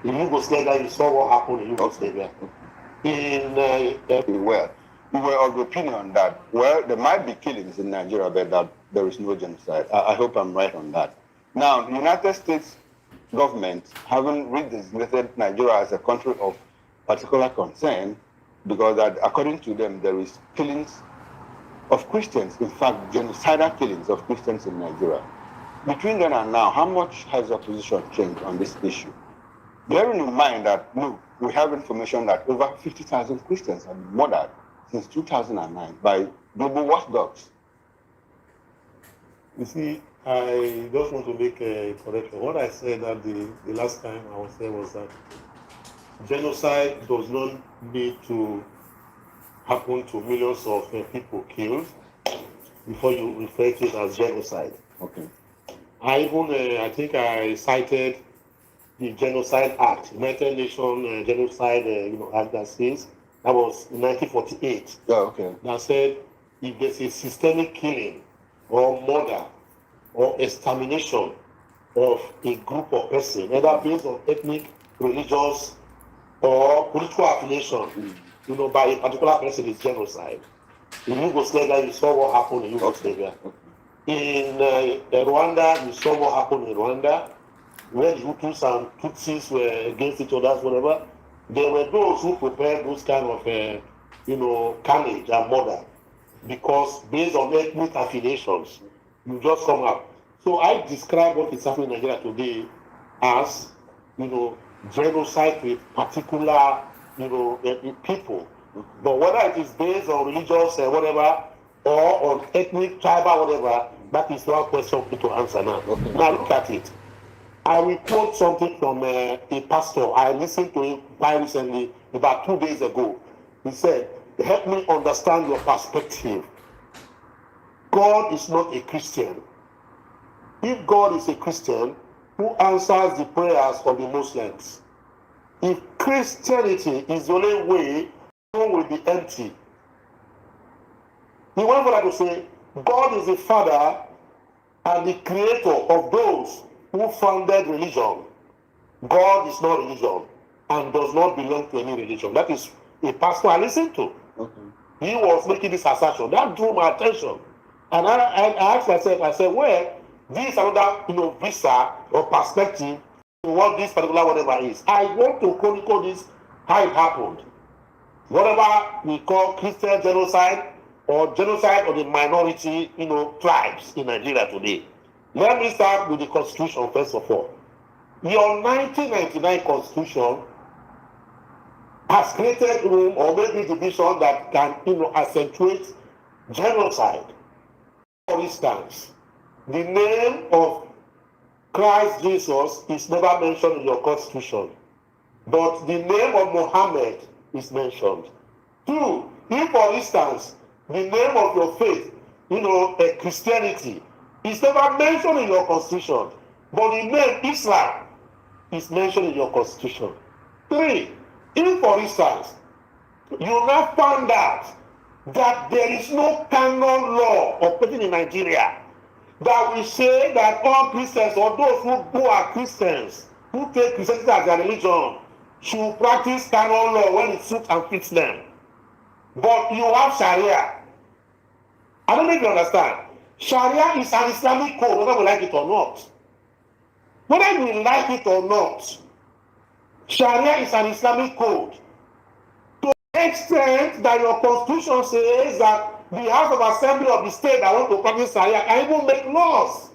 In Yugoslavia, you saw what happened in Yugoslavia. Well, we were of the opinion that, well, there might be killings in Nigeria, but that there is no genocide. I hope I'm right on that. Now, the United States government haven't redesignated Nigeria as a country of particular concern because that, according to them, there is killings of Christians, in fact, genocidal killings of Christians in Nigeria. Between then and now, how much has your position changed on this issue? Bearing in mind that, look, we have information that over 50,000 Christians have been murdered since 2009 by global watchdogs. You see, I just want to make a correction. What I said that the last time I was there was that genocide does not need to happen to millions of people killed before you refer to it as genocide. Okay. I think I cited the Genocide Act, United Nations Genocide Act that says, that was in 1948. Yeah, okay. That said, if there's a systemic killing or murder or extermination of a group of persons, either based on ethnic, religious, or political affiliation, by a particular person, is genocide. In Yugoslavia, you saw what happened in Yugoslavia. Okay. In Rwanda, you saw what happened in Rwanda, where the Hutus and Tutsis were against each other, whatever. There were those who prepared those kind of, carnage and murder, because based on ethnic affiliations, you just come out. So I describe what is happening in Nigeria today as, genocide with particular, people. But whether it is based on religious whatever, or on ethnic, tribal, whatever, that is one question to answer now. Okay. Now look at it. I will quote something from a pastor. I listened to him quite recently, about 2 days ago. He said, help me understand your perspective. God is not a Christian. If God is a Christian, who answers the prayers of the Muslims? If Christianity is the only way, home will be empty. He went further to say, God is the father and the creator of those who founded religion. God is not religion and does not belong to any religion. That is a pastor I listened to. Okay. He was making this assertion. That drew my attention. And I asked myself, I said, well, this is another visa or perspective to what this particular whatever is. I want to chronicle this, how it happened. Whatever we call Christian genocide or genocide of the minority, tribes in Nigeria today. Let me start with the Constitution first of all. Your 1999 Constitution has created room or maybe division that can, accentuate genocide. For instance, the name of Christ Jesus is never mentioned in your Constitution, but the name of Muhammad is mentioned. 2, if for instance, the name of your faith, Christianity, is never mentioned in your Constitution, but the name Islam is mentioned in your Constitution. 3, if for instance, you now found out that there is no canon law operating in Nigeria that will say that all Christians or those who are Christians, who take Christianity as their religion, should practice canon law when it suits and fits them. But you have Sharia. I don't know if you understand. Sharia is an Islamic code, whether we like it or not. Whether we like it or not, Sharia is an Islamic code. To the extent that your constitution says that the House of Assembly of the state that want to practice Sharia can even make laws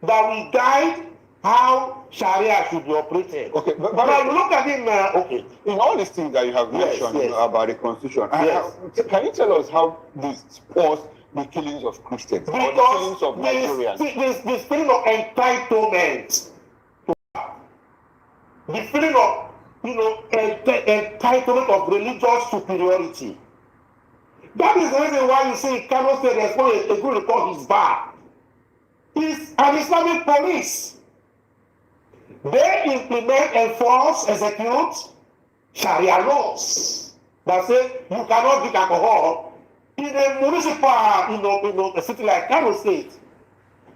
that will guide how Sharia should be operated. Okay, but now you look at it now. Okay, in all these things that you have mentioned about the Constitution, can you tell us how this supports the killings of Christians or the killings of Nigerians? This feeling of entitlement, the feeling of entitlement of religious superiority. That is the reason why you see Kano State Response a good report is bad. It's an Islamic police. They implement, enforce, execute Sharia laws that say you cannot drink alcohol in a municipal, a city like Kano State.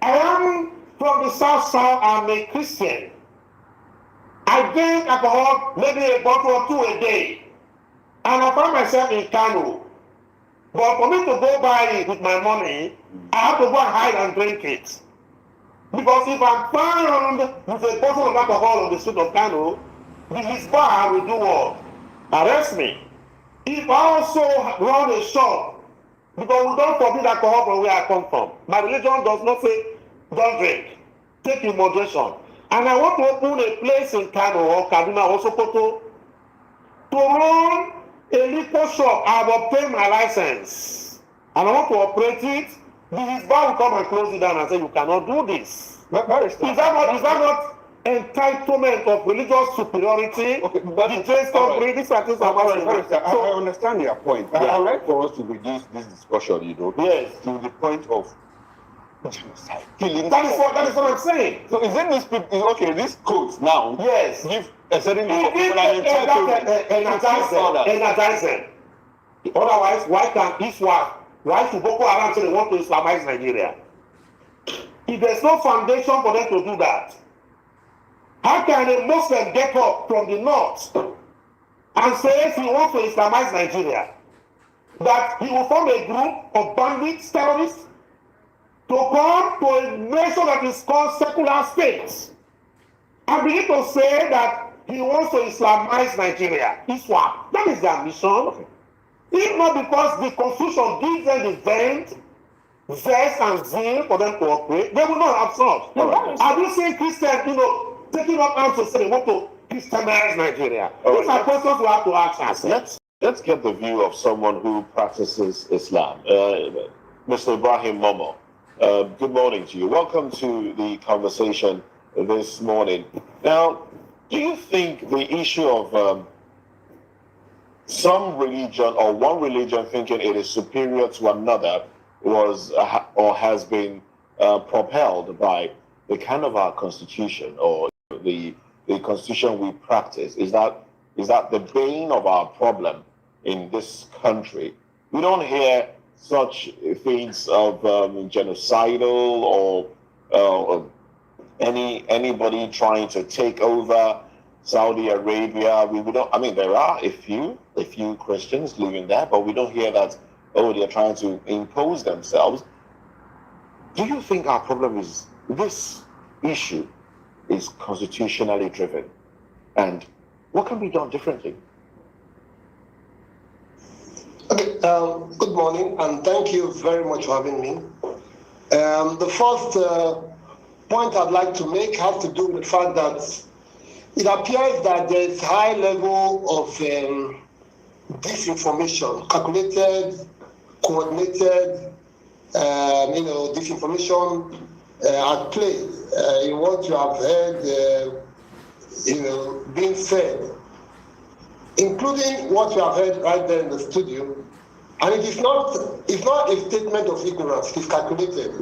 I am from the South. I'm a Christian. I drink alcohol maybe a bottle or two a day. And I find myself in Kano. But for me to go buy it with my money, I have to go and hide and drink it. Because if I'm found with a bottle of alcohol on the street of Kano, the Hisbah will do what? Arrest me. If I also run a shop, because we don't forbid alcohol from where I come from. My religion does not say don't drink. Take in moderation. And I want to open a place in Kano or Kaduna or Sokoto to run a liquor shop. I have obtained my license. And I want to operate it. The Hisbah will come and close it down and say you cannot do this. Is Is that not entitlement of religious superiority? Okay, but the James right. These are things I'm asking. So, I understand your point. Yeah. I'd like for us to reduce this discussion, Yes. to the point of genocide, killing. That is what I'm saying. So is it this people? Okay, these codes now. Yes. Give a certain group of people an entitlement. Energize them. Otherwise, why can Iswap? Why should Boko Haram say they want to Islamize Nigeria? If there's no foundation for them to do that, how can a Muslim get up from the north and say he wants to Islamize Nigeria? That he will form a group of bandits, terrorists, to come to a nation that is called secular states and begin to say that he wants to Islamize Nigeria. Iswap. That is their mission. If not because the constitution gives them the vent, zest and zeal for them to operate, they will not absorb. Right. Have you seen Christians, taking up arms to say they want to Christianize Nigeria? These are questions we have to ask ourselves. Let's get the view of someone who practices Islam. Mr. Ibrahim Momo, good morning to you. Welcome to the conversation this morning. Now, do you think the issue of some religion or one religion thinking it is superior to another was or has been propelled by the kind of our constitution or the constitution we practice? Is that the bane of our problem in this country? We don't hear such things of genocidal or anybody trying to take over Saudi Arabia. We don't. I mean, there are a few Christians living there, but we don't hear that. Oh, they're trying to impose themselves. Do you think our problem is this issue is constitutionally driven, and what can be done differently? Okay, good morning, and thank you very much for having me. The first point I'd like to make has to do with the fact that it appears that there is high level of disinformation, calculated, coordinated, disinformation at play in what you have heard, being said, including what you have heard right there in the studio. And it's not a statement of ignorance, it is calculated.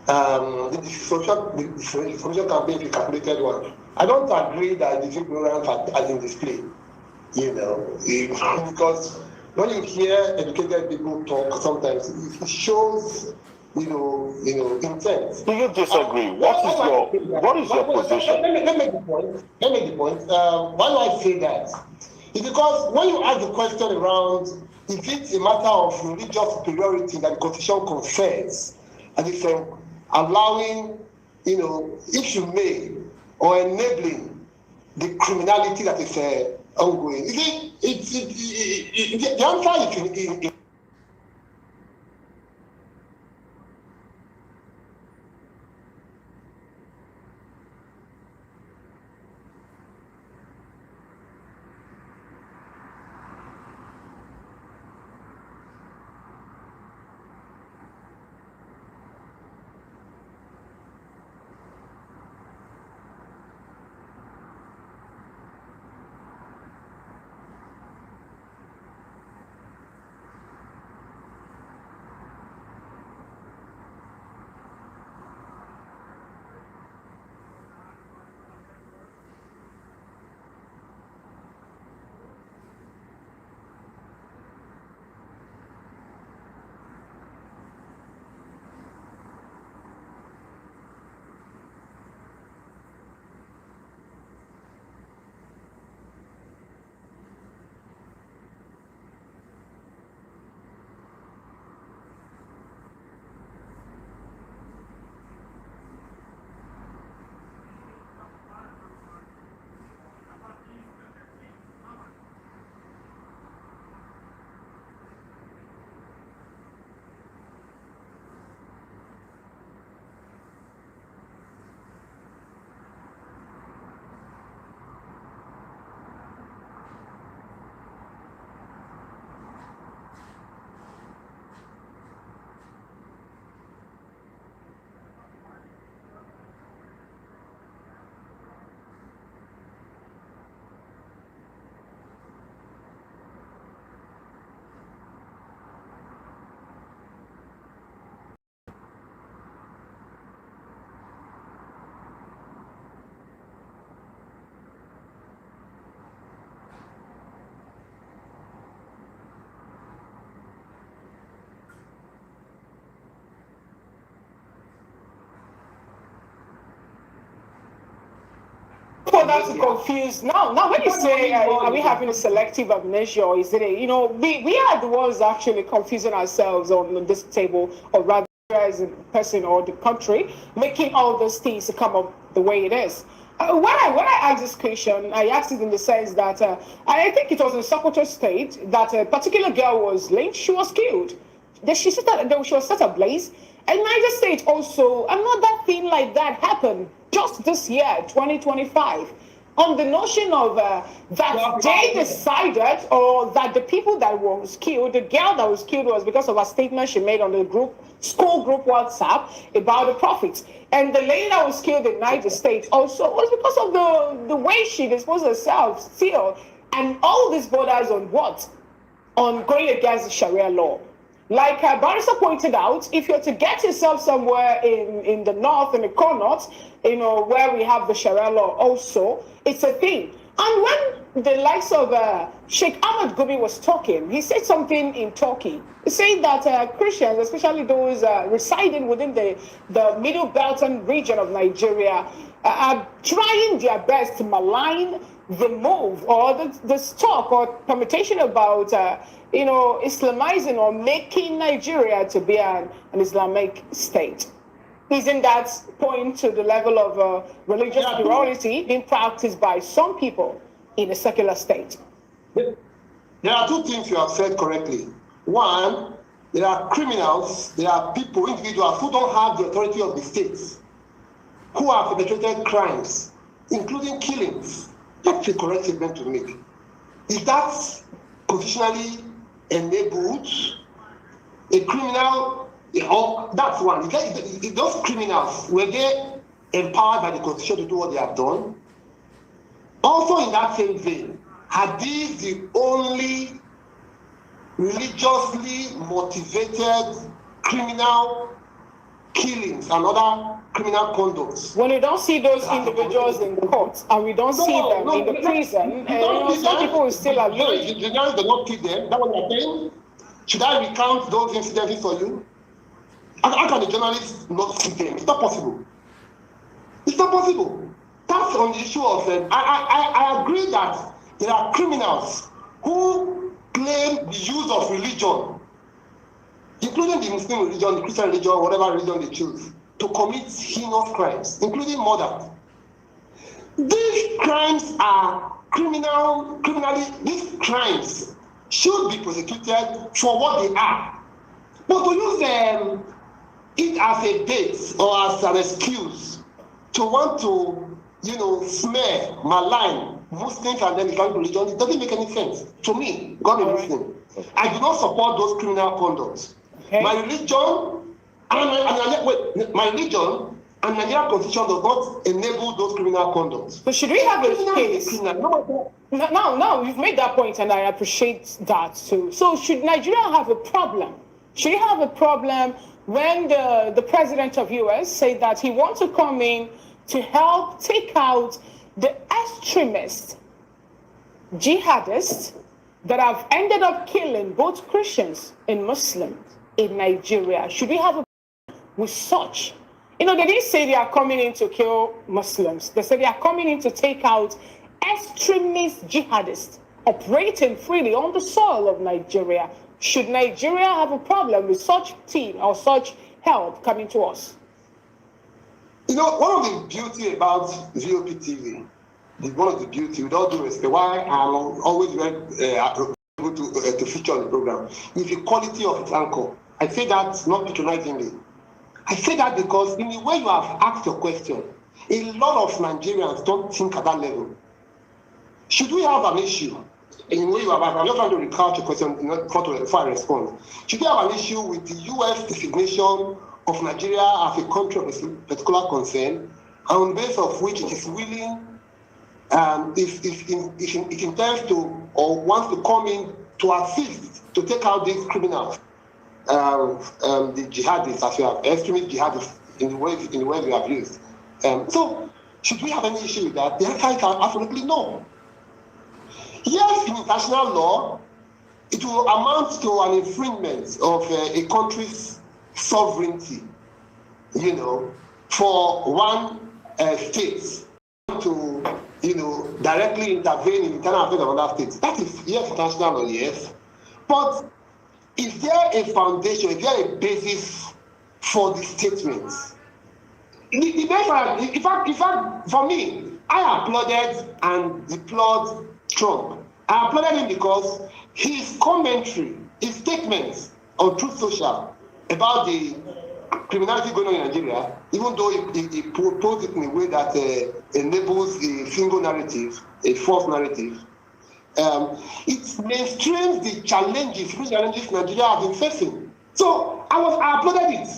The disinformation campaign is a calculated one. I don't agree that the ignorance has been displayed, because when you hear educated people talk, sometimes it shows, intent. Do you disagree? What is your position? Let me make the point. Why do I say that? It's because when you ask the question around, is it a matter of religious superiority that the Constitution confers, and it's allowing, if you may, or enabling the criminality that is ongoing? The answer is want that to confuse. Now when you say, are we having a selective amnesia, or is it we are the ones actually confusing ourselves on this table, or rather as a person or the country, making all those things to come up the way it is. When I asked this question, I asked it in the sense that I think it was in Sokoto State that a particular girl was lynched. She was killed. She was set ablaze. And Niger State also, another thing like that happened just this year, 2025. On the notion of that they decided, or that the people that was killed, the girl that was killed was because of a statement she made on the school group WhatsApp about the prophets. And the lady that was killed in Niger State also was because of the way she disposed herself still. And all this borders on what? On going against the Sharia law. Like Barrister pointed out, if you're to get yourself somewhere in the north, in the core north, where we have the Sharia law also, it's a thing. And when the likes of Sheikh Ahmed Gumi was talking, he said something in Turkey. He said that Christians, especially those residing within the Middle Belton region of Nigeria, are trying their best to malign the move or the talk or permutation about Islamizing or making Nigeria to be an Islamic state. Isn't that point to the level of religious superiority being practiced by some people in a secular state? There are two things you have said correctly. One, there are criminals, there are people, individuals who don't have the authority of the states, who have perpetrated crimes, including killings. That's the correct statement to make. Is that constitutionally enabled? A criminal, that's one. Those criminals, were they empowered by the Constitution to do what they have done? Also in that same vein, are these the only religiously motivated criminal killings and other criminal conducts? When you don't see those individuals in court and we don't see them in the prison, some people will still allude. The journalists do not kill them. That's what you're saying? Should I recount those incidents for you? How can the journalists not see them? It's not possible. It's not possible. That's on the issue of I agree that there are criminals who claim the use of religion, including the Muslim religion, the Christian religion, whatever religion they choose, to commit heinous crimes, including murder. These crimes are criminally, these crimes should be prosecuted for what they are. But to use it as a bait or as an excuse to want to, smear, malign Muslims and then Islamic religion, it doesn't make any sense to me, God a Muslim. I do not support those criminal conducts. Okay. My religion and Nigerian constitution does not enable those criminal conducts. So should we have a case? No, you've made that point, and I appreciate that too. So should Nigeria have a problem? Should we have a problem when the president of US said that he wants to come in to help take out the extremist jihadists that have ended up killing both Christians and Muslims in Nigeria? Should we have a problem with such? They didn't say they are coming in to kill Muslims. They said they are coming in to take out extremist jihadists operating freely on the soil of Nigeria. Should Nigeria have a problem with such team or such help coming to us? One of the beauty about VOP TV, one of the beauty, with all due respect, why I'm always very able to feature on the program, is the quality of its anchor. I say that not patronizingly. I say that because in the way you have asked your question, a lot of Nigerians don't think at that level. Should we have an issue? In the way you have asked, I'm just trying to recount your question before I respond. Should we have an issue with the U.S. designation of Nigeria as a country of particular concern, on the basis of which it is willing, if it intends to or wants to come in to assist to take out these criminals, the jihadists, as you have, extremist jihadists, in the way we have used. So, should we have any issue with that? The answer is absolutely no. Yes, in international law, it will amount to an infringement of a country's sovereignty, for one state to directly intervene in internal affairs of other states. That is, yes, international law, yes. But is there a foundation, is there a basis for the statements? The best one, in fact, for me, I applauded and deplored Trump. I applauded him because his commentary, his statements on Truth Social about the criminality going on in Nigeria, even though he proposed it in a way that enables a single narrative, a false narrative, it mainstreams the challenges Nigeria has been facing. So I applauded it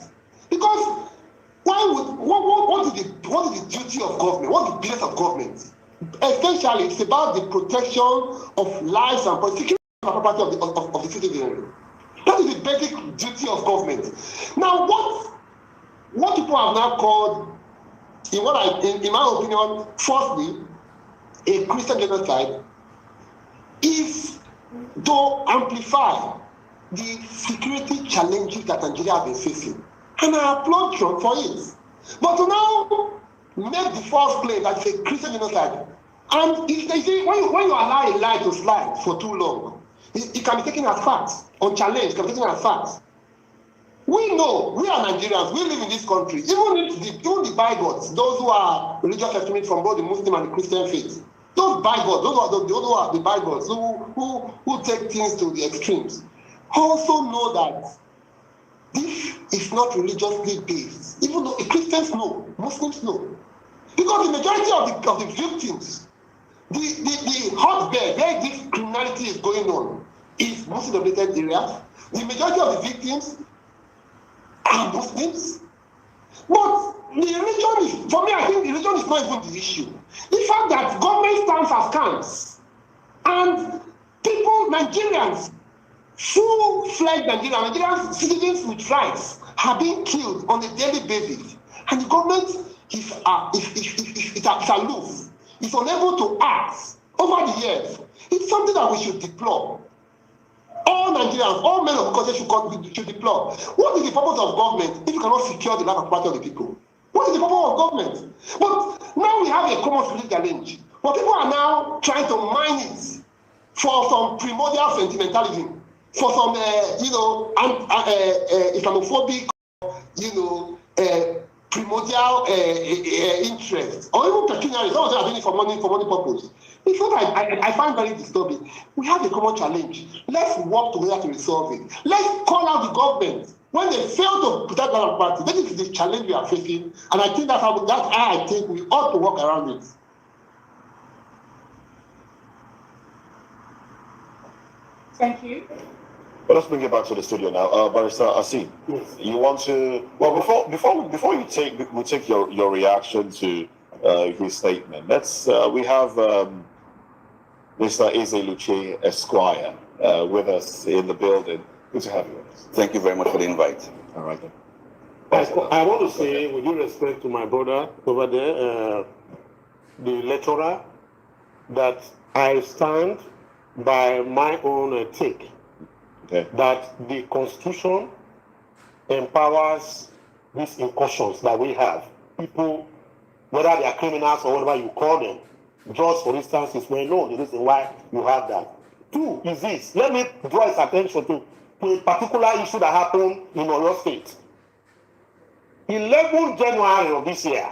because what is the duty of government? What is the business of government? Essentially, it's about the protection of lives and security and property of the citizenry. That is the basic duty of government. Now, what people have now called, in my opinion, firstly, a Christian genocide, is to amplify the security challenges that Nigeria has been facing. And I applaud Trump for it. But to now make the false claim that it's a Christian genocide, and when you allow a lie to slide for too long, it can be taken as fact, unchallenged, can be taken as fact. We know, we are Nigerians, we live in this country, even the bigots, those who are religious extremists from both the Muslim and the Christian faith, those bigots, those who are the bigots who take things to the extremes, also know that this is not religiously based, even though Christians know, Muslims know. Because the majority of the victims, the hotbed where this criminality is going on is Muslim-dominated areas. The majority of the victims are Muslims. But the religion is, for me, I think the religion is not even the issue. The fact that government stands as scams and people, Nigerians, full-fledged Nigerians, citizens with rights, are being killed on a daily basis, and the government is aloof, is unable to act over the years. It's something that we should deplore. All Nigerians, all men of the country should deplore. What is the purpose of government if you cannot secure the life and property of the people? What is the purpose of government? But now we have a common spiritual challenge. But people are now trying to mine it for some primordial sentimentalism, for some, Islamophobic, primordial interest, or even pecuniary. Some of them are doing it for money purpose. It's what I find very disturbing. We have a common challenge. Let's work together to resolve it. Let's call out the government when they fail to protect our party. That is the challenge we are facing, and I think that's how I think we ought to work around it. Thank you. Well, let's bring it back to the studio now. Barrister Asim, yes. You want to, well, before we take your reaction to his statement, we have Mr. Eze Luce Esquire with us in the building. Good to have you with us. Thank you very much for the invite. All right. I want to say, with due respect to my brother over there, the lecturer, that I stand by my own take. Okay. That the Constitution empowers these incursions that we have. People, whether they are criminals or whatever you call them, drugs, for instance, is well known. The reason why you have that. Two is this. Let me draw his attention to a particular issue that happened in Oyo State. 11 January of this year,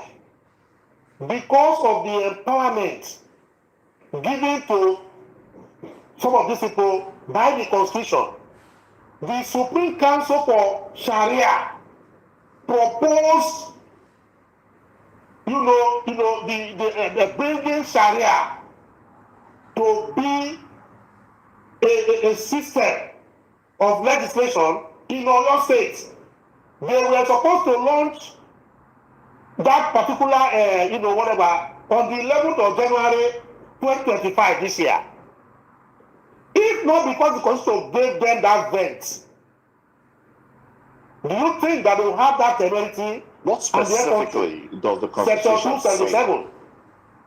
because of the empowerment given to some of these people by the Constitution, the Supreme Council for Sharia proposed, the bringing Sharia to be a system of legislation in Oyo State. They were supposed to launch that particular, on the 11th of January 2025 this year. If not because the Constitution gave them that vent, do you think that they will have that ability? What specifically does the Constitution Section 277,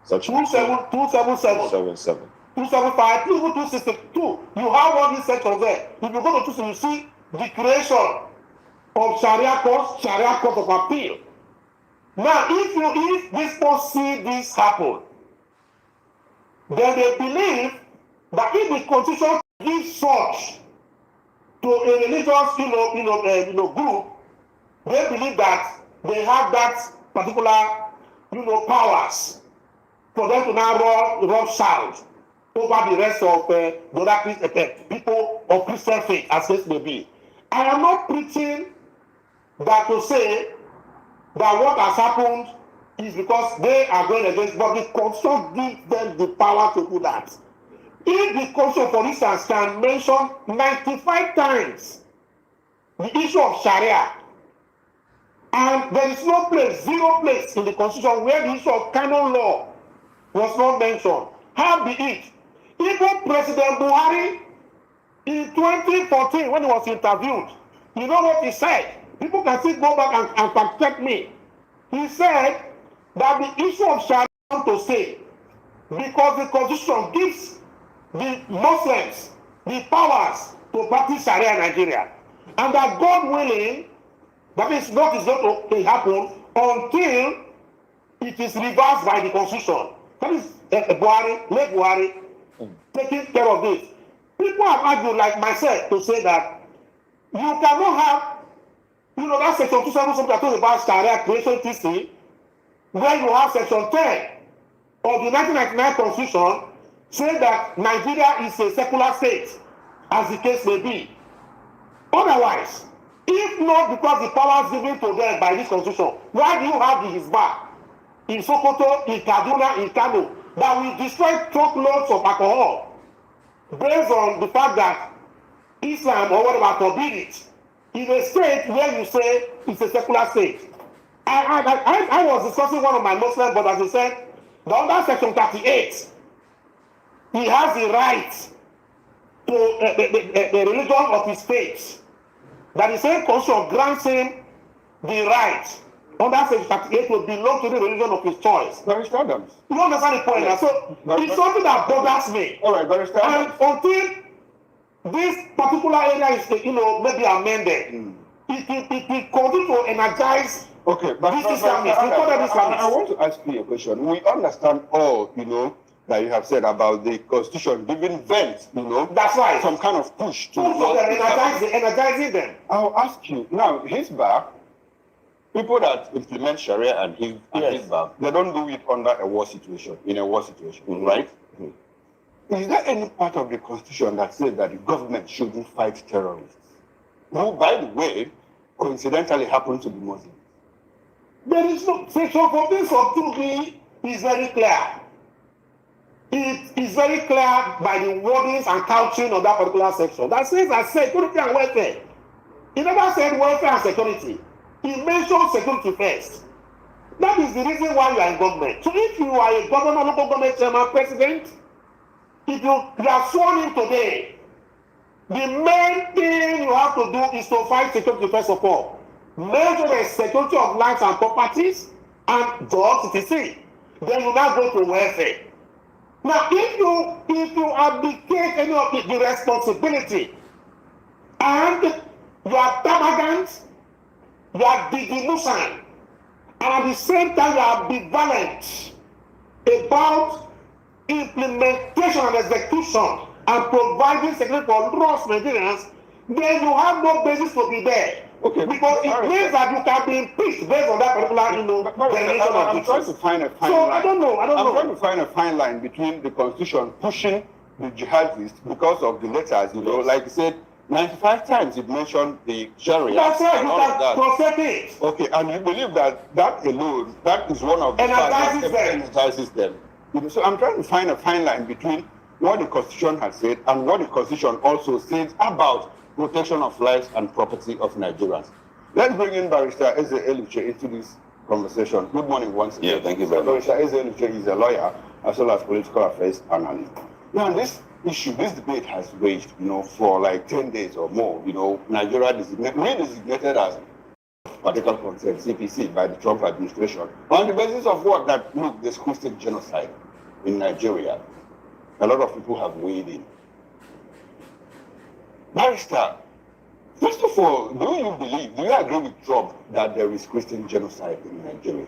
Section 277, 275, 262. You have all these sections there. If you go to 2, you see the creation of Sharia courts, Sharia Court of Appeal. Now, if these people see this happen, then they believe that if the constitution gives such to a religious, group, they believe that they have that particular, powers for them to now run south over the rest of the other people of Christian faith, as it may be. I am not preaching that to say that what has happened is because they are going against, but the constitution gives them the power to do that. If the constitution, for instance, can mention 95 times the issue of Sharia, and there is no place, zero place in the constitution where the issue of canon law was not mentioned, how be it? Even President Buhari in 2014, when he was interviewed, you know what he said? People can still go back and fact check me. He said that the issue of Sharia to say, because the constitution gives the Muslims the powers to practice Sharia in Nigeria, and that God willing, that is not is going to happen until it is reversed by the constitution. That is Buhari, late Buhari, taking care of this. People have argued, like myself, to say that you cannot have, that section 270 something that talks about Sharia creation TC, where you have section 10 of the 1999 constitution saying that Nigeria is a secular state, as the case may be. Otherwise, if not because the powers given to them by this constitution, why do you have the Hizbah in Sokoto, in Kaduna, in Kano, that will destroy truckloads of alcohol based on the fact that Islam or whatever forbid it in a state where you say it's a secular state? I was discussing one of my Muslim brothers who said that under section 38, he has the right to the religion of his faith. That the same constitution grants him the right under section 38 to belong to the religion of his choice. Barrister Adams. You understand the point? Yes. So it's something that bothers me. All right, Barrister Adams. And until this particular area is, maybe amended, it will continue to energize. Okay, but this Islamists. I want to ask you a question. We understand all, that you have said about the constitution giving vent, That's right. some kind of push to energizing them. I'll ask you now. Hizbah, people that implement Sharia and Hizbah, they don't do it under a war situation, right? Mm-hmm. Is there any part of the constitution that says that the government shouldn't fight terrorists, who, by the way, coincidentally happen to be Muslims? There is no section for this or 2B is very clear. It is very clear by the wordings and couching of that particular section. That says that security and welfare. It never said welfare and security. It mentioned security first. That is the reason why you are in government. So if you are a governor, local government chairman, president, if you are sworn in today, the main thing you have to do is to fight security first of all. Measure the security of lives and properties and jobs, etc. Then you now go to welfare. Now, if you abdicate any of the responsibility and you are extravagant, you are delusional, and at the same time you are ambivalent about implementation and execution and providing security for lost Nigerians, then you have no basis to be there. Okay, because it means that you can be impeached based on that particular, I'm trying to find a fine line. I don't know. I'm trying to find a fine line between the constitution pushing the jihadists because of the letters, like you said, 95 times it mentioned the Sharia. That's right, you can protect it. Okay, and you believe that alone, that is one of the energizes them. So I'm trying to find a fine line between what the constitution has said and what the constitution also says about protection of lives and property of Nigerians. Let's bring in Barrister Eze Eluche into this conversation. Good morning once again. Yeah, thank you very much. Barrister Eze Eluche is a lawyer as well as political affairs analyst. Now, this debate has raged, for like 10 days or more. Nigeria redesignated as particular concern, CPC, by the Trump administration on the basis of what? That, look, there's Christian genocide in Nigeria. A lot of people have weighed in. Barrister, first of all, do you agree with Trump that there is Christian genocide in Nigeria?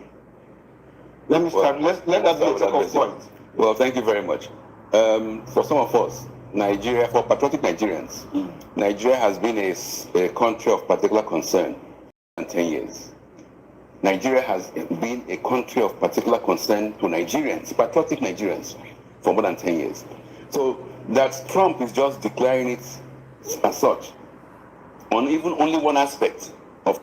Let me start. Let that be a talk of point. Well, thank you very much. For some of us, Nigeria, for patriotic Nigerians, Nigeria has been a country of particular concern for 10 years. Nigeria has been a country of particular concern to Nigerians, patriotic Nigerians, for more than 10 years. So that Trump is just declaring it as such on even only one aspect of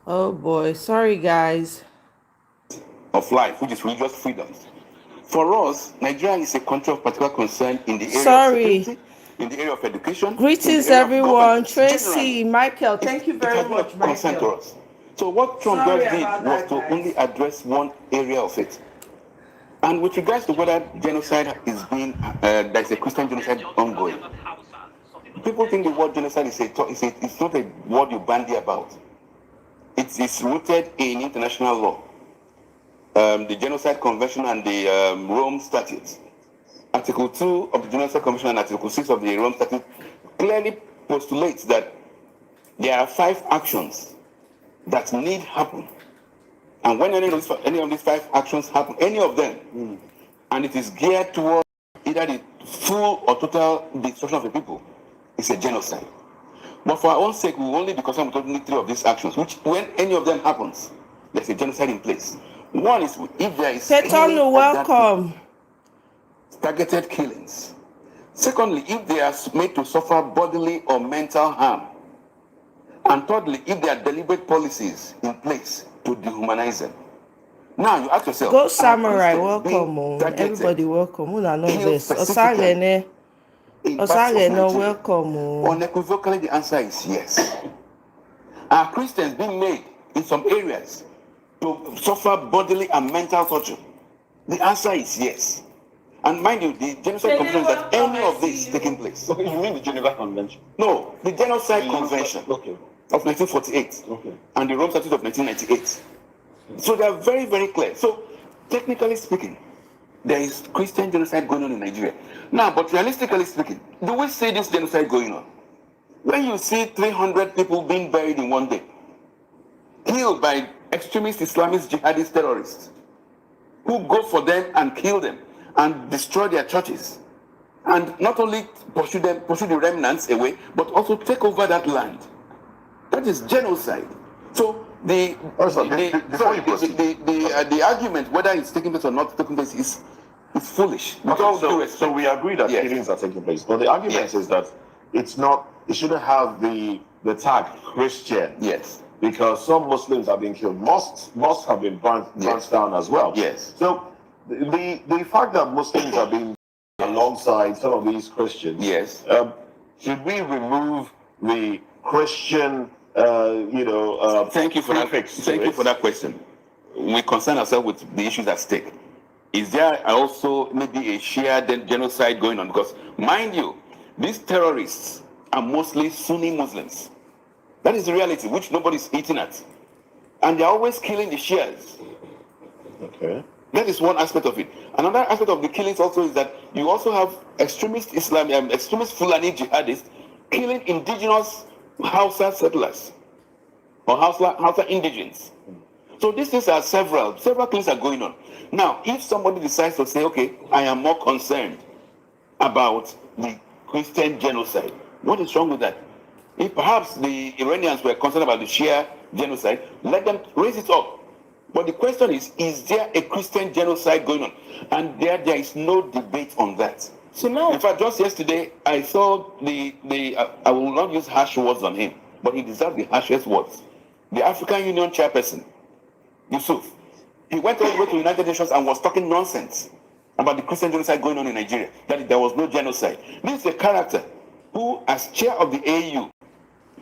Oh boy, sorry guys. Of life, which is religious freedoms. For us, Nigeria is a country of particular concern in the area of Sorry. security, in the area of education, in Greetings the area of everyone. governance. Tracy, Generally, Michael, thank you it very has been much, a concern to Michael. us. So what Trump Sorry just did about was that, to guys. only address one area of it. And with regards to whether genocide is being, there's a Christian genocide ongoing, people think the word genocide it's not a word you bandy about. It is rooted in international law. The Genocide Convention and the Rome Statute. Article 2 of the Genocide Convention and Article 6 of the Rome Statute clearly postulates that there are 5 actions that need happen. And when any of these 5 actions happen, any of them, and it is geared towards either the full or total destruction of the people, it's a genocide. But for our own sake, we will only be concerned with only 3 of these actions, which when any of them happens, there's a genocide in place. One is if there is Petonu, welcome. Targeted killings. Secondly, if they are made to suffer bodily or mental harm. And thirdly, if there are deliberate policies in place to dehumanize them. Now you ask yourself, Go Samurai, welcome. Everybody welcome. Una know this. Osangene, welcome. Unequivocally, the answer is yes. Are Christians being made in some areas to suffer bodily and mental torture? The answer is yes. And mind you, the genocide convention is that any of this taking place. Okay, you mean the Geneva Convention? No, the genocide convention of 1948 and the Rome Statute of 1998. So they are very, very clear. So technically speaking, there is Christian genocide going on in Nigeria. Now, but realistically speaking, do we see this genocide going on? When you see 300 people being buried in one day, killed by extremist Islamist jihadist terrorists, who go for them and kill them and destroy their churches, and not only pursue the remnants away, but also take over that land. That is genocide. So the argument whether it's taking place or not taking place is foolish. So we agree that killings are taking place, but the argument is that it shouldn't have the tag Christian. Yes. Because some Muslims have been killed. Mosques have been burnt down as well. Yes. So the fact that Muslims are being alongside some of these Christians. Yes. Should we remove the Christian, thank you for that. Thank you for that question. We concern ourselves with the issues at stake. Is there also maybe a shared genocide going on? Because mind you, these terrorists are mostly Sunni Muslims. That is the reality, which nobody's eating at. And they're always killing the Shias. Okay. That is one aspect of it. Another aspect of the killings also is that you also have extremist extremist Fulani jihadists killing indigenous Hausa settlers or Hausa indigens. So these things are several things are going on. Now, if somebody decides to say, okay, I am more concerned about the Christian genocide, what is wrong with that? If perhaps the Iranians were concerned about the Shia genocide, let them raise it up. But the question is there a Christian genocide going on? And there is no debate on that. So now, in fact, just yesterday, I saw I will not use harsh words on him, but he deserves the harshest words. The African Union chairperson, Yusuf, he went all the way to the United Nations and was talking nonsense about the Christian genocide going on in Nigeria, that there was no genocide. This is a character who, as chair of the AU,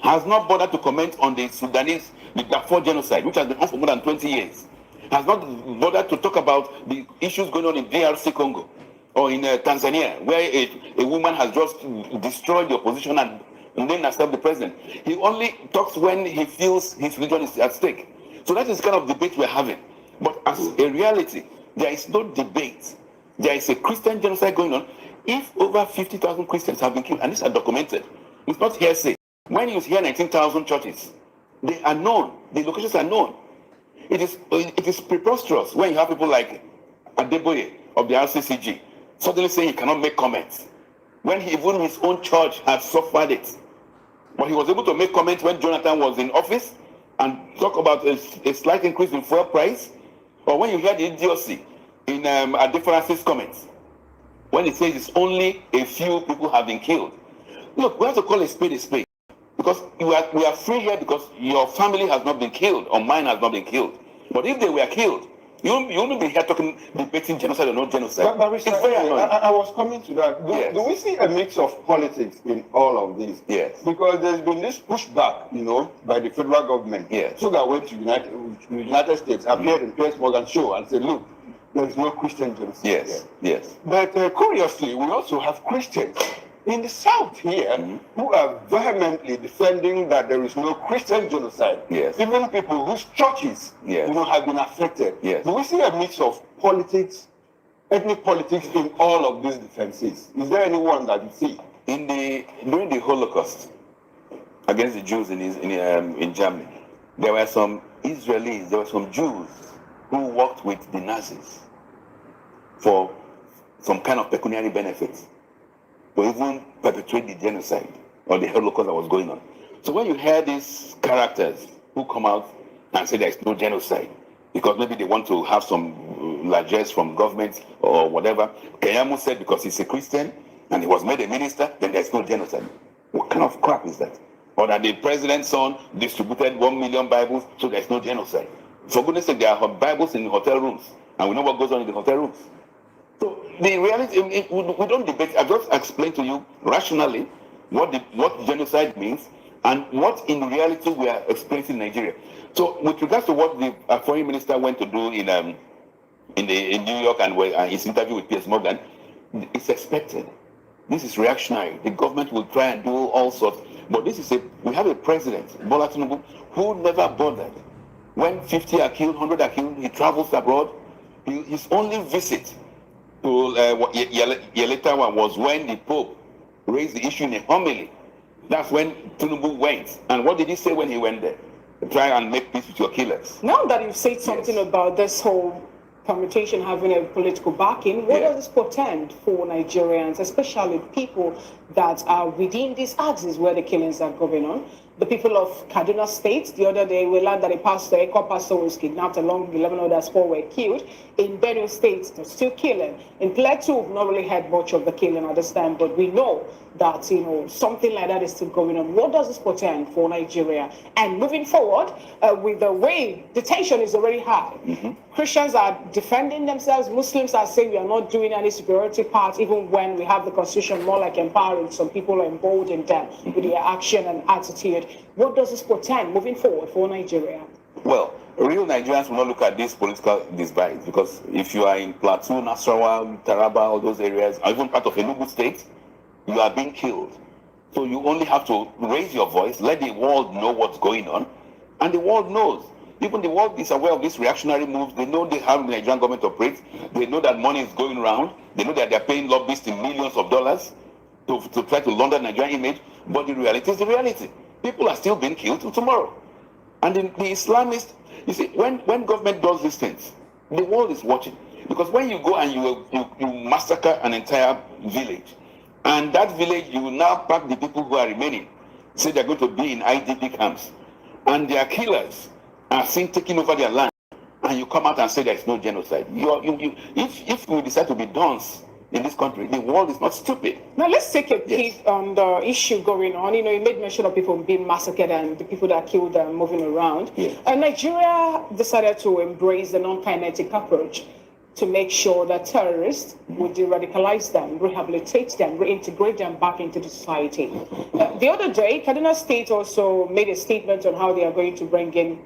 has not bothered to comment on the Sudanese, the Darfur genocide, which has been on for more than 20 years. Has not bothered to talk about the issues going on in DRC Congo or in Tanzania, where a woman has just destroyed the opposition and named herself the president. He only talks when he feels his religion is at stake. So that is the kind of debate we're having. But as a reality, there is no debate. There is a Christian genocide going on. If over 50,000 Christians have been killed, and these are documented, it's not hearsay. When you hear 19,000 churches, they are known. The locations are known. It is preposterous when you have people like Adeboye of the RCCG suddenly saying he cannot make comments, when even his own church has suffered it. But he was able to make comments when Jonathan was in office and talk about a slight increase in fuel price, or when you hear the idiocy in Adefaras's comments, when it says it's only a few people have been killed. Look, we have to call a spade, because because we are free here because your family has not been killed or mine has not been killed. But if they were killed, you wouldn't be here debating genocide or no genocide. But it's very annoying. I was coming to that. Do we see a mix of politics in all of this? Yes. Because there's been this pushback, by the federal government. Yes. So that went to United States, appeared in Piers Morgan show and said, look, there is no Christian genocide. Yes. Here. Yes. But curiously, we also have Christians in the South here who are vehemently defending that there is no Christian genocide. Yes. Even people whose churches have been affected. Yes. Do we see a mix of politics, ethnic politics in all of these defenses? Is there anyone that you see? During the Holocaust against the Jews in Germany, there were some Israelis, there were some Jews who worked with the Nazis for some kind of pecuniary benefits, to even perpetrate the genocide or the Holocaust that was going on. So when you hear these characters who come out and say there is no genocide, because maybe they want to have some largesse from government or whatever, Kenyamu said because he's a Christian and he was made a minister, then there's no genocide. What kind of crap is that? Or that the president's son distributed 1 million Bibles, so there's no genocide. For goodness sake, there are Bibles in hotel rooms, and we know what goes on in the hotel rooms. So the reality, we don't debate. I just explained to you rationally what genocide means and what in reality we are experiencing in Nigeria. So with regards to what the foreign minister went to do in New York and his interview with Piers Morgan, it's expected. This is reactionary. The government will try and do all sorts. But we have a president, Bola Tinubu, who never bothered. When 50 are killed, 100 are killed, he travels abroad. His only visit to Yeleta was when the Pope raised the issue in a homily. That's when Tinubu went. And what did he say when he went there? Try and make peace with your killers. Now that you've said something about this whole permutation having a political backing, what does this portend for Nigerians, especially people that are within these axes where the killings are going on? The people of Kaduna State, the other day, we learned that a pastor was kidnapped along with 11 others, 4 were killed. In Benue State, they're still killing. In Plateau, we've not really had much of the killing at this time, but we know that, something like that is still going on. What does this portend for Nigeria? And moving forward, with the way the tension is already high, Christians are defending themselves, Muslims are saying we are not doing any superiority part, even when we have the constitution more like empowering some people, emboldening them with their action and attitude. What does this portend moving forward for Nigeria? Well, real Nigerians will not look at these political divides, because if you are in Plateau, Nasarawa, Taraba, all those areas, or even part of Enugu State, you are being killed. So you only have to raise your voice, let the world know what's going on, and the world knows. Even the world is aware of these reactionary moves. They know how the Nigerian government operates. They know that money is going around. They know that they're paying lobbyists in millions of dollars to try to launder Nigerian image. But the reality is the reality. People are still being killed till tomorrow. And the Islamists, you see, when government does these things, the world is watching. Because when you go and you massacre an entire village, and that village, you will now pack the people who are remaining, say they're going to be in IDP camps, and their killers are seen taking over their land, and you come out and say there is no genocide. If we decide to be dons in this country, the world is not stupid. Now let's take a peek on the issue going on. You made mention of people being massacred and the people that killed them moving around. Yes. Nigeria decided to embrace the non-kinetic approach to make sure that terrorists would de-radicalize them, rehabilitate them, reintegrate them back into the society. The other day, Kaduna State also made a statement on how they are going to bring in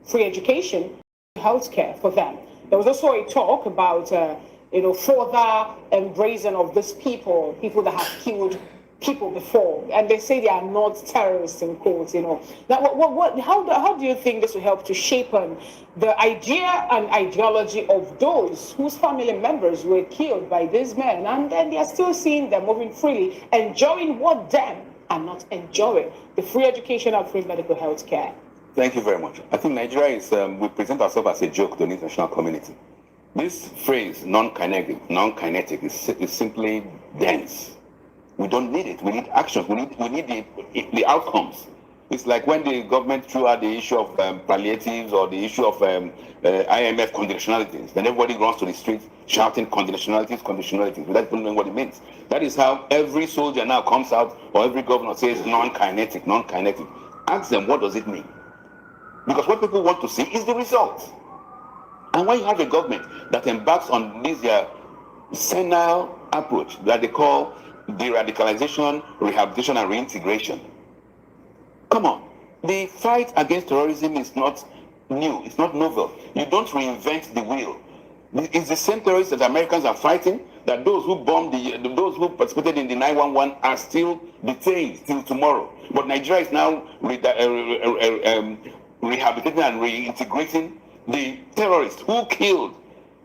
free education, healthcare for them. There was also a talk about further embracing of these people that have killed people before, and they say they are not terrorists in quotes. Now, how do you think this will help to shape the idea and ideology of those whose family members were killed by these men, and then they are still seeing them moving freely, enjoying what them are not enjoying, the free education and free medical health care? Thank you very much. I think Nigeria is, we present ourselves as a joke to the international community. This phrase, non-kinetic, is simply dense. We don't need it. We need actions. We need the outcomes. It's like when the government threw out the issue of palliatives or the issue of IMF conditionalities. Then everybody runs to the streets shouting conditionalities, without even knowing what it means. That is how every soldier now comes out, or every governor says non-kinetic. Ask them, what does it mean? Because what people want to see is the result. And when you have a government that embarks on this senile approach that they call de-radicalization, rehabilitation, and reintegration, come on, the fight against terrorism is not new, it's not novel. You don't reinvent the wheel. It's the same terrorists that Americans are fighting, that those who bombed, those who participated in the 911 are still detained till tomorrow. But Nigeria is now rehabilitating and reintegrating the terrorists who killed.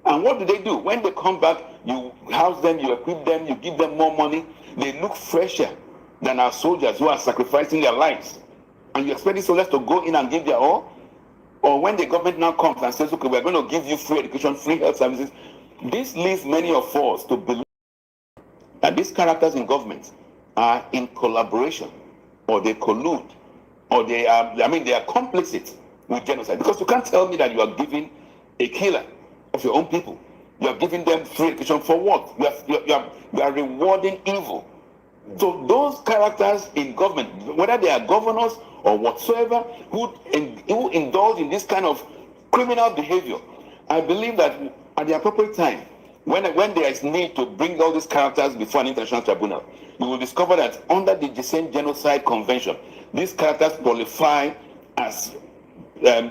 And what do? When they come back, you house them, you equip them, you give them more money. They look fresher than our soldiers who are sacrificing their lives. And you expect these soldiers to go in and give their all? Or when the government now comes and says, okay, we're going to give you free education, free health services, this leads many of us to believe that these characters in government are in collaboration, or they collude, or they are complicit with genocide. Because you can't tell me that you are giving a killer of your own people, you are giving them free education for what? You are rewarding evil. So those characters in government, whether they are governors or whatsoever, who indulge in this kind of criminal behavior, I believe that at the appropriate time, when there is need to bring all these characters before an international tribunal, you will discover that under the same genocide convention, these characters qualify as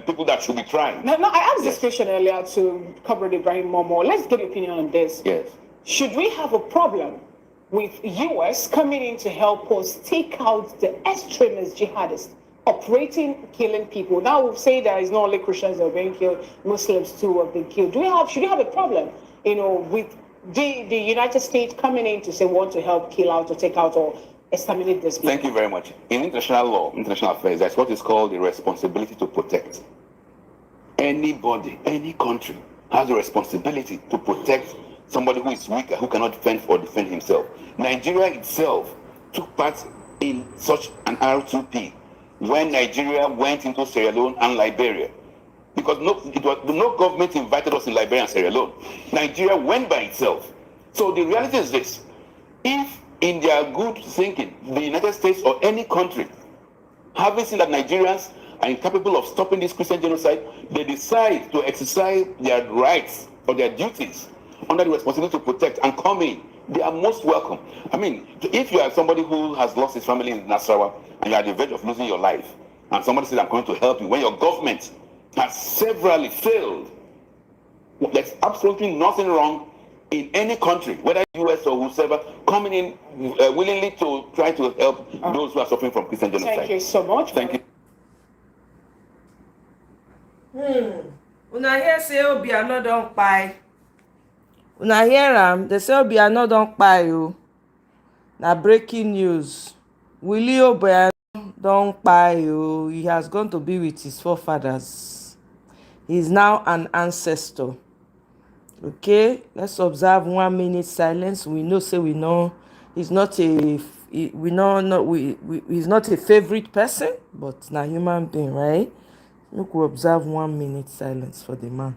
people that should be tried. No, I asked this question earlier to Comrade Ibrahim Momo. Let's get your opinion on this. Yes. Should we have a problem with US coming in to help us take out the extremist jihadists operating, killing people? Now we've said that it's not only Christians that are being killed, Muslims too have been killed. Should we have a problem, with the United States coming in to say want to help kill out or take out or exterminate this people? Thank you very much. In international law, international affairs, that's what is called the responsibility to protect. Anybody, any country has a responsibility to protect somebody who is weaker, who cannot fend or defend himself. Nigeria itself took part in such an R2P when Nigeria went into Sierra Leone and Liberia. Because no government invited us in Liberia and Sierra Leone. Nigeria went by itself. So the reality is this: if in their good thinking, the United States or any country, having seen that Nigerians are incapable of stopping this Christian genocide, they decide to exercise their rights or their duties under the responsibility to protect and come in, they are most welcome. I mean, if you are somebody who has lost his family in Nasarawa and you are at the verge of losing your life, and somebody says, I'm going to help you, when your government has severally failed, there's absolutely nothing wrong in any country, whether US or whoever, coming in willingly to try to help those who are suffering from Christian genocide. Thank you so much. Thank you. Una hear say Obiano don kpai. Una hear am? They say Obiano don kpai o. Na breaking news. Willie Obiano don kpai o. He has gone to be with his forefathers. He is now an ancestor. Okay, let's observe 1 minute silence. We know say we know he's not a he's not a favorite person, but na human being, right? Look, we observe 1 minute silence for the man.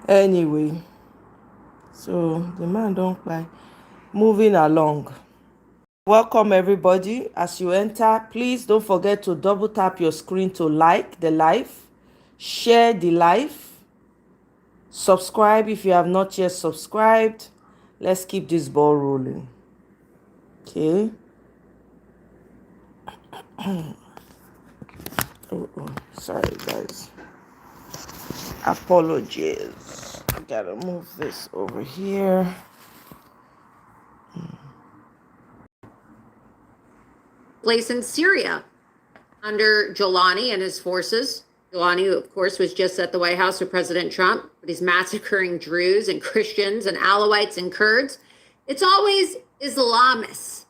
Anyway, so the man don't cry. Moving along. Welcome everybody. As you enter, please don't forget to double tap your screen to like the live, share the live, subscribe if you have not yet subscribed. Let's keep this ball rolling. Okay. Sorry guys. Apologies. I gotta move this over here. place in Syria under Jolani and his forces. Jolani, of course, was just at the White House with President Trump, but he's massacring Druze and Christians and Alawites and Kurds. It's always Islamists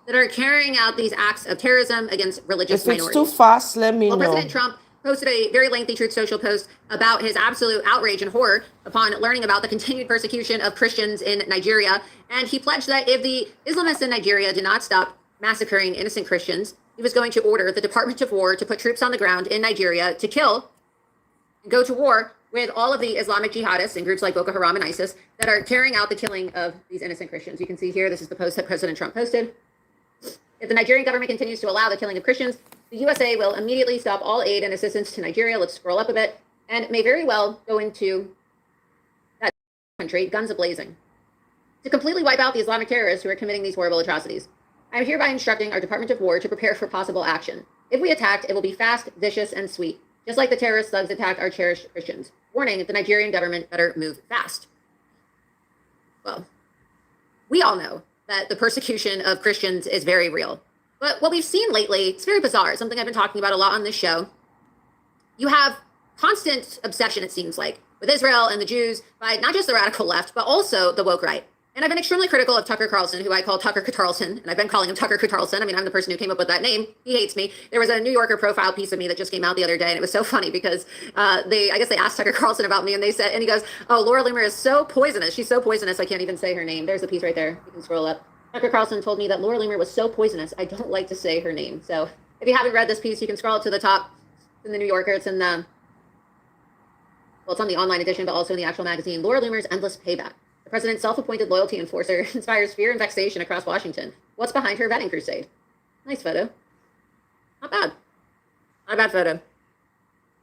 that are carrying out these acts of terrorism against religious minorities. If it's too fast, let me know. President Trump posted a very lengthy Truth Social post about his absolute outrage and horror upon learning about the continued persecution of Christians in Nigeria. And he pledged that if the Islamists in Nigeria did not stop massacring innocent Christians, he was going to order the Department of War to put troops on the ground in Nigeria to kill and go to war with all of the Islamic jihadists and groups like Boko Haram and ISIS that are carrying out the killing of these innocent Christians. You can see here, this is the post that President Trump posted. If the Nigerian government continues to allow the killing of Christians, the USA will immediately stop all aid and assistance to Nigeria. Let's scroll up a bit, and may very well go into that country, guns a-blazing, to completely wipe out the Islamic terrorists who are committing these horrible atrocities. I am hereby instructing our Department of War to prepare for possible action. If we attacked, it will be fast, vicious, and sweet, just like the terrorist thugs attack our cherished Christians. Warning, the Nigerian government better move fast. Well, we all know that the persecution of Christians is very real. But what we've seen lately, it's very bizarre, something I've been talking about a lot on this show. You have constant obsession, it seems like, with Israel and the Jews by not just the radical left, but also the woke right. And I've been extremely critical of Tucker Carlson, who I call Tucker Carlson, and I've been calling him Tucker Carlson. I mean, I'm the person who came up with that name. He hates me. There was a New Yorker profile piece of me that just came out the other day, and it was so funny because I guess they asked Tucker Carlson about me, and he goes, "Oh, Laura Loomer is so poisonous. She's so poisonous, I can't even say her name." There's the piece right there. You can scroll up. Tucker Carlson told me that Laura Loomer was so poisonous, I don't like to say her name. So if you haven't read this piece, you can scroll up to the top. It's in the New Yorker. It's in the, well, it's on the online edition, but also in the actual magazine. Laura Loomer's Endless Payback. The president's self-appointed loyalty enforcer inspires fear and vexation across Washington. What's behind her vetting crusade? Nice photo. Not bad. Not a bad photo.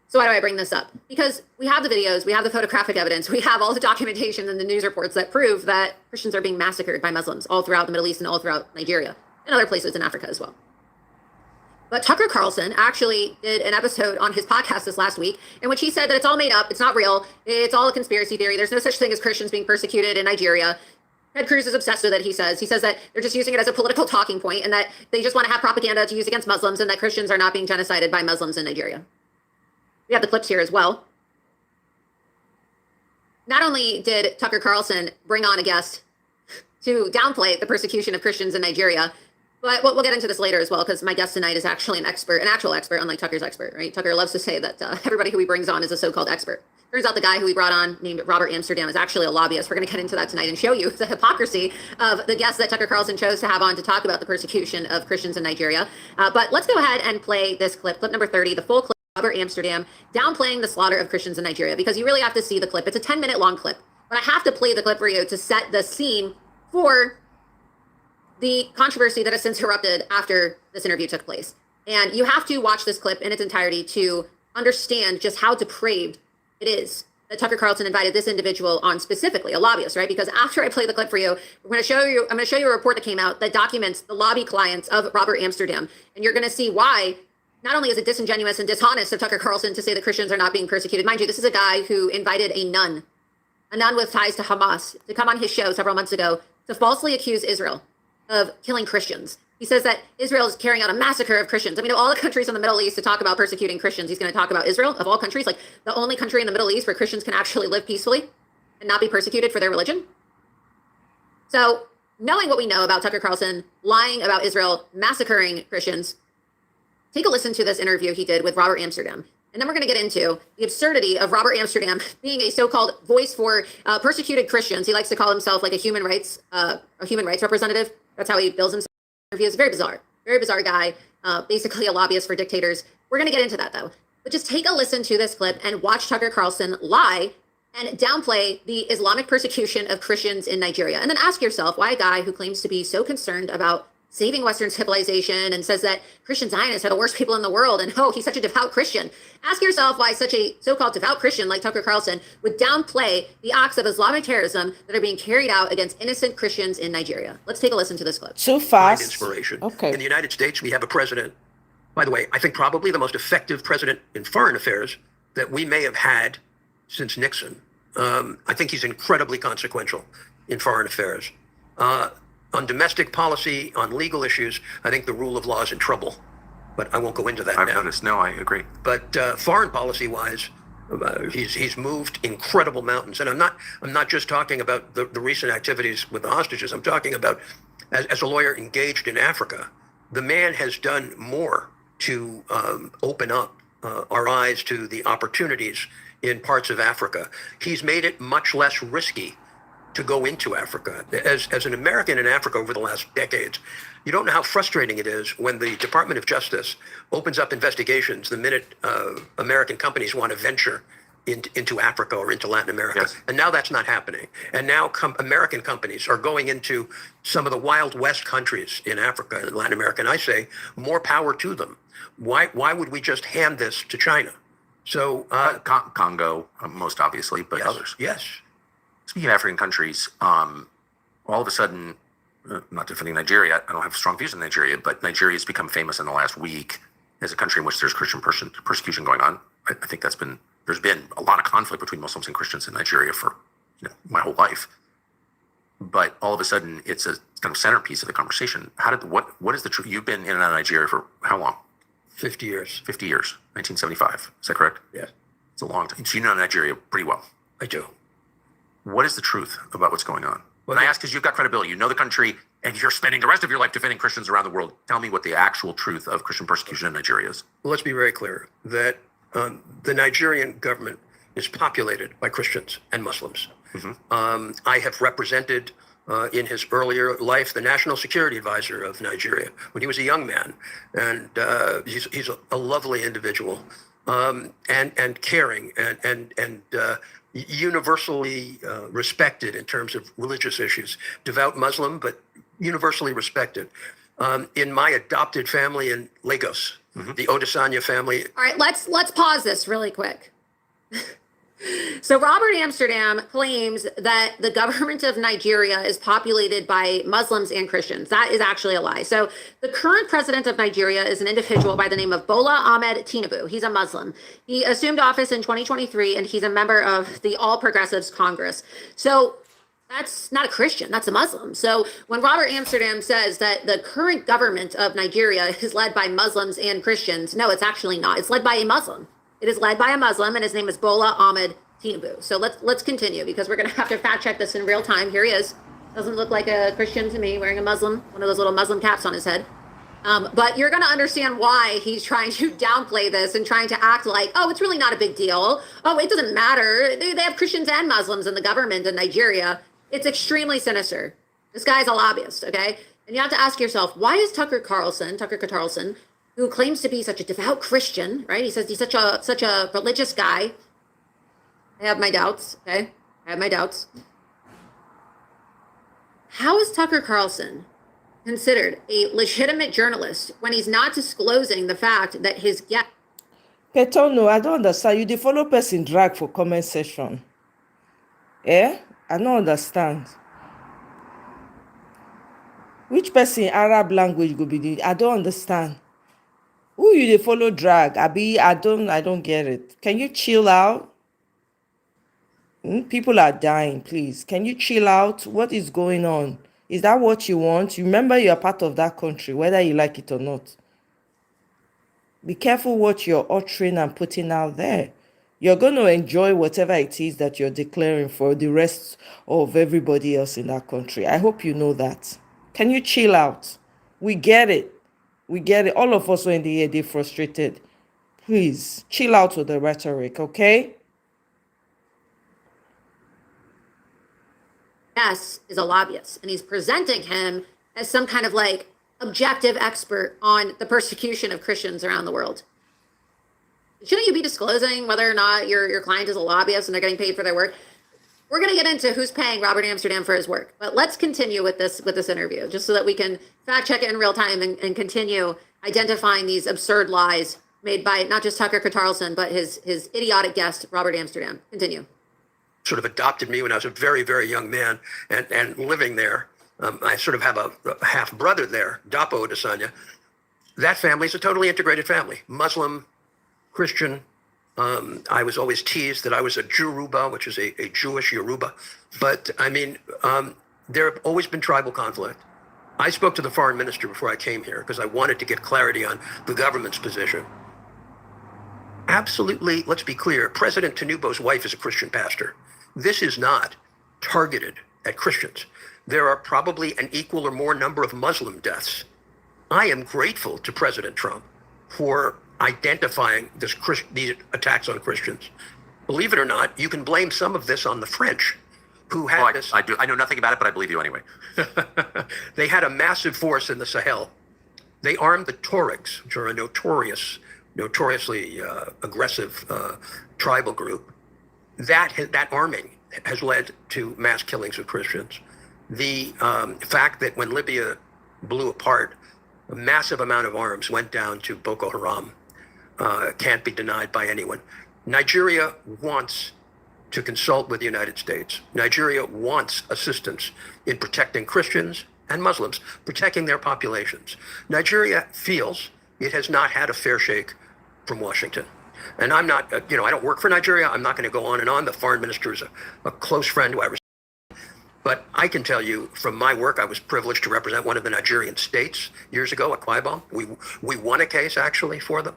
So why do I bring this up? Because we have the videos, we have the photographic evidence, we have all the documentation and the news reports that prove that Christians are being massacred by Muslims all throughout the Middle East and all throughout Nigeria and other places in Africa as well. But Tucker Carlson actually did an episode on his podcast this last week in which he said that it's all made up, it's not real, it's all a conspiracy theory, there's no such thing as Christians being persecuted in Nigeria. Ted Cruz is obsessed with it, he says. He says that they're just using it as a political talking point and that they just want to have propaganda to use against Muslims and that Christians are not being genocided by Muslims in Nigeria. We have the clips here as well. Not only did Tucker Carlson bring on a guest to downplay the persecution of Christians in Nigeria, but we'll get into this later as well, because my guest tonight is actually an actual expert, unlike Tucker's expert, right? Tucker loves to say that everybody who he brings on is a so-called expert. Turns out the guy who we brought on, named Robert Amsterdam, is actually a lobbyist. We're going to get into that tonight and show you the hypocrisy of the guests that Tucker Carlson chose to have on to talk about the persecution of Christians in Nigeria. But let's go ahead and play this clip number 30, the full clip. Robert Amsterdam downplaying the slaughter of Christians in Nigeria, because you really have to see the clip. It's a 10-minute long clip, but I have to play the clip for you to set the scene for the controversy that has since erupted after this interview took place. And you have to watch this clip in its entirety to understand just how depraved it is that Tucker Carlson invited this individual on, specifically a lobbyist, right? Because after I play the clip for you, I'm going to show you a report that came out that documents the lobby clients of Robert Amsterdam, and you're going to see why. Not only is it disingenuous and dishonest of Tucker Carlson to say that Christians are not being persecuted. Mind you, this is a guy who invited a nun with ties to Hamas, to come on his show several months ago to falsely accuse Israel of killing Christians. He says that Israel is carrying out a massacre of Christians. I mean, of all the countries in the Middle East to talk about persecuting Christians, he's going to talk about Israel, of all countries, like the only country in the Middle East where Christians can actually live peacefully and not be persecuted for their religion. So, knowing what we know about Tucker Carlson lying about Israel massacring Christians, take a listen to this interview he did with Robert Amsterdam. And then we're going to get into the absurdity of Robert Amsterdam being a so-called voice for persecuted Christians. He likes to call himself like a human rights representative. That's how he bills himself. Interviews. Very bizarre guy, basically a lobbyist for dictators. We're going to get into that though. But just take a listen to this clip and watch Tucker Carlson lie and downplay the Islamic persecution of Christians in Nigeria. And then ask yourself why a guy who claims to be so concerned about saving Western civilization and says that Christian Zionists are the worst people in the world and he's such a devout Christian. Ask yourself why such a so-called devout Christian like Tucker Carlson would downplay the acts of Islamic terrorism that are being carried out against innocent Christians in Nigeria. Let's take a listen to this clip. Too fast. Inspiration. Okay. In the United States, we have a president, by the way, I think probably the most effective president in foreign affairs that we may have had since Nixon. I think he's incredibly consequential in foreign affairs. On domestic policy, on legal issues, I think the rule of law is in trouble. But I won't go into that I've now. noticed. No, I agree. But foreign policy-wise, he's moved incredible mountains. And I'm not just talking about the recent activities with the hostages. I'm talking about as a lawyer engaged in Africa, the man has done more to open up our eyes to the opportunities in parts of Africa. He's made it much less risky to go into Africa. As an American in Africa over the last decades, you don't know how frustrating it is when the Department of Justice opens up investigations the minute American companies want to venture into Africa or into Latin America. Yes. And now that's not happening. And now American companies are going into some of the Wild West countries in Africa and Latin America. And I say, more power to them. Why would we just hand this to China? So Congo, most obviously, but yes, others. Yes. Speaking of African countries, all of a sudden, not defending Nigeria, I don't have strong views on Nigeria, but Nigeria has become famous in the last week as a country in which there's Christian persecution going on. I think there's been a lot of conflict between Muslims and Christians in Nigeria for my whole life. But all of a sudden, it's a kind of centerpiece of the conversation. What is the truth? You've been in and out of Nigeria for how long? 50 years. 50 years, 1975. Is that correct? Yes. It's a long time. So you know Nigeria pretty well. I do. What is the truth about what's going on? Well, and I ask because you've got credibility. You know the country, and you're spending the rest of your life defending Christians around the world. Tell me what the actual truth of Christian persecution in Nigeria is. Well, let's be very clear that the Nigerian government is populated by Christians and Muslims. Mm-hmm. I have represented in his earlier life the National Security Advisor of Nigeria when he was a young man, and he's a lovely individual and caring and universally respected in terms of religious issues. Devout Muslim, but universally respected. In my adopted family in Lagos, the Odesanya family. All right, let's pause this really quick. So Robert Amsterdam claims that the government of Nigeria is populated by Muslims and Christians. That is actually a lie. So the current president of Nigeria is an individual by the name of Bola Ahmed Tinubu. He's a Muslim. He assumed office in 2023, and he's a member of the All Progressives Congress. So that's not a Christian, that's a Muslim. So when Robert Amsterdam says that the current government of Nigeria is led by Muslims and Christians, no, it's actually not. It's led by a Muslim. It is led by a Muslim, and his name is Bola Ahmed Tinubu. So let's continue, because we're going to have to fact check this in real time. Here he is. Doesn't look like a Christian to me, wearing a Muslim, one of those little Muslim caps on his head. But you're going to understand why he's trying to downplay this and trying to act like, oh, it's really not a big deal. Oh, it doesn't matter. They have Christians and Muslims in the government in Nigeria. It's extremely sinister. This guy's a lobbyist, okay? And you have to ask yourself, why is Tucker Carlson, who claims to be such a devout Christian, right? He says he's such a religious guy. I have my doubts, okay? I have my doubts. How is Tucker Carlson considered a legitimate journalist when he's not disclosing the fact that his guest... Petono, I don't understand. You the follow person drag for comment section. Eh? I don't understand. Which person Arab language go be the? I don't understand. Who you dey follow drag? I don't get it. Can you chill out? People are dying, please. Can you chill out? What is going on? Is that what you want? You remember you're part of that country, whether you like it or not. Be careful what you're uttering and putting out there. You're going to enjoy whatever it is that you're declaring for the rest of everybody else in that country. I hope you know that. Can you chill out? We get it. We get it. All of us are in the air, they're frustrated. Please, chill out with the rhetoric, okay? Yes, is a lobbyist, and he's presenting him as some kind of like objective expert on the persecution of Christians around the world. Shouldn't you be disclosing whether or not your client is a lobbyist and they're getting paid for their work? We're going to get into who's paying Robert Amsterdam for his work, but let's continue with this interview, just so that we can fact check it in real time and continue identifying these absurd lies made by not just Tucker Carlson, but his idiotic guest, Robert Amsterdam. Continue. Sort of adopted me when I was a very, very young man and living there. I sort of have a half brother there, Dapo Odesanya. That family is a totally integrated family, Muslim, Christian. I was always teased that I was a Yoruba, which is a Jewish Yoruba. But I mean, there have always been tribal conflict. I spoke to the foreign minister before I came here because I wanted to get clarity on the government's position. Absolutely, let's be clear, President Tinubu's wife is a Christian pastor. This is not targeted at Christians. There are probably an equal or more number of Muslim deaths. I am grateful to President Trump for identifying these attacks on Christians. Believe it or not, you can blame some of this on the French, who had this. I know nothing about it, but I believe you anyway. They had a massive force in the Sahel. They armed the Tuaregs, which are a notoriously aggressive tribal group. That arming has led to mass killings of Christians. The fact that when Libya blew apart, a massive amount of arms went down to Boko Haram can't be denied by anyone. Nigeria wants to consult with the United States. Nigeria wants assistance in protecting Christians and Muslims, protecting their populations. Nigeria feels it has not had a fair shake from Washington. And I'm not, I don't work for Nigeria. I'm not going to go on and on. The foreign minister is a close friend who I respect. But I can tell you from my work, I was privileged to represent one of the Nigerian states years ago, Akwa Ibom. We won a case actually for them.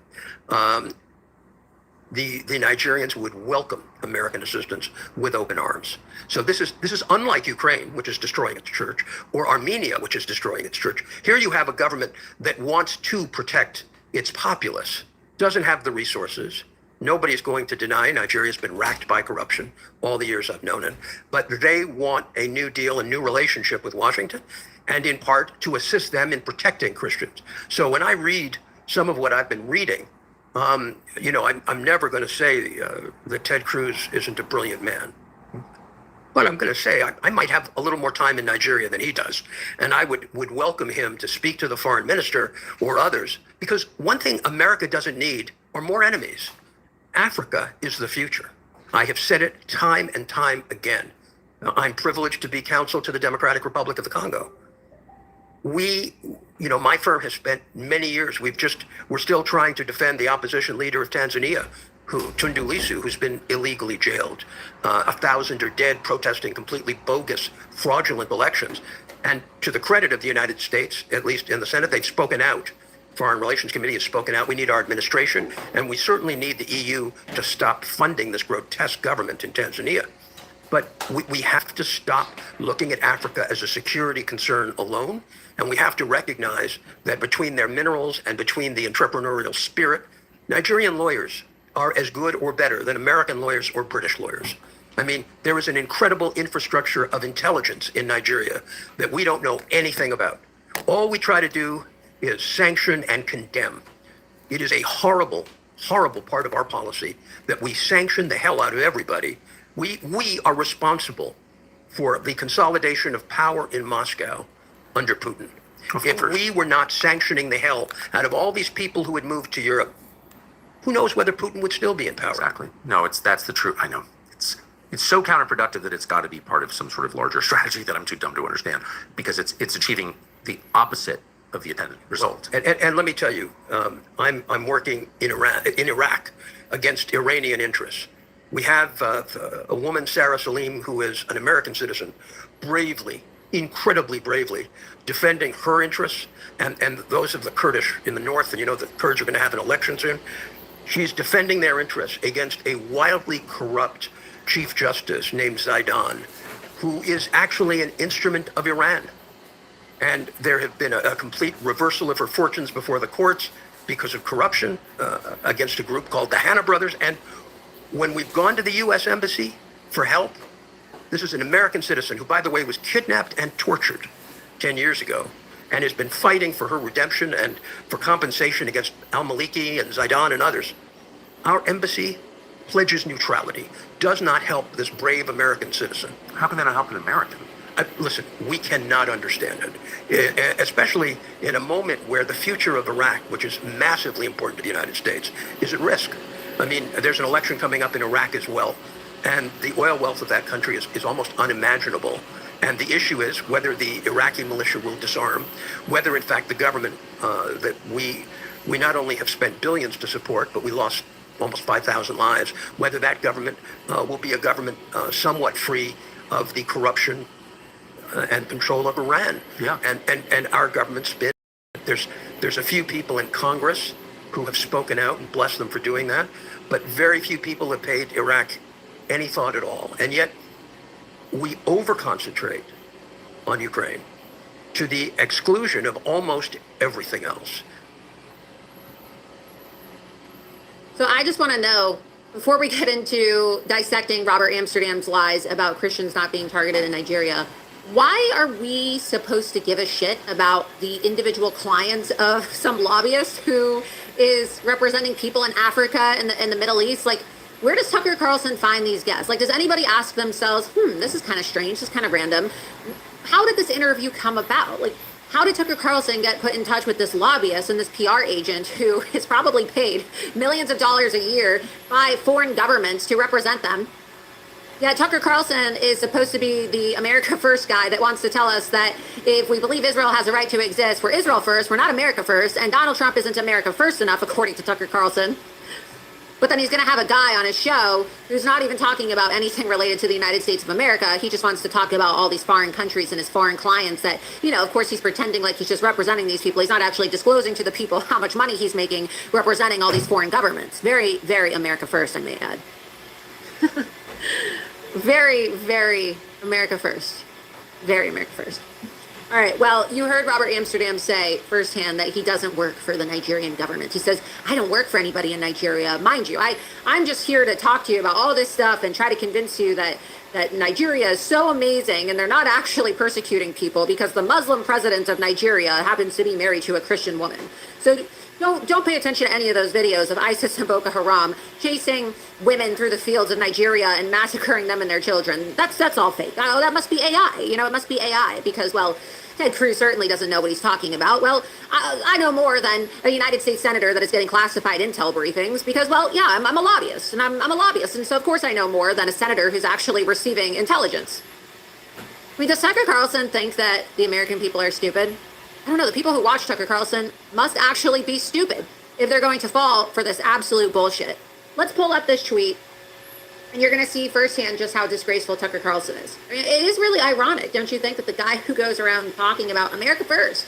The Nigerians would welcome American assistance with open arms. So this is unlike Ukraine, which is destroying its church, or Armenia, which is destroying its church. Here you have a government that wants to protect its populace, doesn't have the resources. Nobody's going to deny Nigeria's been racked by corruption all the years I've known it, but they want a new deal, a new relationship with Washington, and in part to assist them in protecting Christians. So when I read some of what I've been reading, I'm never going to say that Ted Cruz isn't a brilliant man. But I'm going to say I might have a little more time in Nigeria than he does. And I would welcome him to speak to the foreign minister or others, because one thing America doesn't need are more enemies. Africa is the future. I have said it time and time again. I'm privileged to be counsel to the Democratic Republic of the Congo. My firm has spent many years, we're still trying to defend the opposition leader of Tanzania, Tundu Lissu, who's been illegally jailed. 1,000 are dead protesting completely bogus, fraudulent elections. And to the credit of the United States, at least in the Senate, they've spoken out. Foreign Relations Committee has spoken out. We need our administration, and we certainly need the EU to stop funding this grotesque government in Tanzania. But we have to stop looking at Africa as a security concern alone, and we have to recognize that between their minerals and between the entrepreneurial spirit, Nigerian lawyers are as good or better than American lawyers or British lawyers. I mean, there is an incredible infrastructure of intelligence in Nigeria that we don't know anything about. All we try to do is sanction and condemn. It is a horrible, horrible part of our policy that we sanction the hell out of everybody. We are responsible for the consolidation of power in Moscow under Putin. If we were not sanctioning the hell out of all these people who had moved to Europe, who knows whether Putin would still be in power? Exactly. No, that's the truth. I know. It's so counterproductive that it's got to be part of some sort of larger strategy that I'm too dumb to understand, because it's achieving the opposite of the intended result. And let me tell you, I'm working in Iraq against Iranian interests. We have a woman, Sarah Salim, who is an American citizen, bravely, incredibly bravely, defending her interests and those of the Kurdish in the north. And the Kurds are going to have an election soon. She's defending their interests against a wildly corrupt Chief Justice named Zaidan, who is actually an instrument of Iran. And there have been a complete reversal of her fortunes before the courts because of corruption against a group called the Hanna Brothers. And when we've gone to the U.S. Embassy for help, this is an American citizen who, by the way, was kidnapped and tortured 10 years ago and has been fighting for her redemption and for compensation against al-Maliki and Zaidan and others. Our embassy pledges neutrality, does not help this brave American citizen. How can that not help an American? Listen, we cannot understand it, especially in a moment where the future of Iraq, which is massively important to the United States, is at risk. I mean, there's an election coming up in Iraq as well, and the oil wealth of that country is almost unimaginable. And the issue is whether the Iraqi militia will disarm, whether in fact the government that we not only have spent billions to support, but we lost almost 5,000 lives, whether that government will be a government somewhat free of the corruption and control of Iran. Yeah. And our government's been, there's a few people in Congress who have spoken out and blessed them for doing that, but very few people have paid Iraq any thought at all. And yet we over-concentrate on Ukraine to the exclusion of almost everything else. So I just want to know, before we get into dissecting Robert Amsterdam's lies about Christians not being targeted in Nigeria, why are we supposed to give a shit about the individual clients of some lobbyist who is representing people in Africa and the Middle East? Like, where does Tucker Carlson find these guests? Like, does anybody ask themselves, this is kind of strange, this is kind of random. How did this interview come about? Like, how did Tucker Carlson get put in touch with this lobbyist and this PR agent who is probably paid millions of dollars a year by foreign governments to represent them? Yeah, Tucker Carlson is supposed to be the America First guy that wants to tell us that if we believe Israel has a right to exist, we're Israel first, we're not America first, and Donald Trump isn't America first enough, according to Tucker Carlson. But then he's going to have a guy on his show who's not even talking about anything related to the United States of America. He just wants to talk about all these foreign countries and his foreign clients that, of course, he's pretending like he's just representing these people. He's not actually disclosing to the people how much money he's making representing all these foreign governments. Very, very America First, I may add. Very, very America First. Very America First. All right, well, you heard Robert Amsterdam say firsthand that he doesn't work for the Nigerian government. He says, I don't work for anybody in Nigeria. Mind you, I'm just here to talk to you about all this stuff and try to convince you that Nigeria is so amazing and they're not actually persecuting people because the Muslim president of Nigeria happens to be married to a Christian woman. So don't pay attention to any of those videos of ISIS and Boko Haram chasing women through the fields of Nigeria and massacring them and their children. That's all fake. Oh, that must be AI. It must be AI because, well, Ted Cruz certainly doesn't know what he's talking about. Well, I know more than a United States senator that is getting classified intel briefings because, well, yeah, I'm a lobbyist, and I'm a lobbyist, and so of course I know more than a senator who's actually receiving intelligence. I mean, does Tucker Carlson think that the American people are stupid? I don't know. The people who watch Tucker Carlson must actually be stupid if they're going to fall for this absolute bullshit. Let's pull up this tweet, and you're going to see firsthand just how disgraceful Tucker Carlson is. I mean, it is really ironic, don't you think, that the guy who goes around talking about America First,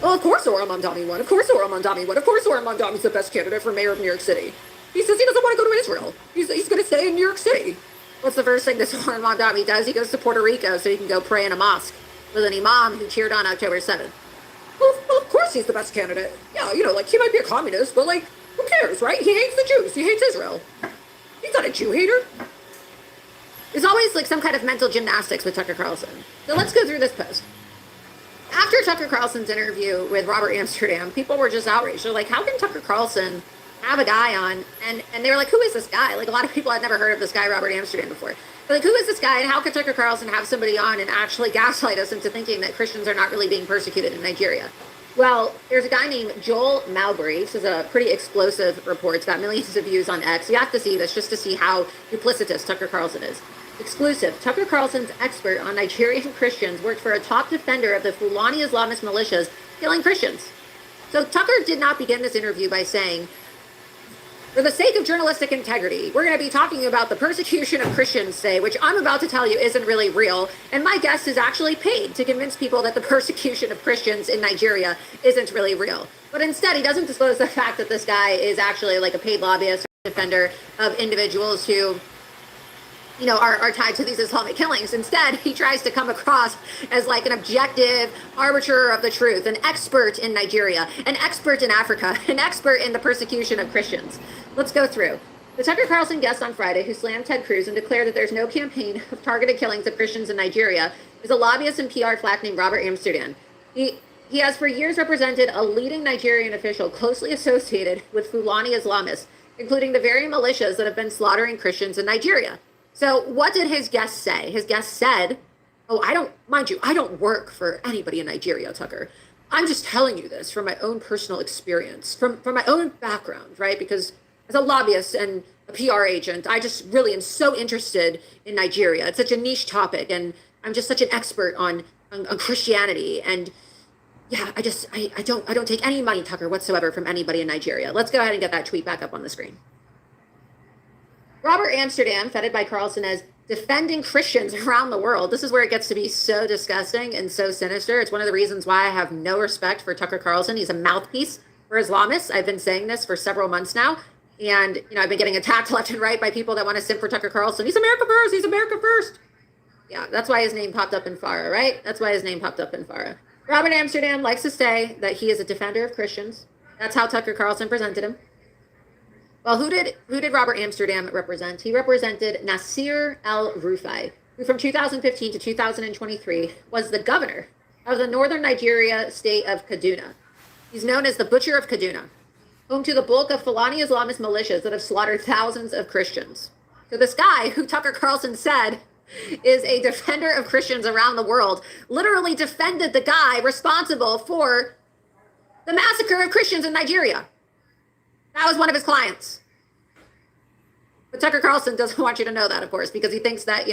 well, of course Zohran Mamdani won. Of course Zohran Mamdani won. Of course Zohran Mamdani's the best candidate for mayor of New York City. He says he doesn't want to go to Israel. He's going to stay in New York City. What's the first thing that Zohran Mamdani does? He goes to Puerto Rico so he can go pray in a mosque with an imam who cheered on October 7th. Well, of course he's the best candidate. Yeah, like, he might be a communist, but, like, who cares, right? He hates the Jews. He hates Israel. He's not a Jew hater. There's always, like, some kind of mental gymnastics with Tucker Carlson. So let's go through this post. After Tucker Carlson's interview with Robert Amsterdam, people were just outraged. They're like, how can Tucker Carlson have a guy on? And they were like, who is this guy? Like, a lot of people had never heard of this guy, Robert Amsterdam, before. They're like, who is this guy, and how could Tucker Carlson have somebody on and actually gaslight us into thinking that Christians are not really being persecuted in Nigeria? Well, there's a guy named Joel Mowbray. This is a pretty explosive report. It's got millions of views on X. You have to see this just to see how duplicitous Tucker Carlson is. Exclusive. Tucker Carlson's expert on Nigerian Christians worked for a top defender of the Fulani Islamist militias killing Christians. So Tucker did not begin this interview by saying, for the sake of journalistic integrity, we're going to be talking about the persecution of Christians today, which I'm about to tell you isn't really real. And my guest is actually paid to convince people that the persecution of Christians in Nigeria isn't really real. But instead, he doesn't disclose the fact that this guy is actually like a paid lobbyist or defender of individuals who, are tied to these Islamic killings. Instead, he tries to come across as like an objective arbiter of the truth, an expert in Nigeria, an expert in Africa, an expert in the persecution of Christians. Let's go through. The Tucker Carlson guest on Friday, who slammed Ted Cruz and declared that there's no campaign of targeted killings of Christians in Nigeria, is a lobbyist and PR flack named Robert Amsterdam. He has for years represented a leading Nigerian official closely associated with Fulani Islamists, including the very militias that have been slaughtering Christians in Nigeria. So what did his guest say? His guest said, I don't work for anybody in Nigeria, Tucker. I'm just telling you this from my own personal experience, from my own background, right? Because as a lobbyist and a PR agent, I just really am so interested in Nigeria. It's such a niche topic, and I'm just such an expert on Christianity. And yeah, I don't take any money, Tucker, whatsoever from anybody in Nigeria. Let's go ahead and get that tweet back up on the screen. Robert Amsterdam, feted by Carlson as defending Christians around the world. This is where it gets to be so disgusting and so sinister. It's one of the reasons why I have no respect for Tucker Carlson. He's a mouthpiece for Islamists. I've been saying this for several months now. And, you know, I've been getting attacked left and right by people that want to simp for Tucker Carlson. He's America first. He's America first. Yeah, that's why his name popped up in Farah, right? That's why his name popped up in Farah. Robert Amsterdam likes to say that he is a defender of Christians. That's how Tucker Carlson presented him. Well, who did Robert Amsterdam represent? He represented Nasir al-Rufai, who from 2015 to 2023 was the governor of the northern Nigeria state of Kaduna. He's known as the Butcher of Kaduna, home to the bulk of Fulani Islamist militias that have slaughtered thousands of Christians. So this guy, who Tucker Carlson said is a defender of Christians around the world, literally defended the guy responsible for the massacre of Christians in Nigeria. That was one of his clients. But Tucker Carlson doesn't want you to know that, of course, because he thinks that,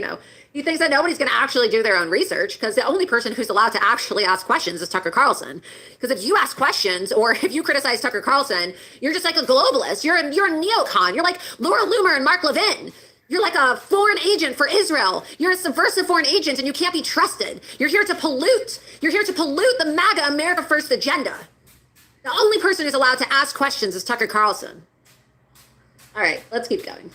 he thinks that nobody's going to actually do their own research, because the only person who's allowed to actually ask questions is Tucker Carlson. Because if you ask questions, or if you criticize Tucker Carlson, you're just like a globalist. You're a neocon. You're like Laura Loomer and Mark Levin. You're like a foreign agent for Israel. You're a subversive foreign agent, and you can't be trusted. You're here to pollute. You're here to pollute the MAGA America First agenda. The only person who's allowed to ask questions is Tucker Carlson. All right, let's keep going.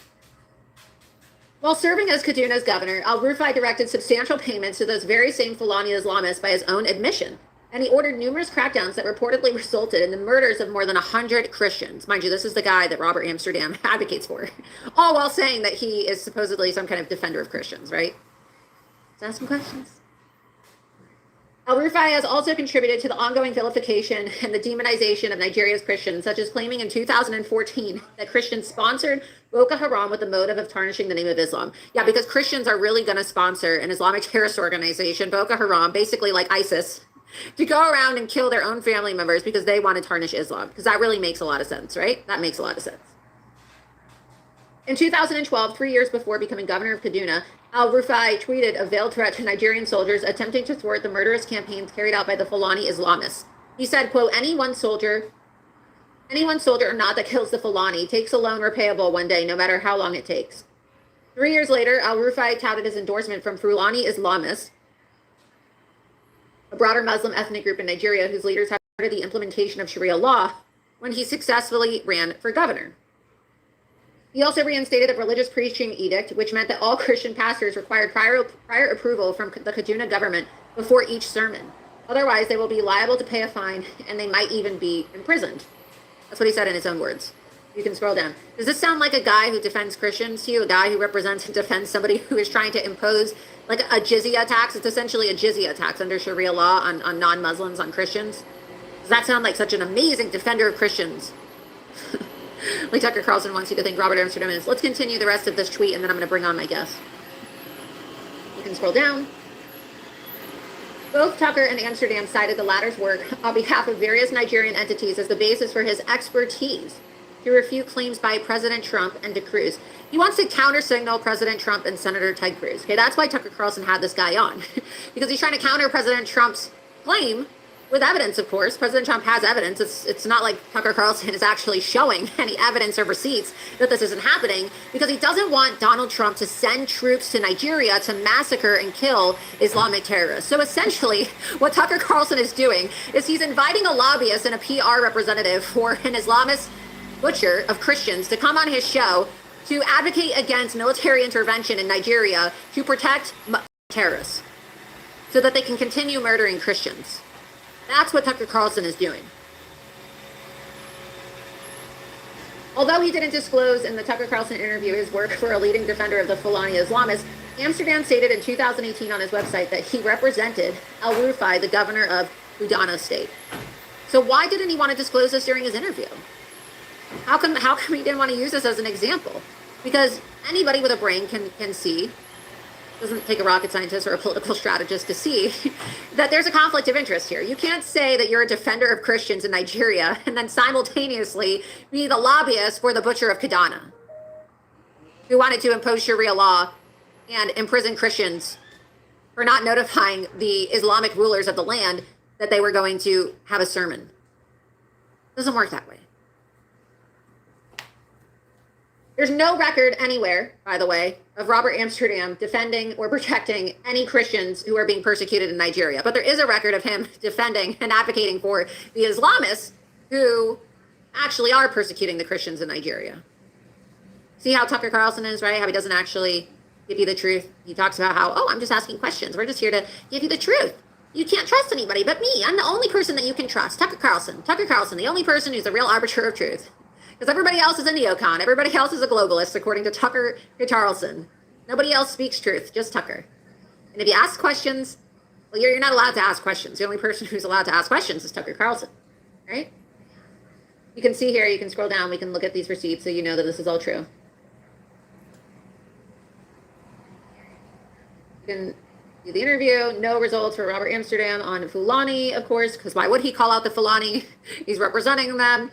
While serving as Kaduna's governor, al-Rufai directed substantial payments to those very same Fulani Islamists by his own admission, and he ordered numerous crackdowns that reportedly resulted in the murders of more than 100 Christians. Mind you, this is the guy that Robert Amsterdam advocates for, all while saying that he is supposedly some kind of defender of Christians, right? Let's ask some questions. Al-Rufai has also contributed to the ongoing vilification and the demonization of Nigeria's Christians, such as claiming in 2014 that Christians sponsored Boko Haram with the motive of tarnishing the name of Islam. Yeah, because Christians are really going to sponsor an Islamic terrorist organization, Boko Haram, basically like ISIS, to go around and kill their own family members because they want to tarnish Islam. Because that really makes a lot of sense, right? That makes a lot of sense. In 2012, 3 years before becoming governor of Kaduna, al-Rufai tweeted a veiled threat to Nigerian soldiers attempting to thwart the murderous campaigns carried out by the Fulani Islamists. He said, quote, any one soldier or not that kills the Fulani takes a loan repayable one day, no matter how long it takes. 3 years later, al-Rufai touted his endorsement from Fulani Islamists, a broader Muslim ethnic group in Nigeria whose leaders have supported the implementation of Sharia law, when he successfully ran for governor. He also reinstated a religious preaching edict, which meant that all Christian pastors required prior approval from the Kaduna government before each sermon. Otherwise, they will be liable to pay a fine, and they might even be imprisoned. That's what he said in his own words. You can scroll down. Does this sound like a guy who defends Christians to you? A guy who represents and defends somebody who is trying to impose like a jizya tax? It's essentially a jizya tax under Sharia law on non-Muslims, on Christians. Does that sound like such an amazing defender of Christians? Like Tucker Carlson wants you to think Robert Amsterdam is. Let's continue the rest of this tweet, and then I'm going to bring on my guest. You can scroll down. Both Tucker and Amsterdam cited the latter's work on behalf of various Nigerian entities as the basis for his expertise to refute claims by President Trump and Ted Cruz. He wants to counter-signal President Trump and Senator Ted Cruz. Okay, that's why Tucker Carlson had this guy on, because he's trying to counter President Trump's claim with evidence, of course. President Trump has evidence. It's not like Tucker Carlson is actually showing any evidence or receipts that this isn't happening, because he doesn't want Donald Trump to send troops to Nigeria to massacre and kill Islamic terrorists. So essentially, what Tucker Carlson is doing is he's inviting a lobbyist and a PR representative for an Islamist butcher of Christians to come on his show to advocate against military intervention in Nigeria to protect terrorists so that they can continue murdering Christians. That's what Tucker Carlson is doing. Although he didn't disclose in the Tucker Carlson interview his work for a leading defender of the Fulani Islamists, Amsterdam stated in 2018 on his website that he represented al-Rufai, the governor of Kaduna State. So why didn't he want to disclose this during his interview? How come he didn't want to use this as an example? Because anybody with a brain can see, doesn't take a rocket scientist or a political strategist to see, that there's a conflict of interest here. You can't say that you're a defender of Christians in Nigeria and then simultaneously be the lobbyist for the Butcher of Kaduna, who wanted to impose Sharia law and imprison Christians for not notifying the Islamic rulers of the land that they were going to have a sermon. It doesn't work that way. There's no record anywhere, by the way, of Robert Amsterdam defending or protecting any Christians who are being persecuted in Nigeria. But there is a record of him defending and advocating for the Islamists who actually are persecuting the Christians in Nigeria. See how Tucker Carlson is, right? How he doesn't actually give you the truth. He talks about how, oh, I'm just asking questions. We're just here to give you the truth. You can't trust anybody but me. I'm the only person that you can trust. Tucker Carlson, the only person who's a real arbiter of truth. Because everybody else is a neocon. Everybody else is a globalist, according to Tucker Carlson. Nobody else speaks truth, just Tucker. And if you ask questions, well, you're not allowed to ask questions. The only person who's allowed to ask questions is Tucker Carlson, right? You can see here, you can scroll down, we can look at these receipts so you know that this is all true. You can do the interview, no results for Robert Amsterdam on Fulani, of course, because why would he call out the Fulani? He's representing them.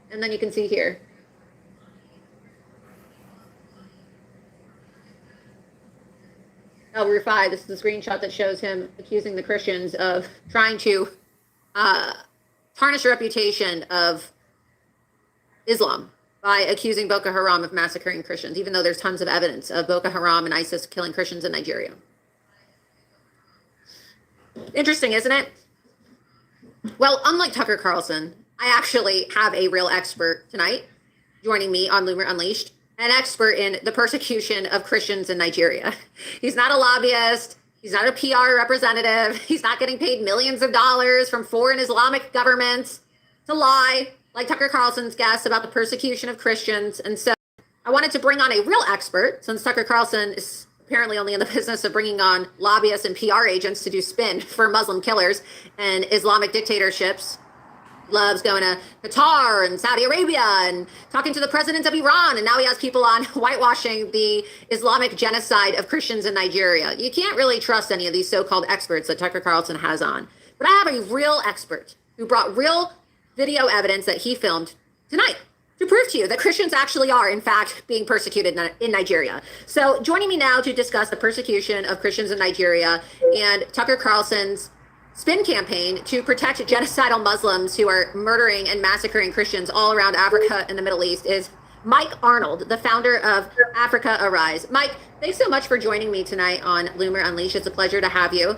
And then you can see here. Number 5, this is a screenshot that shows him accusing the Christians of trying to tarnish the reputation of Islam by accusing Boko Haram of massacring Christians, even though there's tons of evidence of Boko Haram and ISIS killing Christians in Nigeria. Interesting, isn't it? Well, unlike Tucker Carlson, I actually have a real expert tonight joining me on Loomer Unleashed, an expert in the persecution of Christians in Nigeria. He's not a lobbyist. He's not a PR representative. He's not getting paid millions of dollars from foreign Islamic governments to lie like Tucker Carlson's guests about the persecution of Christians. And so I wanted to bring on a real expert, since Tucker Carlson is apparently only in the business of bringing on lobbyists and PR agents to do spin for Muslim killers and Islamic dictatorships. Loves going to Qatar and Saudi Arabia and talking to the president of Iran. And now he has people on whitewashing the Islamic genocide of Christians in Nigeria. You can't really trust any of these so-called experts that Tucker Carlson has on. But I have a real expert who brought real video evidence that he filmed tonight to prove to you that Christians actually are, in fact, being persecuted in Nigeria. So joining me now to discuss the persecution of Christians in Nigeria and Tucker Carlson's spin campaign to protect genocidal Muslims who are murdering and massacring Christians all around Africa and the Middle East is Mike Arnold, the founder of Africa Arise. Mike, thanks so much for joining me tonight on Loomer Unleashed. It's a pleasure to have you.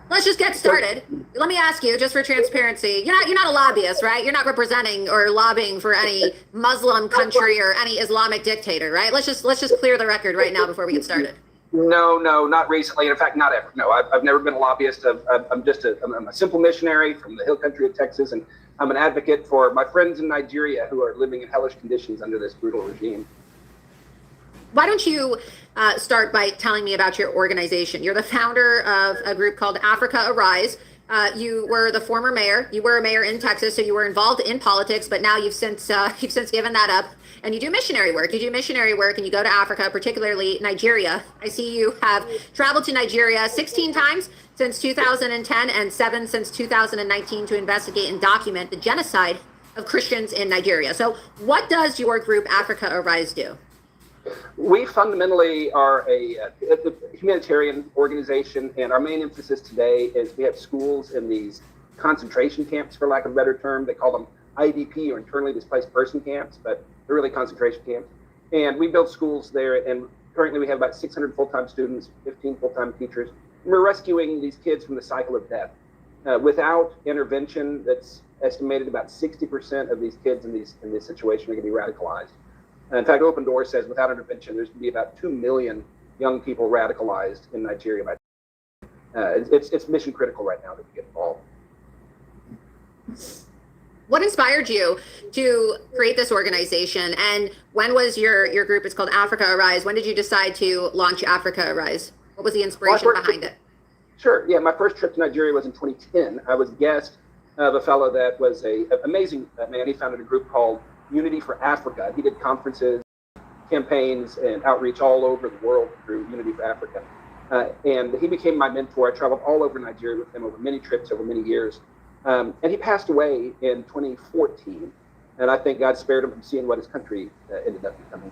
Let's just get started. Let me ask you, just for transparency, you're not a lobbyist, right? You're not representing or lobbying for any Muslim country or any Islamic dictator, right? Let's just clear the record right now before we get started. No, not recently. In fact, not ever. No, I've never been a lobbyist. I'm a simple missionary from the hill country of Texas, and I'm an advocate for my friends in Nigeria who are living in hellish conditions under this brutal regime. Why don't you start by telling me about your organization? You're the founder of a group called Africa Arise. You were the former mayor. You were a mayor in Texas, so you were involved in politics, but now you've since given that up. And you do missionary work. You do missionary work and you go to Africa, particularly Nigeria. I see you have traveled to Nigeria 16 times since 2010 and 7 since 2019 to investigate and document the genocide of Christians in Nigeria. So what does your group Africa Arise do? We fundamentally are a humanitarian organization, and our main emphasis today is we have schools in these concentration camps, for lack of a better term. They call them IDP, or internally displaced person camps, but they're really concentration camps. And we build schools there, and currently we have about 600 full-time students, 15 full-time teachers. And we're rescuing these kids from the cycle of death. Without intervention, that's estimated about 60% of these kids in this situation are going to be radicalized. In fact, Open Doors says without intervention, there's going to be about 2 million young people radicalized in Nigeria. It's mission critical right now that we get involved. What inspired you to create this organization? And when was your group, it's called Africa Arise, when did you decide to launch Africa Arise? What was the inspiration behind it? Sure, yeah, my first trip to Nigeria was in 2010. I was a guest of a fellow that was an amazing man. He founded a group called Unity for Africa. He did conferences, campaigns, and outreach all over the world through Unity for Africa. And he became my mentor. I traveled all over Nigeria with him over many trips, over many years. And he passed away in 2014, and I think God spared him from seeing what his country ended up becoming.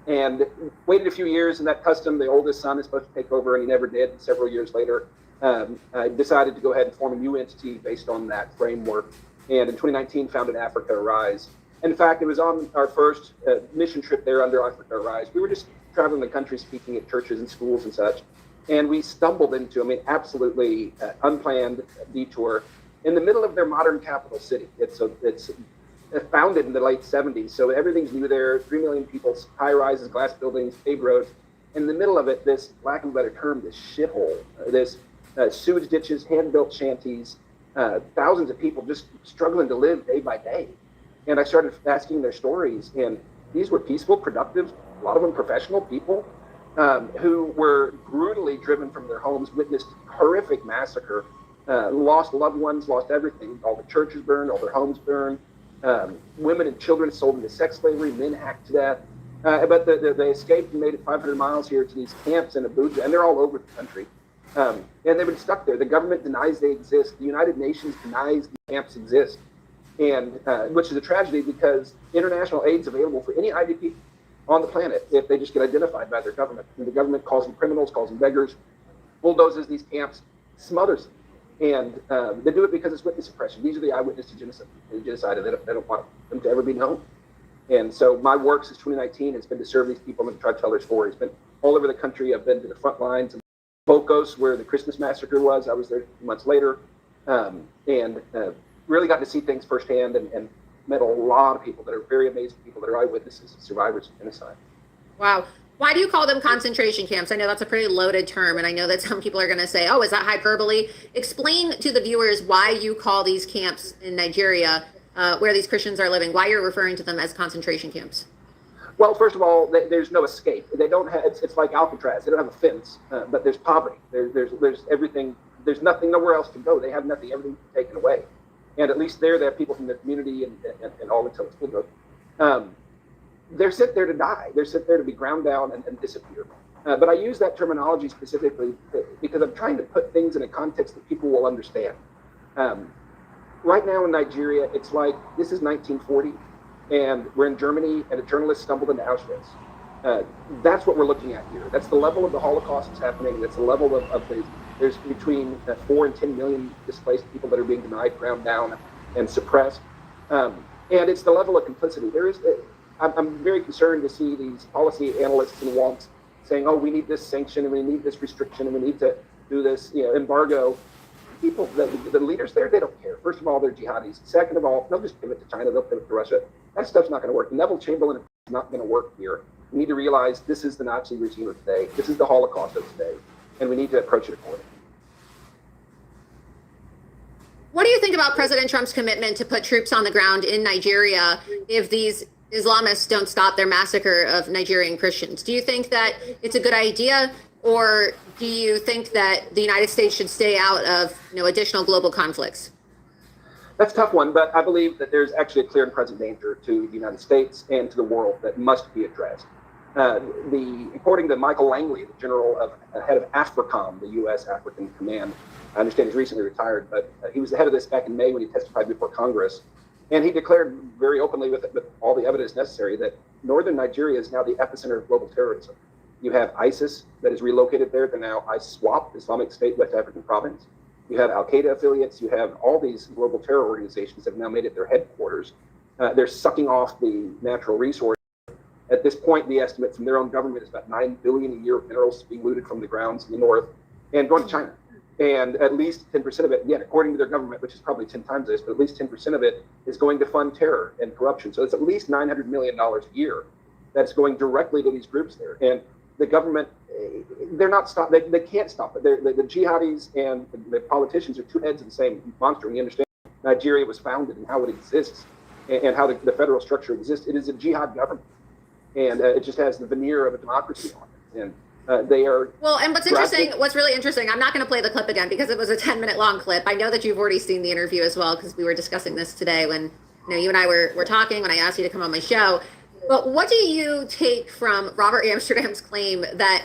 And waited a few years, and that custom, the oldest son is supposed to take over, and he never did. And several years later, I decided to go ahead and form a new entity based on that framework. And in 2019, founded Africa Arise. In fact, it was on our first mission trip there under Africa Rise. We were just traveling the country speaking at churches and schools and such. And we stumbled into, absolutely unplanned detour in the middle of their modern capital city. It's founded in the late 70s, so everything's new there. 3 million people, high rises, glass buildings, paved roads. In the middle of it, this, lack of a better term, this shithole, this sewage ditches, hand-built shanties, thousands of people just struggling to live day by day. And I started asking their stories, and these were peaceful, productive, a lot of them professional people who were brutally driven from their homes, witnessed horrific massacre, lost loved ones, lost everything. All the churches burned, all their homes burned, women and children sold into sex slavery, men hacked to death. But they escaped and made it 500 miles here to these camps in Abuja, and they're all over the country. And they've been stuck there. The government denies they exist. The United Nations denies the camps exist, and which is a tragedy because international aid is available for any IDP on the planet if they just get identified by their government. And the government calls them criminals, calls them beggars, bulldozes these camps, smothers them. And they do it because it's witness suppression. These are the eyewitness to genocide, and they don't want them to ever be known. And so my work since 2019 has been to serve these people and try to tell their stories. Been all over the country. I've been to the front lines. Bokos, where the Christmas massacre was. I was there 2 months later, and really got to see things firsthand and met a lot of people that are very amazing people that are eyewitnesses, survivors of genocide. Wow. Why do you call them concentration camps? I know that's a pretty loaded term, and I know that some people are going to say, oh, is that hyperbole? Explain to the viewers why you call these camps in Nigeria, where these Christians are living, why you're referring to them as concentration camps. Well, first of all, there's no escape. They don't have. It's like Alcatraz. They don't have a fence, but there's poverty. There's everything. There's nothing, nowhere else to go. They have nothing. Everything's taken away. And at least there are people from the community and all until it's full growth. They're sent there to die. They're sent there to be ground down and disappear. But I use that terminology specifically because I'm trying to put things in a context that people will understand. Right now in Nigeria, it's like this is 1940. And we're in Germany, and a journalist stumbled into Auschwitz. That's what we're looking at here. That's the level of the Holocaust that's happening. That's the level of there's between 4 and 10 million displaced people that are being denied, ground down, and suppressed. And it's the level of complicity. I'm very concerned to see these policy analysts and wonks saying, oh, we need this sanction, and we need this restriction, and we need to do this embargo. People, the leaders there, they don't care. First of all, they're jihadis. Second of all, they'll just give it to China. They'll give it to Russia. That stuff's not going to work. Neville Chamberlain is not going to work here. We need to realize this is the Nazi regime of today. This is the Holocaust of today, and we need to approach it accordingly. What do you think about President Trump's commitment to put troops on the ground in Nigeria if these Islamists don't stop their massacre of Nigerian Christians? Do you think that it's a good idea, or do you think that the United States should stay out of additional global conflicts? That's a tough one, but I believe that there's actually a clear and present danger to the United States and to the world that must be addressed. According to Michael Langley, the head of AFRICOM, the U.S. African Command, I understand he's recently retired, but he was the head of this back in May when he testified before Congress. And he declared very openly with all the evidence necessary that northern Nigeria is now the epicenter of global terrorism. You have ISIS that is relocated there. They're now ISWAP, Islamic State West African Province. You have Al-Qaeda affiliates. You have all these global terror organizations that have now made it their headquarters. They're sucking off the natural resources. At this point, the estimate from their own government is about $9 billion a year of minerals being looted from the grounds in the north and going to China. And at least 10% of it, again, according to their government, which is probably 10 times this, but at least 10% of it is going to fund terror and corruption. So it's at least $900 million a year that's going directly to these groups there. And the government, they're not stop. They can't stop it. The jihadis and the politicians are two heads of the same monster. And you understand Nigeria was founded and how it exists and how the federal structure exists. It is a jihad government, and it just has the veneer of a democracy on it. And they are well. And what's really interesting, I'm not going to play the clip again because it was a 10-minute long clip. I know that you've already seen the interview as well because we were discussing this today when you and I were talking when I asked you to come on my show. But what do you take from Robert Amsterdam's claim that,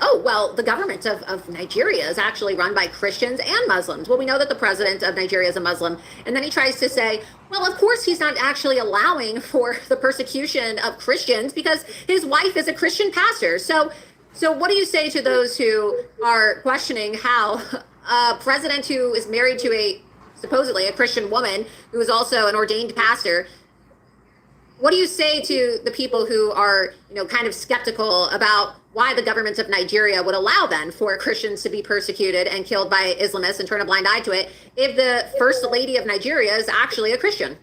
the government of Nigeria is actually run by Christians and Muslims? Well, we know that the president of Nigeria is a Muslim. And then he tries to say, well, of course, he's not actually allowing for the persecution of Christians because his wife is a Christian pastor. So what do you say to those who are questioning how a president who is married to supposedly a Christian woman who is also an ordained pastor what do you say to the people who are, kind of skeptical about why the government of Nigeria would allow then for Christians to be persecuted and killed by Islamists and turn a blind eye to it if the first lady of Nigeria is actually a Christian?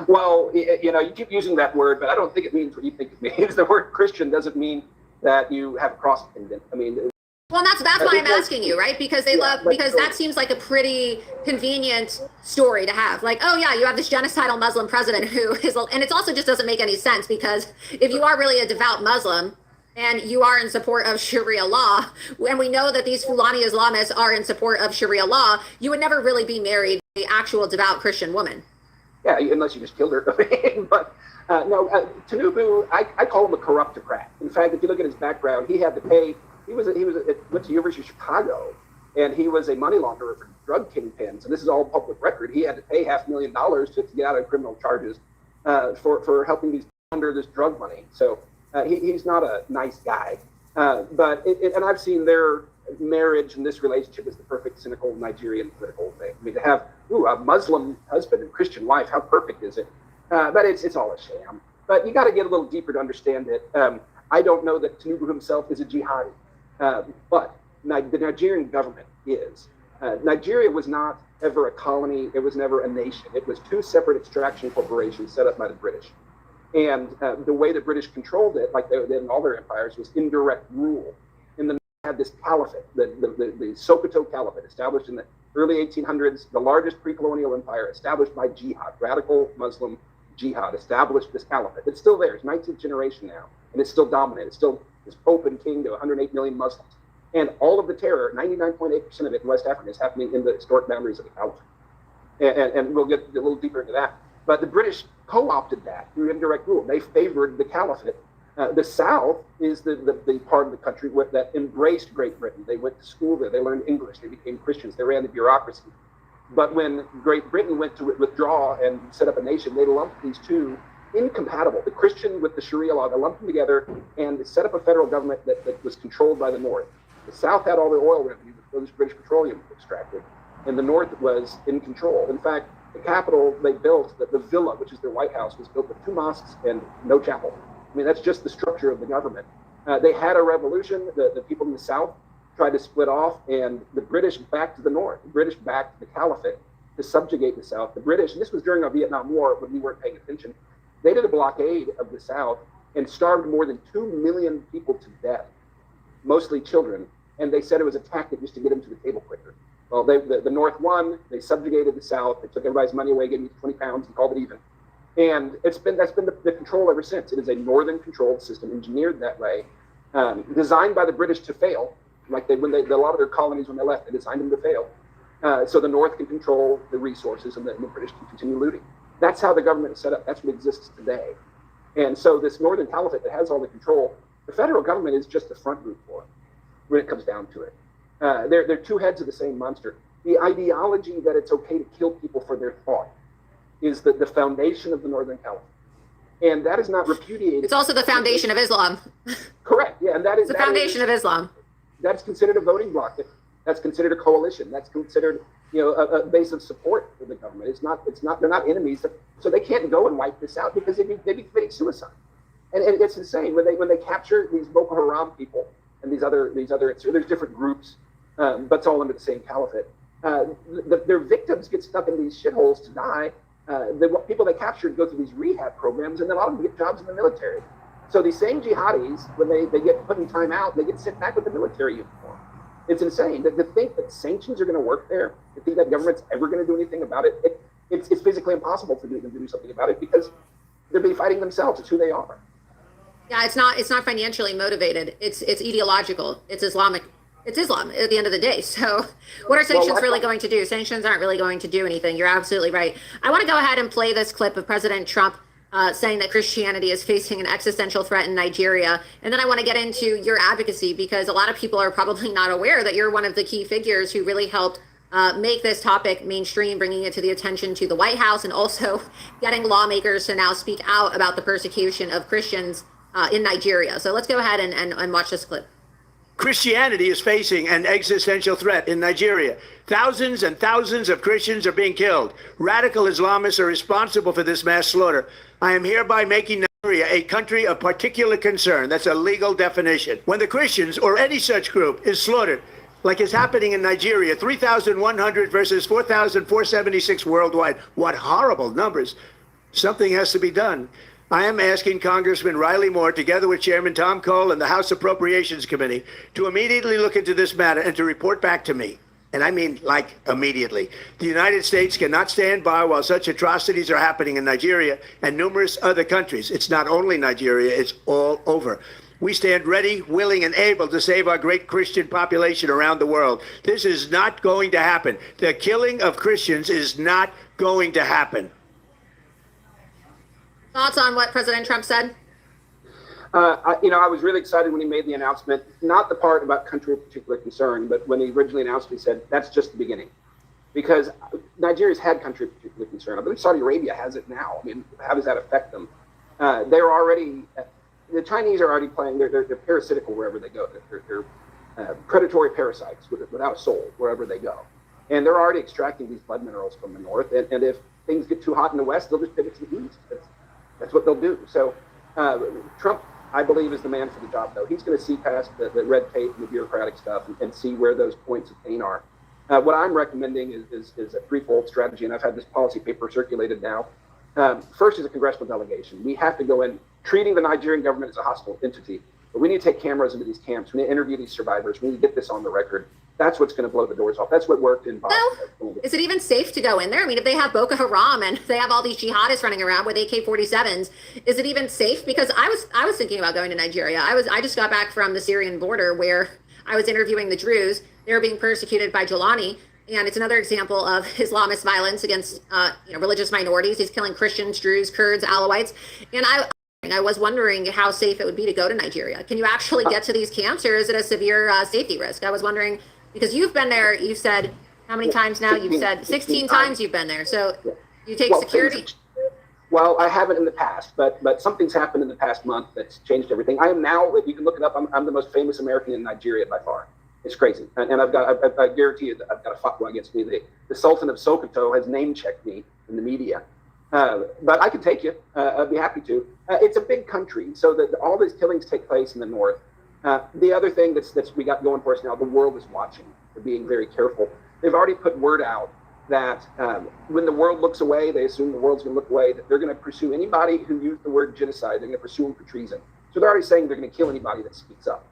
Well, you keep using that word, but I don't think it means what you think it means. The word Christian doesn't mean that you have a cross pendant. I mean, well, that's why I'm asking you, right? Because because that seems like a pretty convenient story to have. Like, oh yeah, you have this genocidal Muslim president who is, and it also just doesn't make any sense because if you are really a devout Muslim and you are in support of Sharia law, and we know that these Fulani Islamists are in support of Sharia law, you would never really be married to the actual devout Christian woman. Yeah, unless you just killed her. But no, Tinubu, I call him a corruptocrat. In fact, if you look at his background, he had to pay. He went to the University of Chicago, and he was a money launderer for drug kingpins. And this is all public record. He had to pay $500,000 to get out of criminal charges for helping these launder this drug money. So he's not a nice guy. But and I've seen their marriage and this relationship is the perfect cynical Nigerian political thing. I mean, to have a Muslim husband and Christian wife, how perfect is it? But it's all a sham. But you got to get a little deeper to understand it. I don't know that Tinubu himself is a jihadi, but the Nigerian government is. Nigeria was not ever a colony. It was never a nation. It was two separate extraction corporations set up by the British. And the way the British controlled it, like they did in all their empires, was indirect rule. And then they had this caliphate, the Sokoto Caliphate, established in the early 1800s, the largest pre-colonial empire established by jihad, radical Muslim jihad, established this caliphate. It's still there. It's 19th generation now, and it's still dominant. It's still this Pope and King to 108 million Muslims. And all of the terror, 99.8% of it in West Africa, is happening in the historic boundaries of the caliphate. And we'll get a little deeper into that. But the British co-opted that through indirect rule. They favored the caliphate. The South is the part of the country that embraced Great Britain. They went to school there. They learned English. They became Christians. They ran the bureaucracy. But when Great Britain went to withdraw and set up a nation, they lumped these two incompatible, the Christian with the Sharia law. They lumped them together and set up a federal government that was controlled by the North. The South had all the oil revenue that those British Petroleum extracted, and the North was in control. In fact, the capital they built, the villa, which is their White House, was built with 2 mosques and no chapel. I mean, that's just the structure of the government. They had a revolution. The people in the South tried to split off, and the British backed the North. The British backed the caliphate to subjugate the South. The British, and this was during our Vietnam War when we weren't paying attention, they did a blockade of the South and starved more than 2 million people to death, mostly children. And they said it was a tactic just to get them to the table quicker. Well, the North won. They subjugated the South. They took everybody's money away, gave me 20 pounds, and called it even. And that's been the control ever since. It is a northern controlled system, engineered that way, designed by the British to fail. Like a lot of their colonies when they left, they designed them to fail. So the North can control the resources, and the British can continue looting. That's how the government is set up. That's what exists today. And so this northern caliphate that has all the control, the federal government is just a front group for it when it comes down to it. They're two heads of the same monster. The ideology that it's okay to kill people for their thought is the foundation of the Northern Caliphate. And that is not repudiated. It's also the foundation of Islam. Correct. Yeah, and that is the foundation of Islam. That's considered a voting bloc. That's considered a coalition. That's considered, a base of support for the government. It's not. They're not enemies. So they can't go and wipe this out because they'd be committing suicide. And it's insane when they capture these Boko Haram people and these other. So there's different groups, but it's all under the same caliphate. Their victims get stuck in these shitholes to die. The people they captured go through these rehab programs, and then a lot of them get jobs in the military. So these same jihadis, when they get put in time out, they get sent back with the military uniform. It's insane to think that sanctions are going to work there, to think that government's ever going to do anything about it. It's physically impossible for them to do something about it because they'll be fighting themselves. It's who they are. Yeah, it's not financially motivated. It's ideological. It's Islamic. It's Islam at the end of the day. So what are sanctions really going to do? Sanctions aren't really going to do anything. You're absolutely right. I want to go ahead and play this clip of President Trump saying that Christianity is facing an existential threat in Nigeria. And then I want to get into your advocacy because a lot of people are probably not aware that you're one of the key figures who really helped make this topic mainstream, bringing it to the attention to the White House and also getting lawmakers to now speak out about the persecution of Christians in Nigeria. So let's go ahead and watch this clip. Christianity is facing an existential threat in Nigeria. Thousands and thousands of Christians are being killed. Radical Islamists are responsible for this mass slaughter. I am hereby making Nigeria a country of particular concern. That's a legal definition. When the Christians or any such group is slaughtered, like is happening in Nigeria, 3,100 versus 4,476 worldwide. What horrible numbers. Something has to be done. I am asking Congressman Riley Moore, together with Chairman Tom Cole and the House Appropriations Committee, to immediately look into this matter and to report back to me. And I mean, like, immediately. The United States cannot stand by while such atrocities are happening in Nigeria and numerous other countries. It's not only Nigeria, it's all over. We stand ready, willing, and able to save our great Christian population around the world. This is not going to happen. The killing of Christians is not going to happen. Thoughts on what President Trump said? I was really excited when he made the announcement, not the part about country of particular concern, but when he originally announced it, he said, that's just the beginning. Because Nigeria's had country of particular concern. I believe Saudi Arabia has it now. I mean, how does that affect them? They're already, the Chinese are already playing, they're parasitical wherever they go. They're predatory parasites without a soul wherever they go. And they're already extracting these blood minerals from the north. And if things get too hot in the west, they'll just pivot to the east. That's what they'll do. So Trump, I believe, is the man for the job, though. He's going to see past the red tape and the bureaucratic stuff and see where those points of pain are. What I'm recommending is a threefold strategy, and I've had this policy paper circulated now. First is a congressional delegation. We have to go in treating the Nigerian government as a hostile entity. But we need to take cameras into these camps. We need to interview these survivors. We need to get this on the record. That's what's going to blow the doors off. That's what worked in Boston. Well, is it even safe to go in there? I mean, if they have Boko Haram and they have all these jihadists running around with AK-47s, is it even safe? Because I was thinking about going to Nigeria. I just got back from the Syrian border where I was interviewing the Druze. They were being persecuted by Jolani, and it's another example of Islamist violence against religious minorities. He's killing Christians, Druze, Kurds, Alawites, and I was wondering how safe it would be to go to Nigeria. Can you actually get to these camps, or is it a severe safety risk? I was wondering, because you've been there, you said, how many times now? You've said 16 times you've been there. So you take security? Well, I haven't in the past, but something's happened in the past month that's changed everything. I am now, if you can look it up, I'm the most famous American in Nigeria by far. It's crazy. And I guarantee you that I've got a fatwa against me. The Sultan of Sokoto has name-checked me in the media. But I could take you. I'd be happy to. It's a big country, so that all these killings take place in the north. The other thing that's we got going for us now, the world is watching. They're being very careful. They've already put word out that when the world looks away, they assume the world's going to look away, that they're going to pursue anybody who used the word genocide. They're going to pursue them for treason. So they're already saying they're going to kill anybody that speaks up.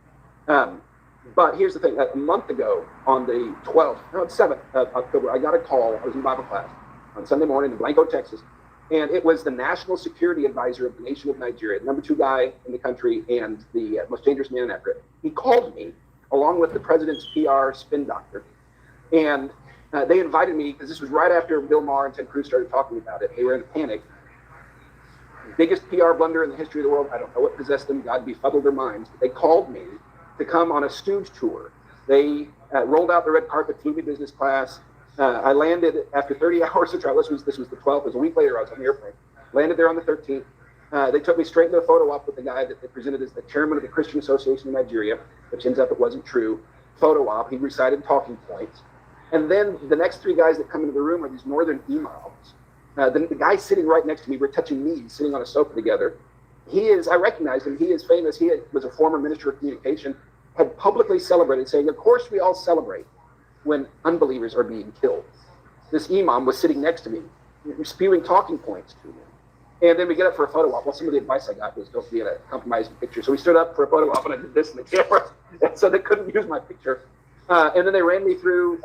But here's the thing. A month ago, on the 7th of October, I got a call. I was in Bible class on Sunday morning in Blanco, Texas. And it was the national security advisor of the nation of Nigeria, the number 2 guy in the country and the most dangerous man in Africa. He called me along with the president's PR spin doctor. And they invited me, because this was right after Bill Maher and Ted Cruz started talking about it. They were in a panic. Biggest PR blunder in the history of the world. I don't know what possessed them. God befuddled their minds. But they called me to come on a stooge tour. They rolled out the red carpet, flew me business class. I landed after 30 hours of travel. This was the 12th. It was a week later. I was on the airplane. Landed there on the 13th. They took me straight into a photo op with the guy that they presented as the chairman of the Christian Association of Nigeria, which ends up it wasn't true. Photo op. He recited talking points. And then the next 3 guys that come into the room are these northern imams. The guy sitting right next to me, we're touching knees, sitting on a sofa together. I recognized him. He is famous. He was a former minister of communication, had publicly celebrated, saying, of course we all celebrate when unbelievers are being killed. This imam was sitting next to me, spewing talking points to me. And then we get up for a photo op. Well, some of the advice I got was don't be in a compromising picture. So we stood up for a photo op, and I did this in the camera, and so they couldn't use my picture. And then they ran me through,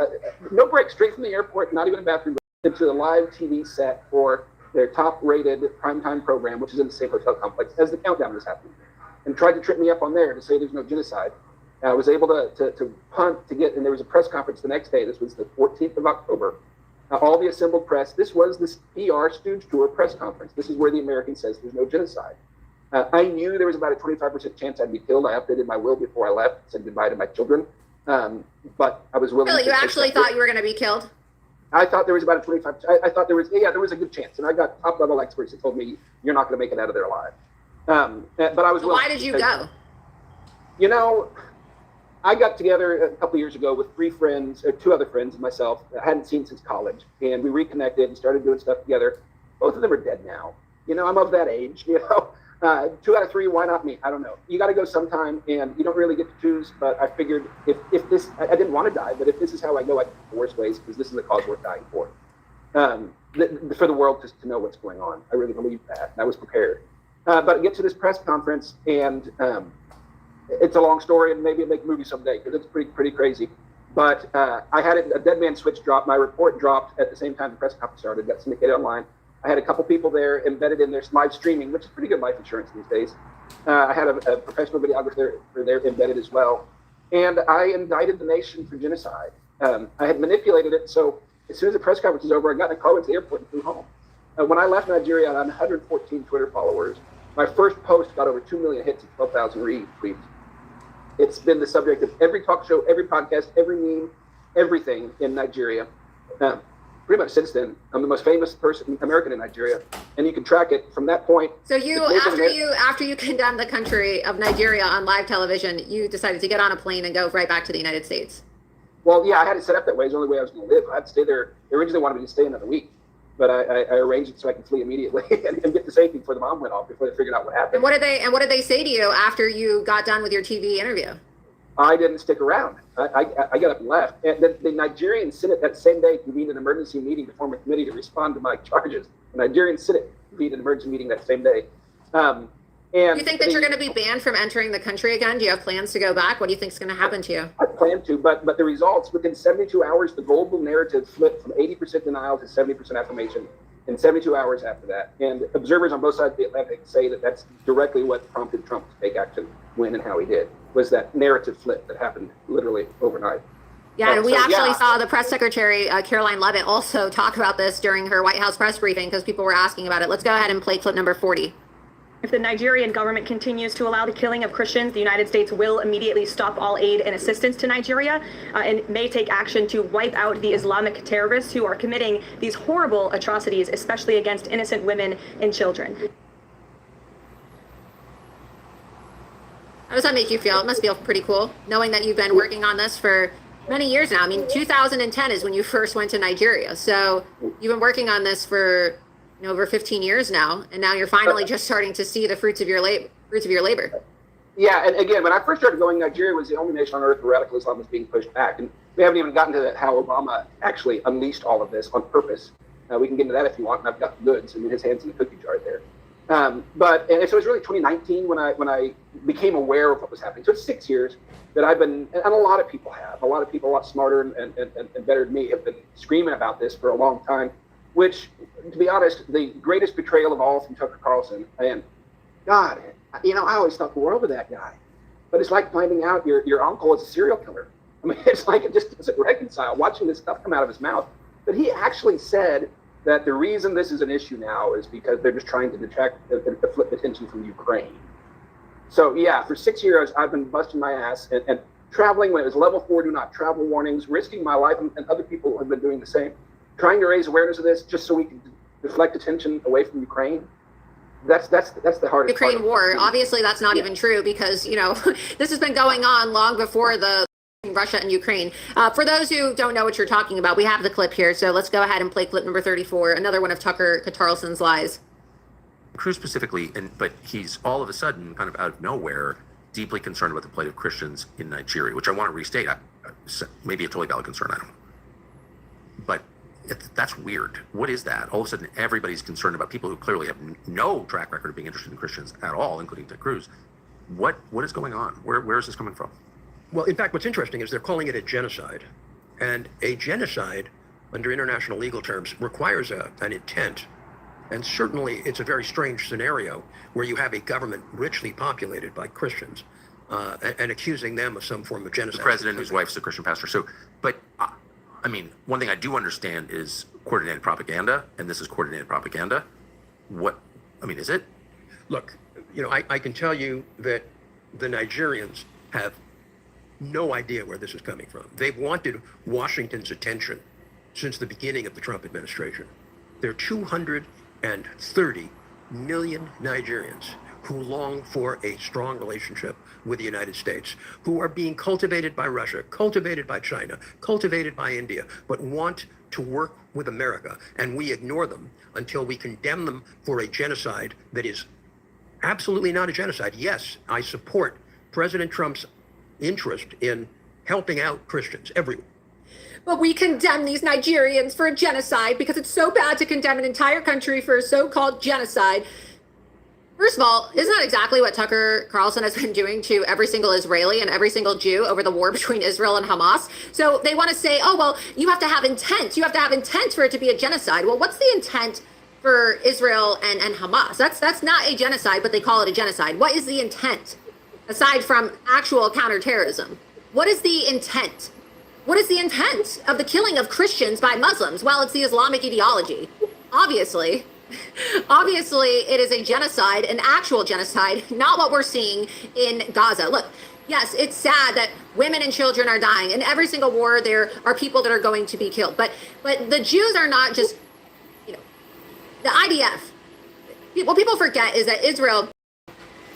no break, straight from the airport, not even a bathroom, into the live TV set for their top-rated primetime program, which is in the same hotel complex, as the countdown was happening, and tried to trip me up on there to say there's no genocide. I was able to punt to get, and there was a press conference the next day. This was the 14th of October. All the assembled press, this was this PR stooge tour press conference. This is where the American says there's no genocide. I knew there was about a 25% chance I'd be killed. I updated my will before I left, said goodbye to my children. But I was willing to. Really, you actually thought you were going to be killed? I thought there was about a 25%. I thought there was a good chance. And I got top level experts that told me you're not going to make it out of there alive. But I was willing. Why did you go? You know, I got together a couple years ago with 2 other friends and myself that I hadn't seen since college. And we reconnected and started doing stuff together. Both of them are dead now. I'm of that age, 2 out of 3, why not me? I don't know. You got to go sometime, and you don't really get to choose. But I figured if this, I didn't want to die, but if this is how I go, I the worst ways, because this is a cause worth dying for. For the world just to know what's going on. I really believe that. And I was prepared. But I get to this press conference, and it's a long story, and maybe I'll make a movie someday, because it's pretty crazy. But I had a dead man switch drop. My report dropped at the same time the press conference started. Got syndicated online. I had a couple people there embedded in their live streaming, which is pretty good life insurance these days. I had a professional videographer there embedded as well. And I indicted the nation for genocide. I had manipulated it, so as soon as the press conference was over, I got in a car, went to the airport, and flew home. When I left Nigeria, I had 114 Twitter followers. My first post got over 2 million hits and 12,000 retweets. It's been the subject of every talk show, every podcast, every meme, everything in Nigeria. Pretty much since then, I'm the most famous American in Nigeria, and you can track it from that point. So after you condemned the country of Nigeria on live television, you decided to get on a plane and go right back to the United States. Well, yeah, I had it set up that way. It's the only way I was going to live. I had to stay there. They originally wanted me to stay another week, but I arranged it so I could flee immediately and get to safety before the bomb went off, before they figured out what happened. And what did they say to you after you got done with your TV interview? I didn't stick around. I got up and left. And the Nigerian Senate that same day convened an emergency meeting to form a committee to respond to my charges. The Nigerian Senate convened an emergency meeting that same day. And do you think that you're going to be banned from entering the country again? Do you have plans to go back? What do you think is going to happen to you? I plan to, but the results, within 72 hours, the global narrative flipped from 80% denial to 70% affirmation in 72 hours after that. And observers on both sides of the Atlantic say that that's directly what prompted Trump to take action when and how he did, was that narrative flip that happened literally overnight. Yeah, and we actually saw the press secretary, Caroline Leavitt, also talk about this during her White House press briefing because people were asking about it. Let's go ahead and play clip number 40. If the Nigerian government continues to allow the killing of Christians, the United States will immediately stop all aid and assistance to Nigeria and may take action to wipe out the Islamic terrorists who are committing these horrible atrocities, especially against innocent women and children. How does that make you feel? It must feel pretty cool, knowing that you've been working on this for many years now. I mean, 2010 is when you first went to Nigeria. So you've been working on this for over 15 years now, and now you're finally just starting to see the fruits of your labor. Yeah, and again, when I first started going, Nigeria was the only nation on earth where radical Islam was being pushed back. And we haven't even gotten to how Obama actually unleashed all of this on purpose. We can get into that if you want, and I've got the goods. I mean, his hand's in the cookie jar there. So it was really 2019 when I became aware of what was happening. So it's 6 years that I've been, and a lot of people have, a lot of people a lot smarter and better than me have been screaming about this for a long time, which, to be honest, the greatest betrayal of all from Tucker Carlson. And God, I always thought the world of that guy. But it's like finding out your uncle is a serial killer. I mean, it's like it just doesn't reconcile watching this stuff come out of his mouth. But he actually said that the reason this is an issue now is because they're just trying to deflect attention from Ukraine. So yeah, for 6 years, I've been busting my ass and traveling when it was level 4 do not travel warnings, risking my life, and other people have been doing the same, trying to raise awareness of this just so we can deflect attention away from Ukraine. That's the hardest Ukraine part. war. Obviously, that's not even true because, this has been going on long before the Russia and Ukraine. For those who don't know what you're talking about, we have the clip here. So let's go ahead and play clip number 34, another one of Tucker Carlson's lies. Cruz specifically, but he's all of a sudden, kind of out of nowhere, deeply concerned about the plight of Christians in Nigeria, which I want to restate. Maybe a totally valid concern, I don't know. But that's weird. What is that? All of a sudden, everybody's concerned about people who clearly have no track record of being interested in Christians at all, including Ted Cruz. What is going on? Where is this coming from? Well, in fact, what's interesting is they're calling it a genocide. And a genocide, under international legal terms, requires an intent. And certainly it's a very strange scenario where you have a government richly populated by Christians and accusing them of some form of genocide. The president, whose wife's a Christian pastor. So, but I mean, one thing I do understand is coordinated propaganda, and this is coordinated propaganda. Is it? Look, I can tell you that the Nigerians have no idea where this is coming from. They've wanted Washington's attention since the beginning of the Trump administration. There are 230 million Nigerians who long for a strong relationship with the United States, who are being cultivated by Russia, cultivated by China, cultivated by India, but want to work with America, and we ignore them until we condemn them for a genocide that is absolutely not a genocide. Yes, I support President Trump's interest in helping out Christians everywhere. But we condemn these Nigerians for a genocide because it's so bad to condemn an entire country for a so-called genocide. First of all, isn't that exactly what Tucker Carlson has been doing to every single Israeli and every single Jew over the war between Israel and Hamas? So they want to say, oh, well, you have to have intent. You have to have intent for it to be a genocide. Well, what's the intent for Israel and Hamas? That's not a genocide, but they call it a genocide. What is the intent, aside from actual counterterrorism? What is the intent? What is the intent of the killing of Christians by Muslims? Well, it's the Islamic ideology. Obviously, it is a genocide, an actual genocide, not what we're seeing in Gaza. Look, yes, it's sad that women and children are dying. In every single war, there are people that are going to be killed. But the Jews are not just, the IDF. What people forget is that Israel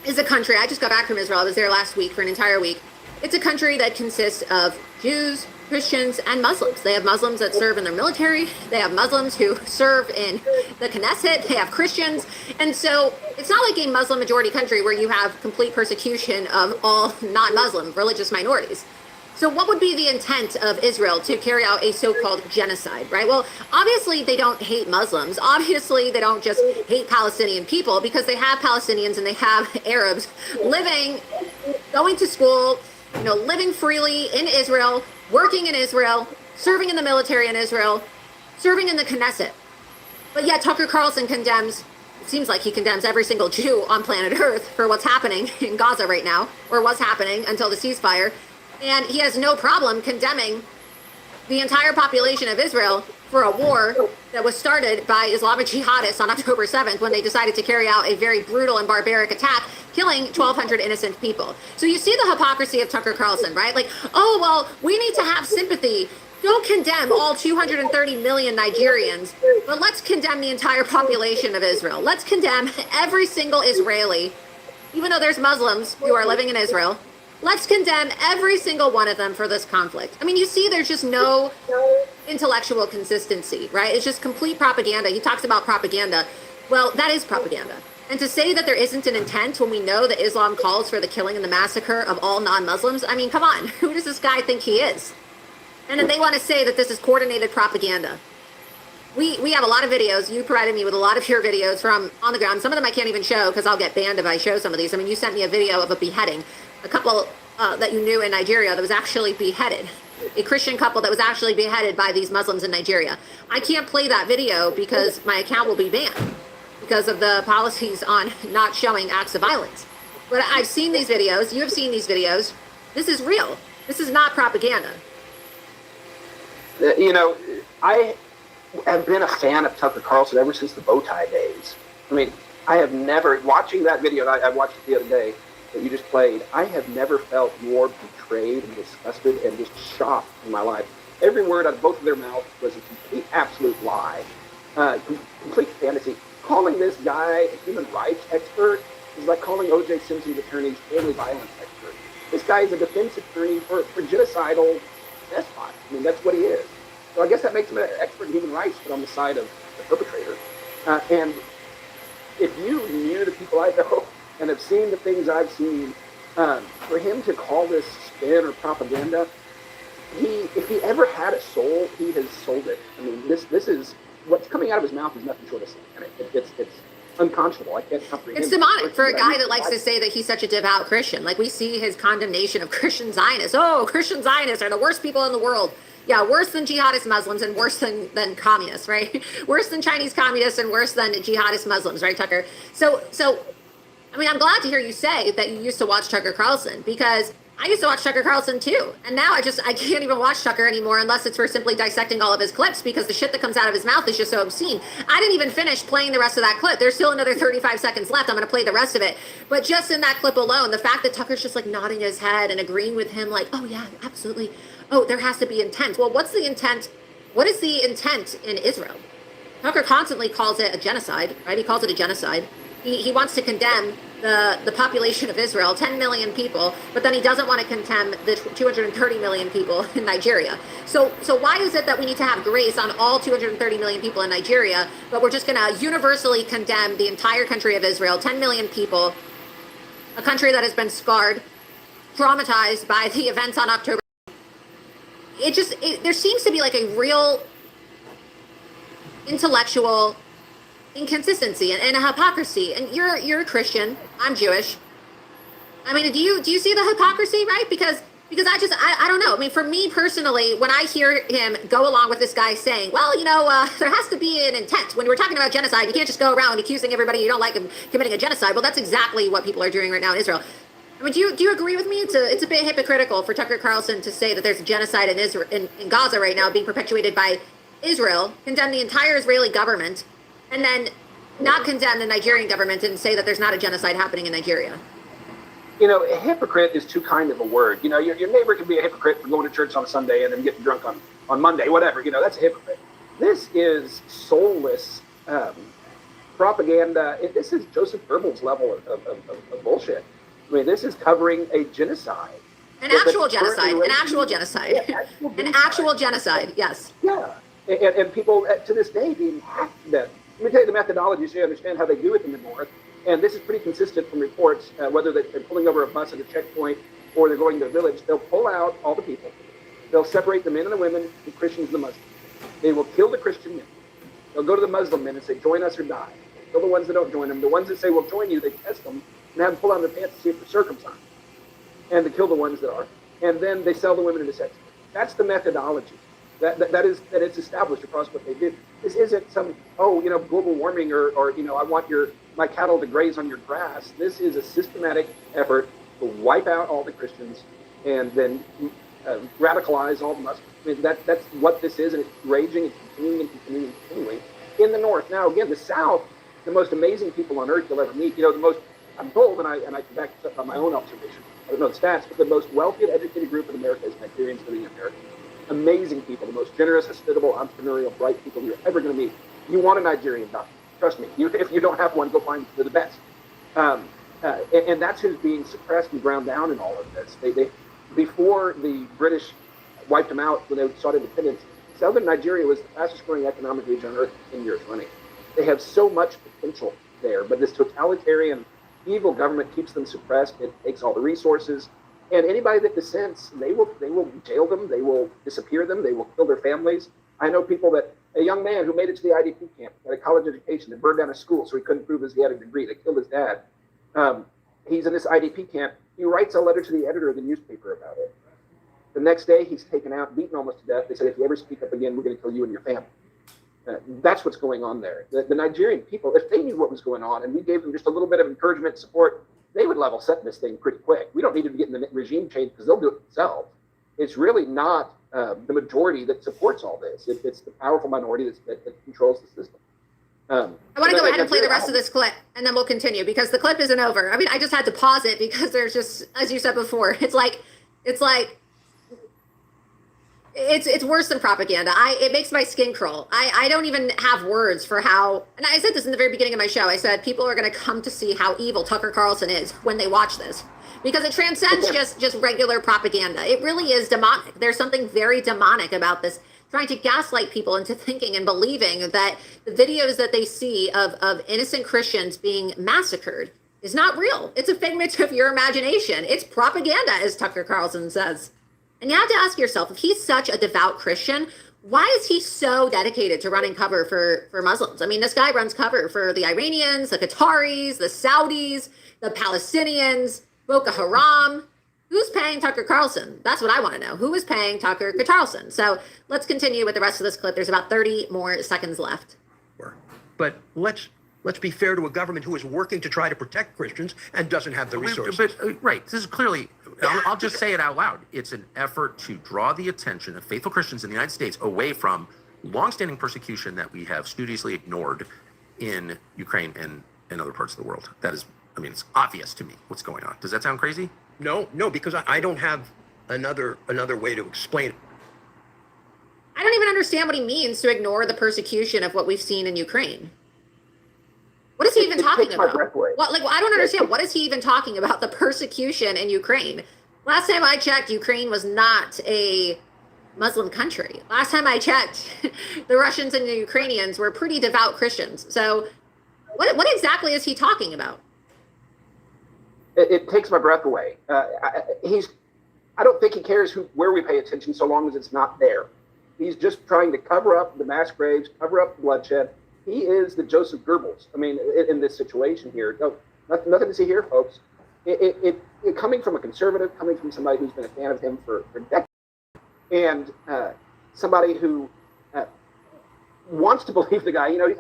is a country. I just got back from Israel. I was there last week for an entire week. It's a country that consists of Jews, Christians, and Muslims. They have Muslims that serve in their military. They have Muslims who serve in the Knesset. They have Christians. And so it's not like a Muslim majority country where you have complete persecution of all non-Muslim religious minorities. So what would be the intent of Israel to carry out a so-called genocide, right? Well, obviously they don't hate Muslims. Obviously they don't just hate Palestinian people, because they have Palestinians and they have Arabs living, going to school, living freely in Israel, working in Israel, serving in the military in Israel, serving in the Knesset. But yet Tucker Carlson condemns, it seems like he condemns every single Jew on planet Earth for what's happening in Gaza right now, or was happening until the ceasefire. And he has no problem condemning the entire population of Israel for a war that was started by Islamic jihadists on October 7th when they decided to carry out a very brutal and barbaric attack, killing 1,200 innocent people. So you see the hypocrisy of Tucker Carlson, right? Like, oh, well, we need to have sympathy. Don't condemn all 230 million Nigerians, but let's condemn the entire population of Israel. Let's condemn every single Israeli, even though there's Muslims who are living in Israel. Let's condemn every single one of them for this conflict. I mean, you see, there's just no intellectual consistency, right? It's just complete propaganda. He talks about propaganda. Well, that is propaganda. And to say that there isn't an intent when we know that Islam calls for the killing and the massacre of all non-Muslims, I mean, come on, who does this guy think he is? And then they want to say that this is coordinated propaganda. We have a lot of videos. You provided me with a lot of your videos from on the ground. Some of them I can't even show because I'll get banned if I show some of these. I mean, you sent me a video of a beheading. A couple that you knew in Nigeria that was actually beheaded. A Christian couple that was actually beheaded by these Muslims in Nigeria. I can't play that video because my account will be banned because of the policies on not showing acts of violence. But I've seen these videos. You have seen these videos. This is real. This is not propaganda. I have been a fan of Tucker Carlson ever since the bow tie days. I mean, I have never, watching that video, and I watched it the other day, that you just played, I have never felt more betrayed and disgusted and just shocked in my life. Every word out of both of their mouths was a complete, absolute lie, complete fantasy. Calling this guy a human rights expert is like calling O.J. Simpson's attorneys family violence expert. This guy is a defense attorney for genocidal despot. I mean, that's what he is. So I guess that makes him an expert in human rights, but on the side of the perpetrator. And if you knew the people I know and have seen the things I've seen, for him to call this spin or propaganda, if he ever had a soul, he has sold it. I mean, this is what's coming out of his mouth is nothing short of satanic. It's unconscionable. I can't comprehend. It's demonic for a guy that likes to say that he's such a devout Christian. Like, we see his condemnation of Christian Zionists. Oh, Christian Zionists are the worst people in the world. Yeah, worse than jihadist Muslims and worse than communists, right? Worse than Chinese communists and worse than jihadist Muslims, right, Tucker? So, I mean, I'm glad to hear you say that you used to watch Tucker Carlson, because I used to watch Tucker Carlson too. And now I can't even watch Tucker anymore unless it's for simply dissecting all of his clips, because the shit that comes out of his mouth is just so obscene. I didn't even finish playing the rest of that clip. There's still another 35 seconds left. I'm going to play the rest of it. But just in that clip alone, the fact that Tucker's just like nodding his head and agreeing with him, like, oh yeah, absolutely. Oh, there has to be intent. Well, what's the intent? What is the intent in Israel? Tucker constantly calls it a genocide, right? He calls it a genocide. He wants to condemn the population of Israel, 10 million people, but then he doesn't want to condemn the 230 million people in Nigeria. So why is it that we need to have grace on all 230 million people in Nigeria, but we're just going to universally condemn the entire country of Israel, 10 million people, a country that has been scarred, traumatized by the events on October? There seems to be like a real intellectual inconsistency and a hypocrisy. And you're a Christian, I'm Jewish. I mean, do you see the hypocrisy, right? Because I don't know. I mean, for me personally, when I hear him go along with this guy saying, well, there has to be an intent. When we're talking about genocide, you can't just go around accusing everybody you don't like of committing a genocide. Well, that's exactly what people are doing right now in Israel. I mean, do you agree with me? It's a bit hypocritical for Tucker Carlson to say that there's a genocide in Israel, in Gaza right now being perpetuated by Israel, condemn the entire Israeli government, and then not condemn the Nigerian government and say that there's not a genocide happening in Nigeria. A hypocrite is too kind of a word. Your neighbor can be a hypocrite for going to church on a Sunday and then getting drunk on Monday, whatever. That's a hypocrite. This is soulless propaganda. This is Joseph Goebbels' level of bullshit. I mean, this is covering a genocide. An actual genocide. An actual genocide. Yeah, an actual genocide, yes. Yeah. And people to this day being hacked to death. Let me tell you the methodology so you understand how they do it in the North. And this is pretty consistent from reports, whether they're pulling over a bus at a checkpoint or they're going to a village. They'll pull out all the people. They'll separate the men and the women, the Christians and the Muslims. They will kill the Christian men. They'll go to the Muslim men and say, join us or die. Kill the ones that don't join them. The ones that say, we'll join you, they test them and have them pull out their pants to see if they're circumcised. And they kill the ones that are. And then they sell the women into sex. That's the methodology. That it's established across what they do. This isn't some, global warming or I want my cattle to graze on your grass. This is a systematic effort to wipe out all the Christians and then radicalize all the Muslims. I mean, that's what this is, and it's raging and continuing in the North. Now, again, the South, the most amazing people on earth you'll ever meet. I'm told, and I can back this up by my own observation. I don't know the stats, but the most wealthy and educated group in America is Nigerians living in America. Amazing people, the most generous, hospitable, entrepreneurial, bright people you're ever going to meet. You want a Nigerian doctor. Trust me. If you don't have one, go find the best. And that's who's being suppressed and ground down in all of this. They before the British wiped them out when they sought independence, Southern Nigeria was the fastest growing economic region on earth 10 years running. They have so much potential there, but this totalitarian, evil government keeps them suppressed. It takes all the resources. And anybody that dissents, they will jail them, they will disappear them, they will kill their families. I know people a young man who made it to the IDP camp, had a college education, that burned down a school so he couldn't prove he had a degree. They killed his dad. He's in this IDP camp. He writes a letter to the editor of the newspaper about it. The next day, he's taken out, beaten almost to death. They said, if you ever speak up again, we're going to kill you and your family. That's what's going on there. The Nigerian people, if they knew what was going on and we gave them just a little bit of encouragement and support, they would level set this thing pretty quick. We don't need to get in the regime change because they'll do it themselves. It's really not the majority that supports all this. It's the powerful minority that controls the system. I want to go ahead and play the rest of this clip, and then we'll continue because the clip isn't over. I mean, I just had to pause it because there's just, as you said before, it's worse than propaganda. It makes my skin crawl. I don't even have words for how, and I said this in the very beginning of my show. I said people are going to come to see how evil Tucker Carlson is when they watch this, because it transcends just regular propaganda. It really is demonic. There's something very demonic about this, trying to gaslight people into thinking and believing that the videos that they see of innocent Christians being massacred is not real. It's a figment of your imagination. It's propaganda, as Tucker Carlson says. And you have to ask yourself, if he's such a devout Christian, why is he so dedicated to running cover for Muslims? I mean, this guy runs cover for the Iranians, the Qataris, the Saudis, the Palestinians, Boko Haram. Who's paying Tucker Carlson? That's what I want to know. Who is paying Tucker Carlson? So let's continue with the rest of this clip. There's about 30 more seconds left. But let's be fair to a government who is working to try to protect Christians and doesn't have the resources. Right. This is clearly, I'll just say it out loud. It's an effort to draw the attention of faithful Christians in the United States away from longstanding persecution that we have studiously ignored in Ukraine and in other parts of the world. That is, I mean, it's obvious to me what's going on. Does that sound crazy? No, because I don't have another way to explain it. I don't even understand what he means to ignore the persecution of what we've seen in Ukraine. What is he even talking about? What, like, I don't understand. What is he even talking about? The persecution in Ukraine. Last time I checked, Ukraine was not a Muslim country. Last time I checked, the Russians and the Ukrainians were pretty devout Christians. So what exactly is he talking about? It takes my breath away. I don't think he cares where we pay attention so long as it's not there. He's just trying to cover up the mass graves, cover up the bloodshed. He is the Joseph Goebbels. I mean, in this situation here, no, nothing to see here, folks. It coming from a conservative, coming from somebody who's been a fan of him for decades, and somebody who wants to believe the guy. You know,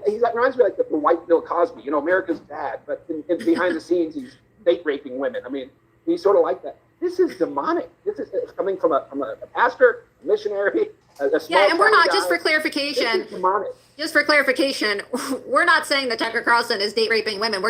he reminds me like the white Bill Cosby. You know, America's dad, but in behind the scenes, he's date raping women. I mean, he's sort of like that. This is demonic. This is coming from a pastor, a missionary, a small. Yeah, and we're not, guy. Just for clarification. This is demonic. Just for clarification, we're not saying that Tucker Carlson is date raping women.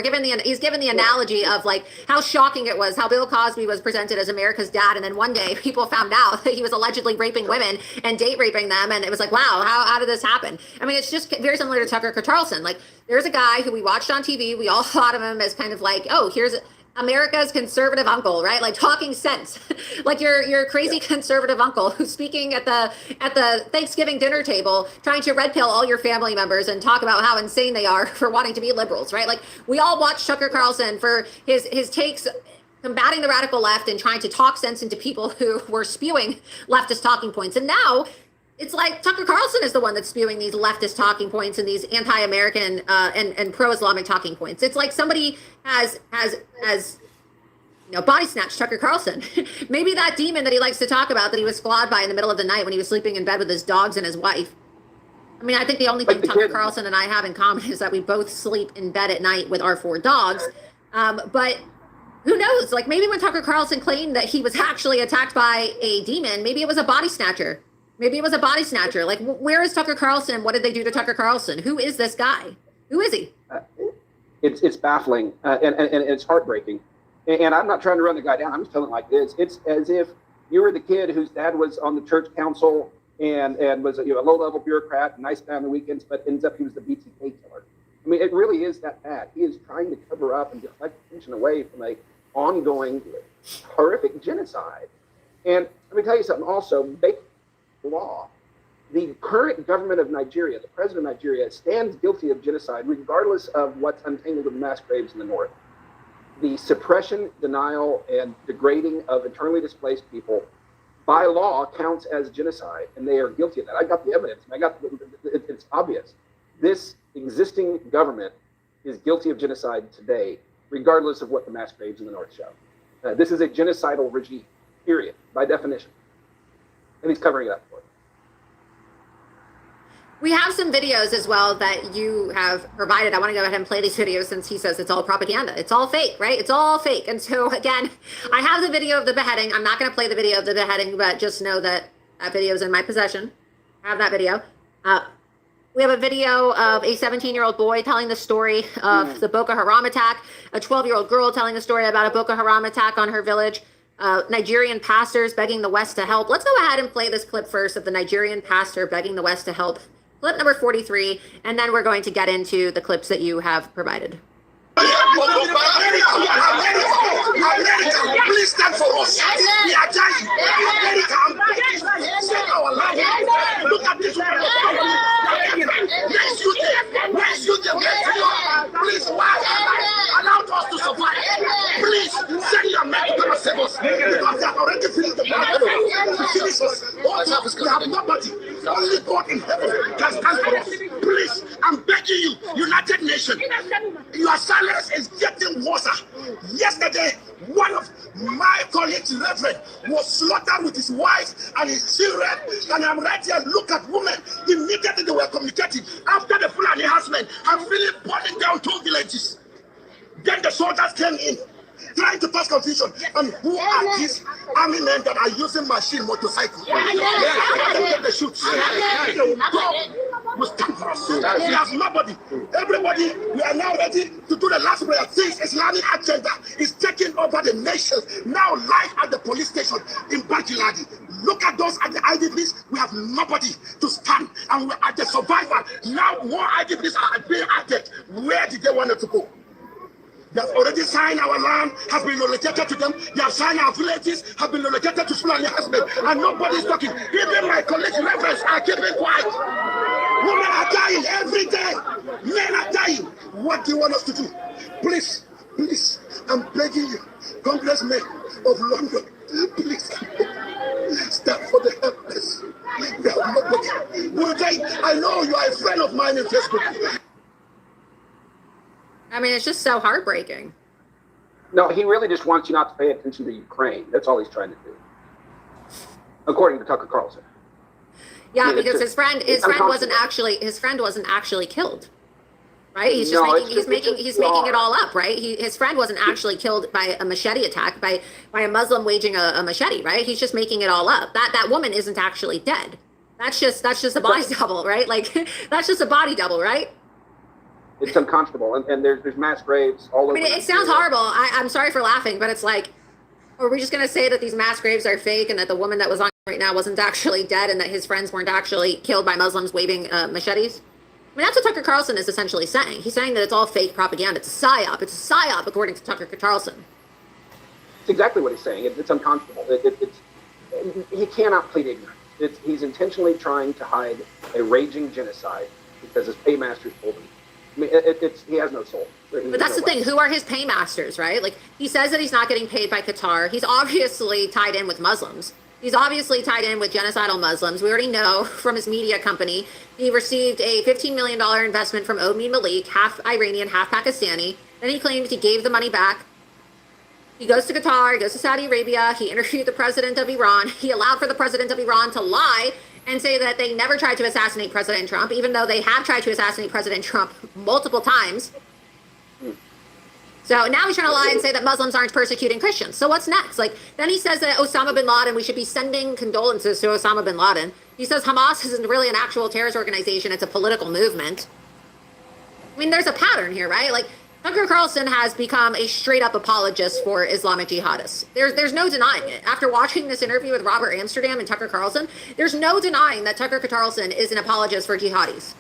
He's given the analogy of like how shocking it was how Bill Cosby was presented as America's dad, and then one day people found out that he was allegedly raping women and date raping them, and it was like, wow, how did this happen? I mean, it's just very similar to Tucker Carlson. Like, there's a guy who we watched on TV. We all thought of him as kind of like, oh, here's America's conservative uncle, right? Like talking sense, like your crazy conservative uncle who's speaking at the Thanksgiving dinner table, trying to red pill all your family members and talk about how insane they are for wanting to be liberals, right? Like, we all watch Tucker Carlson for his takes combating the radical left and trying to talk sense into people who were spewing leftist talking points. And now it's like Tucker Carlson is the one that's spewing these leftist talking points and these anti-American and pro-Islamic talking points. It's like somebody has body snatched Tucker Carlson. Maybe that demon that he likes to talk about that he was squad by in the middle of the night when he was sleeping in bed with his dogs and his wife. I mean, I think the only thing Tucker Carlson and I have in common is that we both sleep in bed at night with our 4 dogs. But who knows? Like, maybe when Tucker Carlson claimed that he was actually attacked by a demon, maybe it was a body snatcher. Maybe it was a body snatcher. Like, where is Tucker Carlson? What did they do to Tucker Carlson? Who is this guy? Who is he? It's baffling and it's heartbreaking. And I'm not trying to run the guy down. I'm just telling it like this. It's as if you were the kid whose dad was on the church council and was a low-level bureaucrat, nice guy on the weekends, but ends up he was the BTK killer. I mean, it really is that bad. He is trying to cover up and deflect attention away from a ongoing horrific genocide. And let me tell you something also. Law, the current government of Nigeria, the president of Nigeria, stands guilty of genocide regardless of what's untangled in mass graves in the north. The suppression, denial, and degrading of internally displaced people by law counts as genocide, and they are guilty of that. I got the evidence. It's obvious. This existing government is guilty of genocide today, regardless of what the mass graves in the north show. This is a genocidal regime, period, by definition. And he's covering it up for it. We have some videos as well that you have provided. I want to go ahead and play these videos since he says it's all propaganda. It's all fake, right? It's all fake. And so, again, I have the video of the beheading. I'm not going to play the video of the beheading, but just know that that video is in my possession. I have that video. We have a video of a 17-year-old boy telling the story of the Boko Haram attack, a 12-year-old girl telling the story about a Boko Haram attack on her village, Nigerian pastors begging the West to help. Let's go ahead and play this clip first of the Nigerian pastor begging the West to help. Clip number 43, and then we're going to get into the clips that you have provided. Please stand for us. We are dying. Save our life. Look at this. Let's use them. Please, why? Allow us to survive. Please, send your men to come and save us. Because they have already finished the battle. Finish us. We have nobody. Only God in heaven can stand for us. Please, I'm begging you, United Nations. Your silence is getting worse. Yesterday, one of my colleagues, Reverend, was slaughtered with his wife and his children. And I'm right here, look at women. Immediately they were communicating. After the Fulani harassment, I'm really burning down 2 villages. Then the soldiers came in, trying to cause confusion. And who are these army men that are using machine motorcycles? They shoot. They will go. We stand for us. We have nobody. Everybody, we are now ready to do the last prayer. This Islamic agenda is taking over the nation. Now live at the police station in Barkiladi. Look at those at the IDPs. We have nobody to stand, and we are the survivor. Now more IDPs are being added. Where did they want to go? They have already signed our land, has been relocated to them. They have signed our villages, have been relocated to Fulani husband, and nobody's talking. Even my colleagues, reverends, are keeping quiet. Women are dying every day. Men are dying. What do you want us to do? Please, please, I'm begging you, congressmen of London, please stand for the helpless. They have nobody. I know you are a friend of mine in Facebook. I mean, it's just so heartbreaking. No, he really just wants you not to pay attention to Ukraine. That's all he's trying to do, according to Tucker Carlson. Yeah, because his friend wasn't actually killed, right? He's making it all up, right? His friend wasn't actually killed by a machete attack by a Muslim waging a machete, right? He's just making it all up. That woman isn't actually dead. That's just a body double, right? Like that's just a body double, right? It's unconscionable, and there's mass graves all over. I mean, it sounds horrible. I'm sorry for laughing, but it's like, are we just going to say that these mass graves are fake and that the woman that was on right now wasn't actually dead and that his friends weren't actually killed by Muslims waving machetes? I mean, that's what Tucker Carlson is essentially saying. He's saying that it's all fake propaganda. It's a psyop. It's a psyop, according to Tucker Carlson. It's exactly what he's saying. It's unconscionable. He cannot plead ignorance. He's intentionally trying to hide a raging genocide because his paymasters told him. I mean, he has no soul. But that's the thing. Who are his paymasters, right? Like, he says that he's not getting paid by Qatar. He's obviously tied in with Muslims. He's obviously tied in with genocidal Muslims. We already know from his media company, he received a $15 million investment from Omoye Malik, half Iranian, half Pakistani. Then he claimed he gave the money back. He goes to Qatar, he goes to Saudi Arabia, he interviewed the president of Iran. He allowed for the president of Iran to lie and say that they never tried to assassinate President Trump, even though they have tried to assassinate President Trump multiple times. So now he's trying to lie and say that Muslims aren't persecuting Christians. So what's next? Like, then he says that Osama bin Laden, we should be sending condolences to Osama bin Laden. He says Hamas isn't really an actual terrorist organization, it's a political movement. I mean, there's a pattern here, right? Like, Tucker Carlson has become a straight-up apologist for Islamic jihadists. There's no denying it. After watching this interview with Robert Amsterdam and Tucker Carlson, there's no denying that Tucker Carlson is an apologist for jihadis.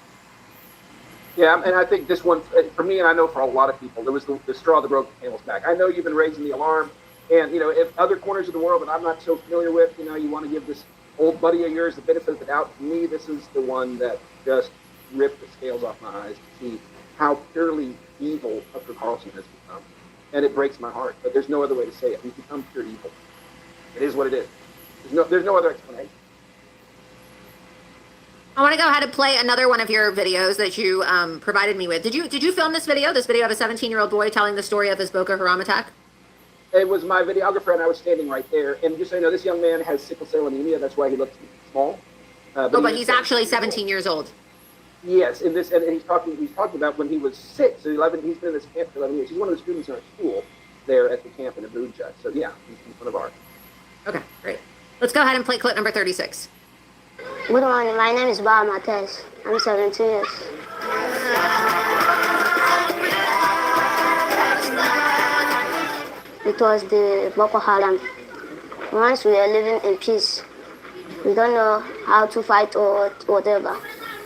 Yeah, and I think this one, for me, and I know for a lot of people, it was the straw that broke the camel's back. I know you've been raising the alarm, and, if other corners of the world that I'm not so familiar with, you want to give this old buddy of yours the benefit of the doubt. For me, this is the one that just ripped the scales off my eyes to see how purely evil Tucker Carlson has become. And it breaks my heart, but there's no other way to say it. He's become pure evil. It is what it is. There's no other explanation. I want to go ahead and play another one of your videos that you provided me with. Did you film this video of a 17-year-old boy telling the story of his Boko Haram attack? It was my videographer, and I was standing right there. And just so you know, this young man has sickle cell anemia. That's why he looks small. But he's actually 17 years old. Yes, and he's talking about when he was 6. So 11. He's been in this camp for 11 years. He's one of the students in our school there at the camp in Abuja. So yeah, he's one of ours. Okay, great. Let's go ahead and play clip number 36. Good morning. My name is Ba Mates. I'm 17 years. It was the Boko Haram. Once we are living in peace, we don't know how to fight or whatever.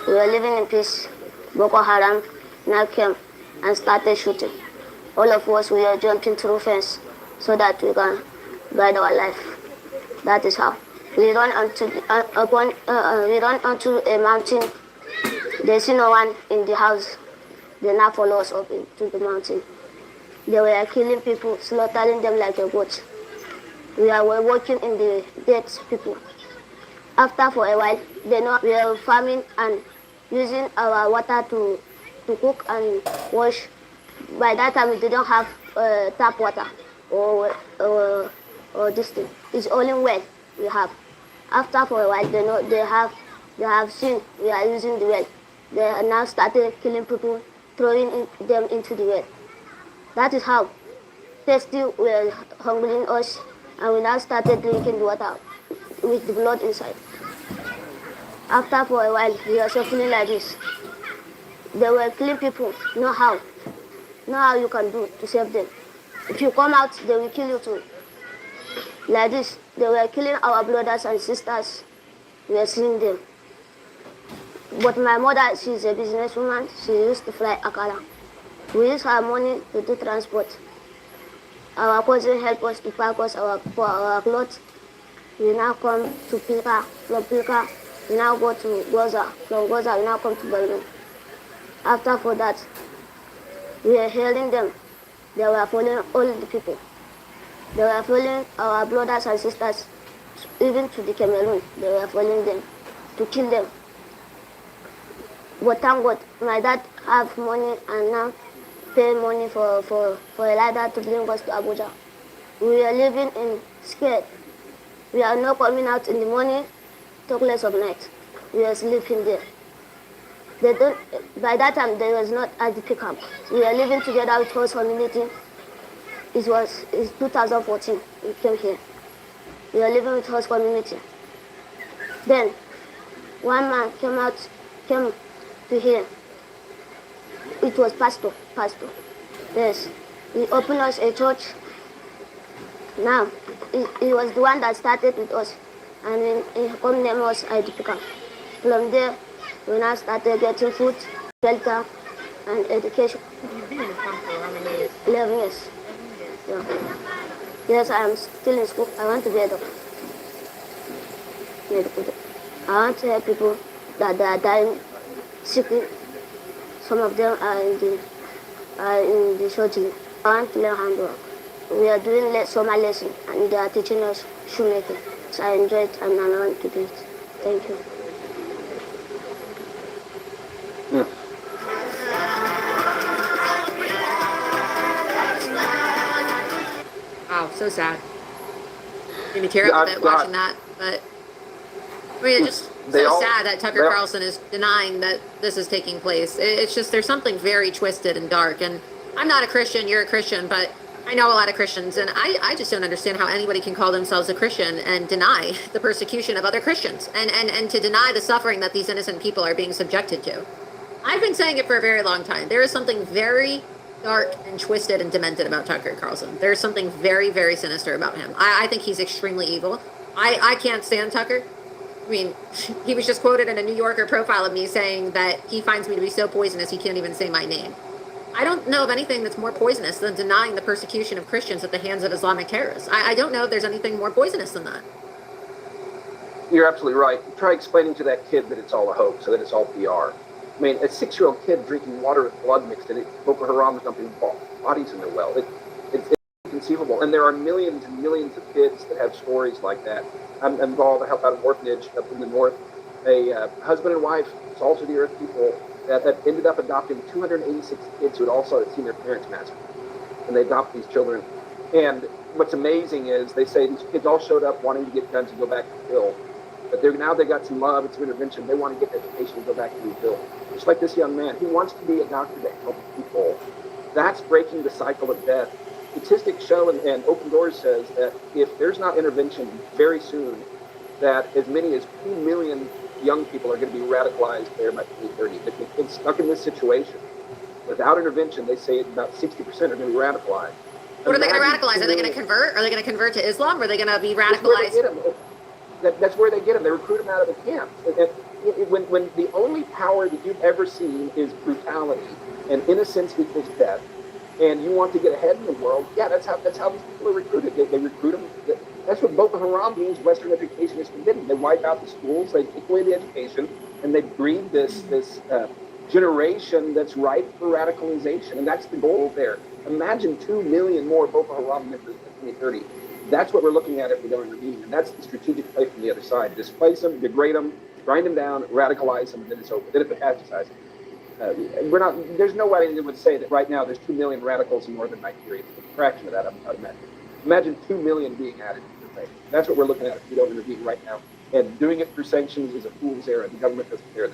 We were living in peace. Boko Haram now came and started shooting. All of us, we are jumping through fence so that we can guide our life. That is how. We run onto a mountain. They see no one in the house. They now follow us up into the mountain. They were killing people, slaughtering them like a goat. We were working in the dead people. After for a while, they know we are farming and using our water to cook and wash. By that time, we didn't have tap water or this thing. It's only well we have. After for a while, they know they have seen we are using the well. They are now started killing people, throwing them into the well. That is how they still were hungering us, and we now started drinking the water with the blood inside. After for a while, we are suffering like this. They were killing people. Know how you can do to save them. If you come out, they will kill you too. Like this, they were killing our brothers and sisters. We were seeing them. But my mother, she's a businesswoman. She used to fly Akala. We use her money to do transport. Our cousin helped us to pack us for our clothes. We now come to Pilka. From Pilka, we now go to Goza. From Goza, we now come to Berlin. After for that, we are hearing them. They were following all the people. They were following our brothers and sisters, even to the Cameroon. They were following them to kill them. But thank God, my dad have money and now pay money for a ladder to bring us to Abuja. We are living in scared. We are not coming out in the morning, talk less of night. We are sleeping there. They don't, by that time, there was not IDP camp. We are living together with host community. It's 2014, we came here. We are living with host community. Then, one man came to here. It was pastor. Yes, he opened us a church. Now, he was the one that started with us. And he come name us IDP camp. From there, we now started getting food, shelter, and education. You've been in the camp for how many years? 11 years. Yeah. Yes, I am still in school. I want to be a doctor. I want to help people that they are dying sickly. Some of them are in the surgery. I want to learn handwork. We are doing summer lesson and they are teaching us shoemaking. So I enjoy it and I want to do it. Thank you. Wow, so sad. Made me tear up a bit watching that, but I mean, it's just so sad that Tucker Carlson is denying that this is taking place. It's just, there's something very twisted and dark. And I'm not a Christian, you're a Christian, but I know a lot of Christians, and I just don't understand how anybody can call themselves a Christian and deny the persecution of other Christians and to deny the suffering that these innocent people are being subjected to. I've been saying it for a very long time. There is something very dark and twisted and demented about Tucker Carlson. There's something very, very sinister about him. I think he's extremely evil. I can't stand Tucker. I mean, he was just quoted in a New Yorker profile of me saying that he finds me to be so poisonous he can't even say my name. I don't know of anything that's more poisonous than denying the persecution of Christians at the hands of Islamic terrorists. I don't know if there's anything more poisonous than that. You're absolutely right. Try explaining to that kid that it's all a hoax, so that it's all PR. I mean, a 6-year-old kid drinking water with blood mixed in it, Boko Haram is dumping bodies in their well. It's inconceivable. And there are millions and millions of kids that have stories like that. I'm involved. I help out an orphanage up in the north. A husband and wife, salt of the earth people, that ended up adopting 286 kids who had also seen their parents massacred. And they adopt these children. And what's amazing is they say these kids all showed up wanting to get guns and go back to kill. But now they got some love and some intervention. They want to get education and go back to rebuild. Just like this young man, he wants to be a doctor to help people. That's breaking the cycle of death. Statistics show, and Open Doors says, that if there's not intervention very soon, that as many as 2 million young people are going to be radicalized there by 2030. If they've been stuck in this situation, without intervention, they say about 60% are going to be radicalized. What are they going to radicalize? Are they going to convert? Are they going to convert to Islam? Or are they going to be radicalized? That's where they get them. They recruit them out of the camps. When the only power that you've ever seen is brutality and innocence equals death, and you want to get ahead in the world, yeah, that's how these people are recruited. They recruit them. That's what Boko Haram means. Western education is forbidden. They wipe out the schools, they take away the education, and they breed this generation that's ripe for radicalization. And that's the goal there. Imagine 2 million more Boko Haram members in 2030. That's what we're looking at if we don't intervene. And that's the strategic play from the other side. Displace them, degrade them, grind them down, radicalize them, and then it's over. Then it's metastasized. There's nobody that would say that right now there's 2 million radicals in northern Nigeria. It's a fraction of that, I'd imagine. Imagine 2 million being added to the thing. That's what we're looking at if we don't intervene right now. And doing it through sanctions is a fool's errand. The government doesn't care.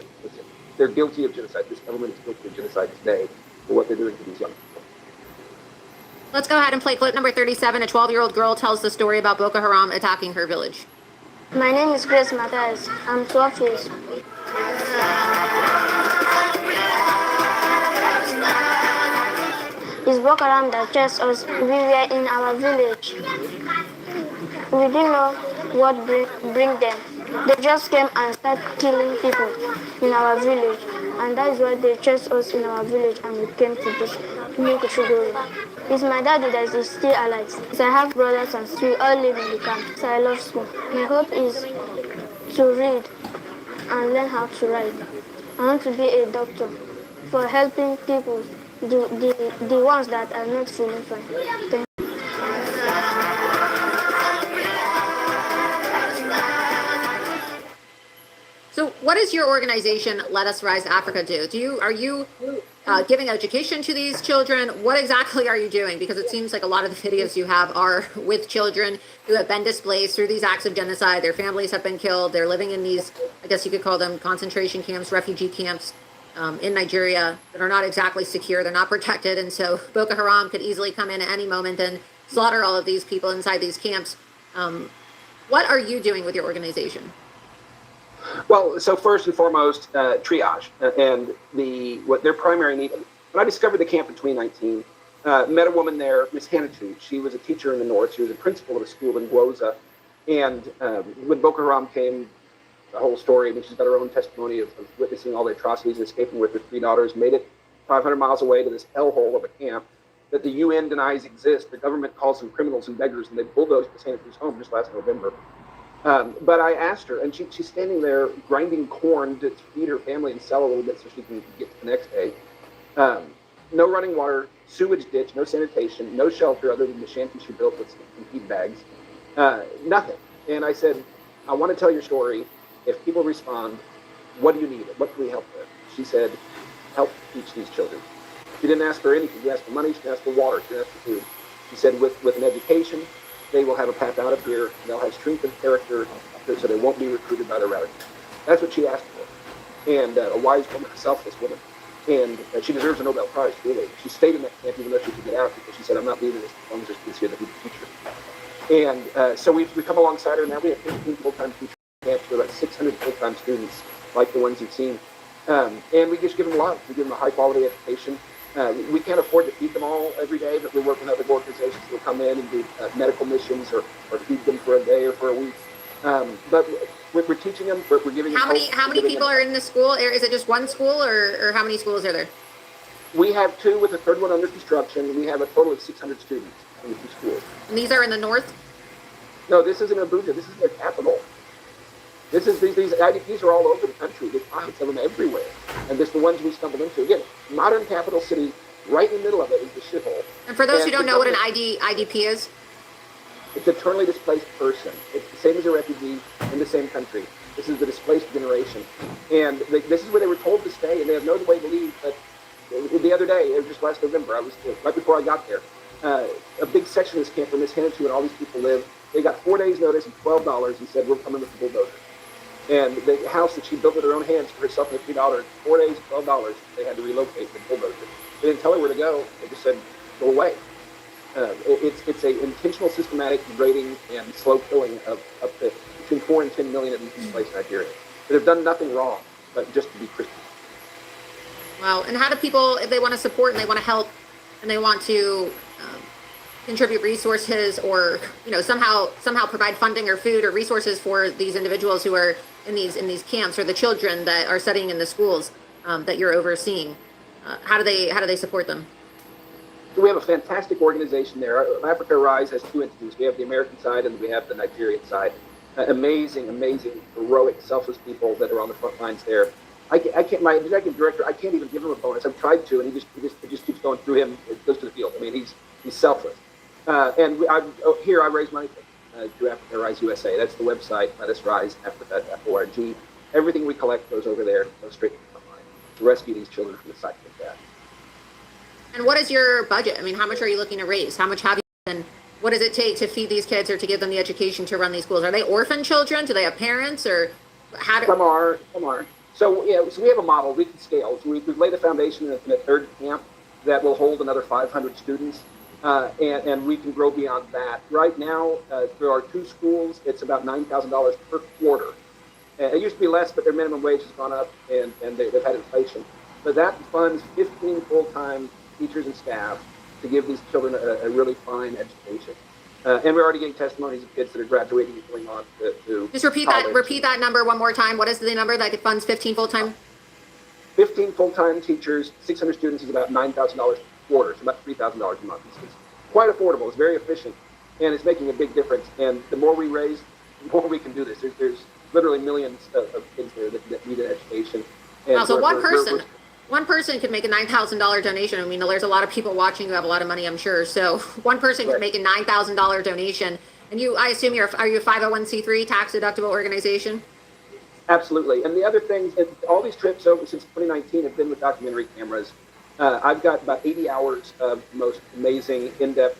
They're guilty of genocide. This government is guilty of genocide today for what they're doing to these young people. Let's go ahead and play clip number 37. A 12-year-old girl tells the story about Boko Haram attacking her village. My name is Grace Matthias. I'm 12 years. It's Boko Haram that chased us. We were in our village. We didn't know what bring them. They just came and started killing people in our village. And that is why they chased us in our village and we came to this new category. It's my dad that is still alive. So I have brothers and sisters all live in the camp. So I love school. My hope is to read and learn how to write. I want to be a doctor for helping people, the ones that are not feeling fine. Thank you. So what does your organization, Let Us Rise Africa, do? Are you giving education to these children? What exactly are you doing? Because it seems like a lot of the videos you have are with children who have been displaced through these acts of genocide. Their families have been killed. They're living in these, I guess you could call them concentration camps, refugee camps in Nigeria that are not exactly secure. They're not protected. And so Boko Haram could easily come in at any moment and slaughter all of these people inside these camps. What are you doing with your organization? Well, so first and foremost, triage and what their primary need. When I discovered the camp in 2019, met a woman there, Miss Hannatu. She was a teacher in the north. She was a principal of a school in Gwoza. And when Boko Haram came, the whole story, I mean, she's got her own testimony of witnessing all the atrocities and escaping with her 3 daughters, made it 500 miles away to this hellhole of a camp that the UN denies exist. The government calls them criminals and beggars, and they bulldozed Miss Hannatu's home just last November. But I asked her, and she's standing there grinding corn to feed her family and sell a little bit so she can get to the next day. No running water, sewage ditch, no sanitation, no shelter other than the shanty she built with some feed bags, nothing. And I said, I want to tell your story. If people respond, what do you need? What can we help with? She said, help teach these children. She didn't ask for anything. She didn't ask for money. She didn't ask for water. She didn't ask for food. She said, with an education, they will have a path out of here, and they'll have strength of character so they won't be recruited by the radicals. That's what she asked for. And a wise woman, a selfless woman. And she deserves a Nobel Prize, really. She stayed in that camp even though she could get out because she said, I'm not leaving this as long as there's kids here that need to teach her. And so we've come alongside her now. We have 15 full-time teachers camps with about 600 full-time students like the ones you've seen. And we just give them love. We give them a high-quality education. We can't afford to feed them all every day, but we work with other organizations that will come in and do medical missions or feed them for a day or for a week. But we're teaching them, we're giving them hope. How many people are in the school? Is it just one school or how many schools are there? We have 2 with the 3rd one under construction. We have a total of 600 students in the 2 schools. And these are in the north? No, this is in Abuja. This is their capital. These IDPs are all over the country. There's pockets of them everywhere. And this the ones we stumbled into. Again, modern capital city, right in the middle of it is the shithole. And for those who don't know what an IDP is? It's internally displaced person. It's the same as a refugee in the same country. This is the displaced generation. And this is where they were told to stay, and they have no way to leave. But the other day, it was just last November, right before I got there, a big section of this camp where Miss Hannatu and all these people live, they got 4 days notice and $12 and said, we're coming with the bulldozer. And the house that she built with her own hands for herself and $3, 4 days, $12, they had to relocate the bulldozer. They didn't tell her where to go. They just said, go away. It's a intentional, systematic degrading and slow killing of up to between 4 and 10 million of these displaced Nigerians that have done nothing wrong, but just to be Christian. Wow. And how do people, if they want to support and they want to help and they want to contribute resources or somehow provide funding or food or resources for these individuals who are in these camps or the children that are studying in the schools that you're overseeing, how do they support them? We have a fantastic organization there. Africa Rise has 2 entities. We have the American side and we have the Nigerian side. Amazing, heroic, selfless people that are on the front lines there. I can't. My executive director, I can't even give him a bonus. I've tried to, and it just keeps going through him. It goes to the field. I mean, he's selfless. And here I raise money through Africa Rise USA. That's the website. Let Us Rise Africa.org. Everything we collect goes over there, goes straight to the front line to rescue these children from the cycle of death. And what is your budget? I mean, how much are you looking to raise? How much have you? And what does it take to feed these kids or to give them the education to run these schools? Are they orphan children? Do they have parents, or how do? Some are. So we have a model. We can scale. So we've laid a foundation in a 3rd camp that will hold another 500 students. And we can grow beyond that. Right now, there are 2 schools. It's about $9,000 per quarter. It used to be less, but their minimum wage has gone up, and they've had inflation. But that funds 15 full-time teachers and staff to give these children a really fine education. And we're already getting testimonies of kids that are graduating and going on to Just repeat that number one more time. What is the number that funds 15 full-time? 15 full-time teachers, 600 students is about $9,000 a quarter, so about $3,000 a month. It's quite affordable. It's very efficient, and it's making a big difference. And the more we raise, the more we can do this. There's literally millions of kids there that need an education. And wow, so one person could make a $9,000 donation. I mean, there's a lot of people watching who have a lot of money, I'm sure. So one person could make a $9,000 donation. And I assume are you a 501c3 tax deductible organization? Absolutely. And the other things, all these trips over since 2019 have been with documentary cameras. I've got about 80 hours of the most amazing, in-depth,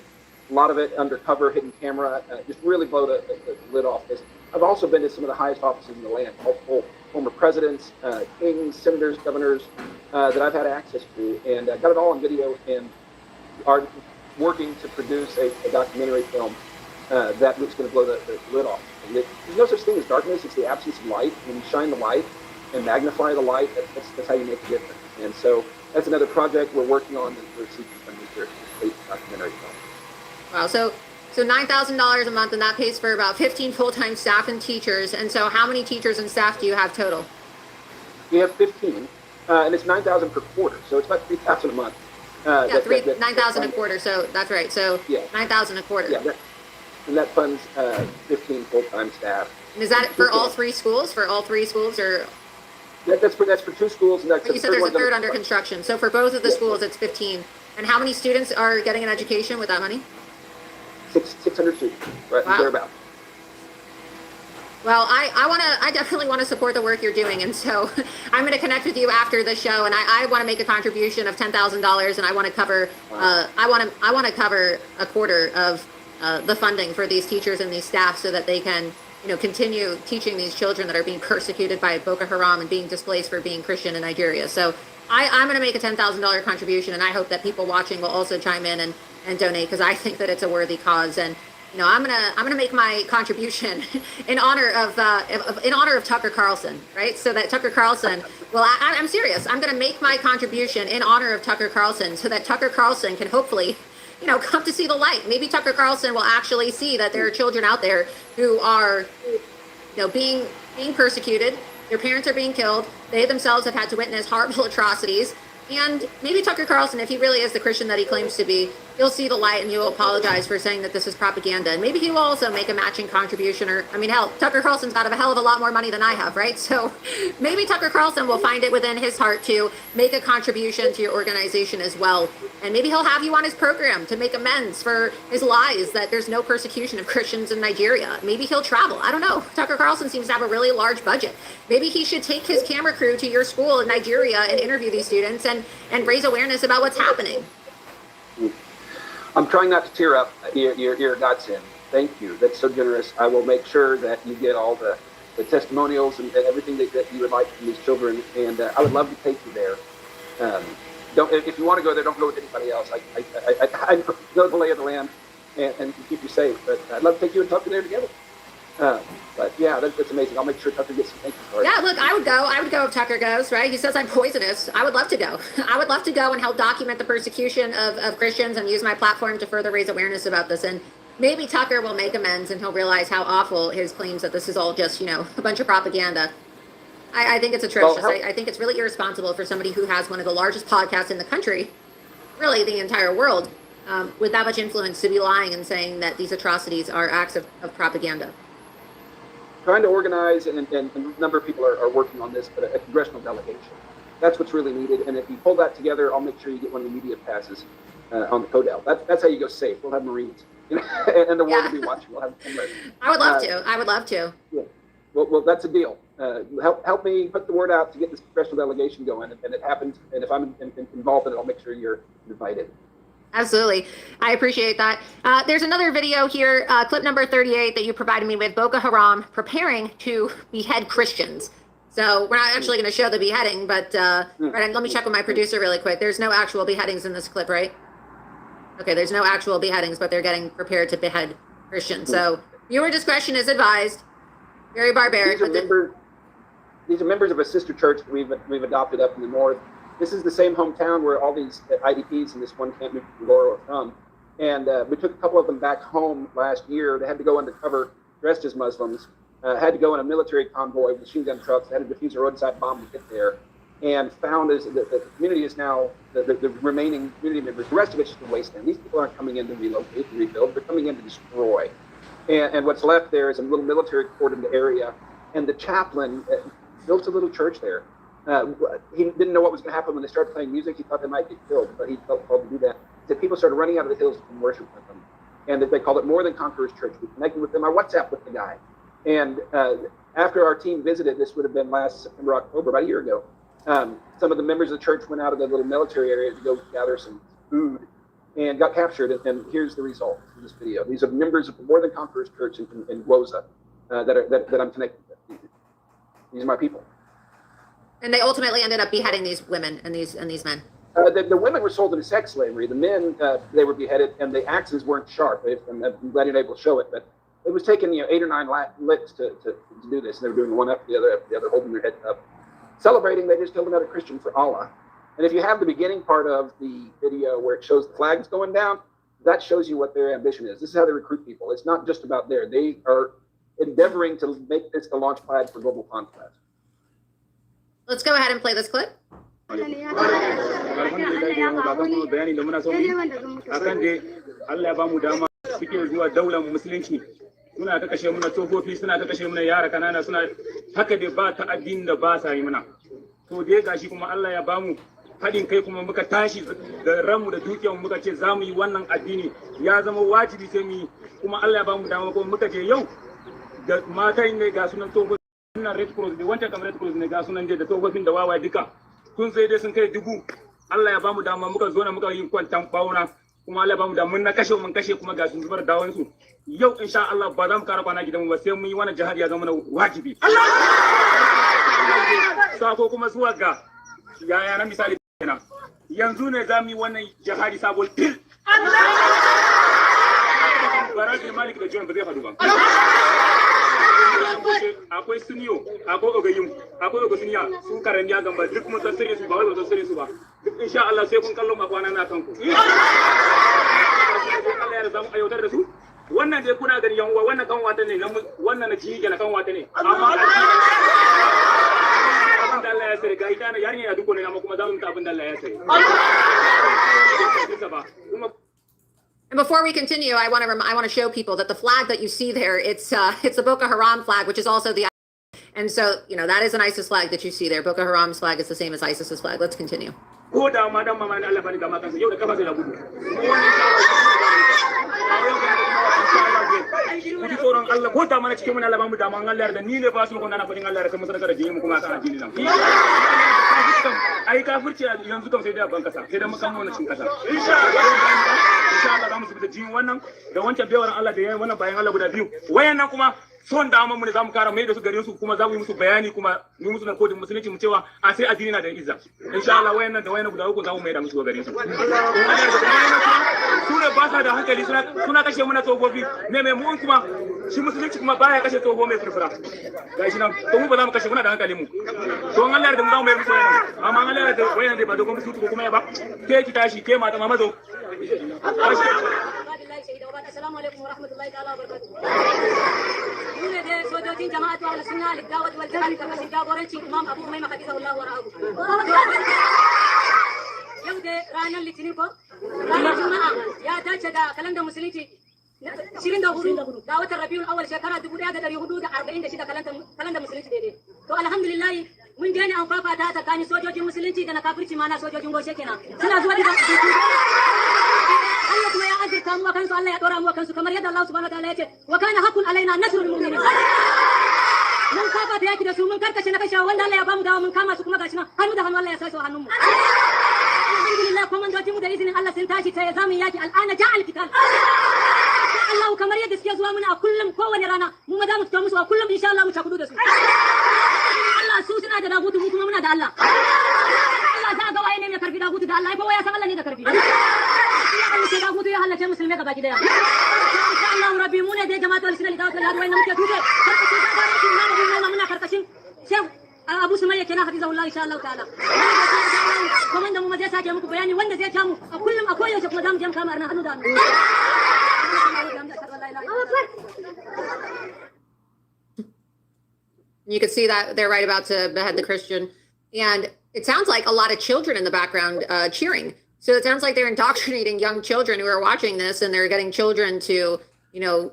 a lot of it undercover, hidden camera, just really blow the lid off this. I've also been to some of the highest offices in the land, multiple former presidents, kings, senators, governors that I've had access to, and got it all on video and are working to produce a documentary film that was going to blow the lid off. There's no such thing as darkness. It's the absence of light. When you shine the light and magnify the light, that's how you make a difference. And so that's another project we're working on that we're seeking funding for a documentary film. Wow. So $9,000 a month, and that pays for about 15 full-time staff and teachers. And so how many teachers and staff do you have total? We have 15, and it's $9,000 per quarter. So it's about $3,000 a month. $9,000 a quarter. So that's right. So yeah. $9,000 a quarter. Yeah. And that funds 15 full-time staff. And is that for all three schools? For all three schools, or? That's for 2 schools. And you said there's a third under construction. So for both of the schools, it's 15. And how many students are getting an education with that money? 600 students, right? Wow. Thereabout. Well, I definitely want to support the work you're doing, and so I'm going to connect with you after the show, and I want to make a contribution of $10,000, and I want to cover I want to cover a quarter of the funding for these teachers and these staff so that they can continue teaching these children that are being persecuted by Boko Haram and being displaced for being Christian in Nigeria. So I'm going to make a $10,000 contribution, and I hope that people watching will also chime in and donate, because I think that it's a worthy cause. And I'm gonna make my contribution in honor of Tucker Carlson, right? So that Tucker Carlson, I'm serious. I'm gonna make my contribution in honor of Tucker Carlson, so that Tucker Carlson can hopefully, come to see the light. Maybe Tucker Carlson will actually see that there are children out there who are, being persecuted. Their parents are being killed. They themselves have had to witness horrible atrocities. And maybe Tucker Carlson, if he really is the Christian that he claims to be, he'll see the light and he will apologize for saying that this is propaganda. And maybe he will also make a matching contribution. Hell, Tucker Carlson's got a hell of a lot more money than I have, right? So maybe Tucker Carlson will find it within his heart to make a contribution to your organization as well. And maybe he'll have you on his program to make amends for his lies that there's no persecution of Christians in Nigeria. Maybe he'll travel. I don't know. Tucker Carlson seems to have a really large budget. Maybe he should take his camera crew to your school in Nigeria and interview these students and raise awareness about what's happening. I'm trying not to tear up. You're a godsend. Thank you. That's so generous. I will make sure that you get all the testimonials and everything that you would like from these children. And I would love to take you there. If you want to go there, don't go with anybody else. I know the lay of the land and keep you safe. But I'd love to take you and Tucker there together. But yeah, that's amazing. I'll make sure Tucker gets some thank you cards. Yeah, look, I would go if Tucker goes, right? He says I'm poisonous. I would love to go. I would love to go and help document the persecution of Christians and use my platform to further raise awareness about this. And maybe Tucker will make amends and he'll realize how awful his claims that this is all just, a bunch of propaganda. I think it's atrocious. I think it's really irresponsible for somebody who has one of the largest podcasts in the country, really the entire world, with that much influence to be lying and saying that these atrocities are acts of propaganda. Trying to organize, and a number of people are working on this, but a congressional delegation. That's what's really needed. And if you pull that together, I'll make sure you get one of the media passes on the Codell. That's how you go safe. We'll have Marines, and the world will be watching. We'll have I would love to. I would love to. Yeah. Well, that's a deal. Help me put the word out to get this congressional delegation going, and it happens. And if I'm involved in it, I'll make sure you're invited. Absolutely. I appreciate that. There's another video here, clip number 38 that you provided me with, Boko Haram preparing to behead Christians. So we're not actually going to show the beheading, but right, let me check with my producer really quick. There's no actual beheadings in this clip, right? Okay, there's no actual beheadings, but they're getting prepared to behead Christians. So viewer discretion is advised. Very barbaric. These are members of a sister church that we've adopted up in the north. This is the same hometown where all these IDPs in this one camp near Laura are from. And we took a couple of them back home last year. They had to go undercover dressed as Muslims, had to go in a military convoy with machine gun trucks, had to defuse a roadside bomb to get there, and found as the community is now, the remaining community members, the rest of it's just a wasteland. These people aren't coming in to relocate and rebuild, they're coming in to destroy. And what's left there is a little military cordoned area, and the chaplain built a little church there. He didn't know what was going to happen when they started playing music. He thought they might get killed, but he felt called to do that. He said people started running out of the hills to come worship with them, and that they called it More Than Conquerors Church. We connected with them. I WhatsApped with the guy, and after our team visited, this would have been last September, October, about a year ago. Some of the members of the church went out of the little military area to go gather some food, and got captured. And here's the result of this video. These are members of the More Than Conquerors Church in Woza that I'm connected with. These are my people. And they ultimately ended up beheading these women and these men. The women were sold into sex slavery. The men, they were beheaded, and the axes weren't sharp. I'm glad you're able to show it, but it was taking 8 or 9 licks to do this. And they were doing one after the other, holding their head up, celebrating. They just killed another Christian for Allah. And if you have the beginning part of the video where it shows the flags going down, that shows you what their ambition is. This is how they recruit people. It's not just about there. They are endeavoring to make this the launch pad for global conquest. Let's go ahead and play this clip. Suna ta kashe muna tsofaffi, suna ta kashe muna yara kanana, suna haka dai ba ta addini da ba sa yi muna. To dai gashi kuma Allah ya bamu haɗin kai, kuma muka tashi da ranmu da dukiyarmu muka ce za mu yi wannan addini, ya zama wajibi sai mu yi, kuma Allah ya bamu dama, kuma muka je yau da matan ne ga sunan tsofaffi, wannan Red Cross ne, wancan kamar Red Cross ne, ga sunan da tsofaffin da wawaye duka sun sai dai sun kai 1000. Allah ya bamu dama muka zo na muka yi kwantan bauna, kuma Allah ya bamu dama mun na kashe mun kashe, kuma ga sun zubar da dawansu. Yau insha Allah ba za mu kara kwana gidanmu ba, sai mun yi wannan jihar ya zama na wajibi. Sako kuma zuwa ga yaya na misali kenan, yanzu ne za mu yi wannan jihari sabon fil. Baraji Malik da John ba zai faɗu ba. Akwai Suniyo, akwai Ogayim, akwai Ogosuniya, su karan ya gamba, duk mun sassare su ba, wai ba sassare su ba. Duk insha Allah sai kun kallo makwana na kanku. Allah ya zamu ayyautar da su. Wannan dai kuna gani yan uwa, wannan kan wata ne, wannan na jige na kan wata ne, amma abin da Allah ya sai ga ita na yarinya ya duko ne, amma kuma za mu ta abin da Allah ya sai. And before we continue, I want to show people that the flag that you see there, it's the Boko Haram flag, which is also the, and so that is an ISIS flag that you see there. Boko Haram's flag is the same as ISIS's flag. Let's continue. Kuji tsoron Allah ko da mana cikin mun Allah ba mu dama Allah da ni ne ba su ko na fadin Allah da kuma sadaka da jini kuma kan addini nan. Ai kafirci yanzu kam sai da ban kasa, sai da mukan mu na cikin kasa. Insha Allah za mu fita jini wannan da wancan bewar Allah da yayin wannan bayan Allah guda biyu. Wayannan kuma son da mu ne za mu kara mai da su garin su, kuma za mu yi musu bayani, kuma mu musu na kodin musulunci mu cewa a sai addini na da izza. Insha Allah wayannan da wayannan guda uku za mu mai da musu garin su. Su ne ba sa da hankali, suna kashe muna tsofaffi ne mai mun kuma shi musulunci kuma baya kashe tsoho mai furfura. Gashi nan to mu ba za mu kashe, muna da hankali mu. To an Allah da mu za mu mai musu wayannan, amma Allah da wayannan da ba dogon musu ko kuma ya ba. Ke ki tashi, ke mata mama zo. السلام عليكم ورحمة الله تعالى وبركاته. هنا سودوتين جماعة أهل السنة للدعوة والجهاد كما سيدابورتي إمام أبو أميمة حفظه الله ورعاه. يوم رانا اللي تنيكو رانا جماعة يا تاجدا كلام ده مسلمتي شيرين ده هدوء دعوة الربيع الأول شكرا دبودي هذا ده يهودو ده 40 ده شيء ده كلام ده مسلمتي ده. تو الحمد لله من جاني أو بابا ده تكاني سودوتين مسلمتي ده نكابرتي معنا سودوتين غوشكنا. سنا زودي ده. Allah kuma ya azurta mu kansu, Allah ya dora mu kansu kamar yadda Allah subhanahu wa ta'ala ya ce wa kana haqqun alaina nasrul mu'minin. Mun kafa ta yaki da su, mun karkashe na kashewa, wanda Allah ya bamu dawo mun kama su, kuma gashi nan hannu da hannu Allah ya sa su hannun mu. Alhamdulillah komandoti mu da izinin Allah sun tashi ta zamu yaki al'ana ja'al qital. Allah kamar yadda suke zuwa muna a kullum kowane rana mu ma za mu fito musu a kullum insha Allah mu takudu da su. Allah su suna da dagutu, mu kuma muna da Allah. Allah za ga waye ne mai karfi dagutu da Allah, ko ya san Allah ne da karfi. Allah sai dagutu ya halace musulmai gaba ki daya. Insha Allah rabbi mu ne da jama'atul sunnah da Allah wai muke tuke. Muna karkashin Sheikh Abu Sumayya kenan hafizahullah insha Allah ta'ala. Komanda mu ma zai sake muku bayani wanda zai tamu a kullum a koyaushe kuma za mu je mu kama arna hannu da hannu. You can see that they're right about to behead the Christian. And it sounds like a lot of children in the background cheering. So it sounds like they're indoctrinating young children who are watching this, and they're getting children to, you know,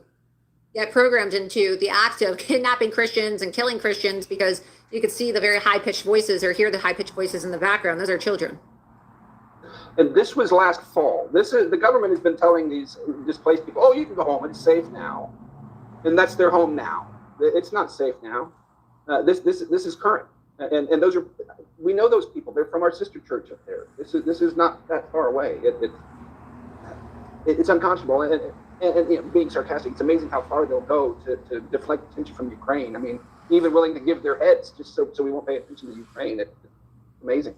get programmed into the act of kidnapping Christians and killing Christians, because you could see the very high-pitched voices or hear the high-pitched voices in the background. Those are children. And this was last fall. The government has been telling these displaced people, oh, you can go home, it's safe now. And that's their home now. It's not safe now. This is current. And those are, we know those people. They're from our sister church up there. This is not that far away. It's unconscionable. And you know, being sarcastic, it's amazing how far they'll go to deflect attention from Ukraine. I mean, even willing to give their heads just so we won't pay attention to Ukraine. It's amazing.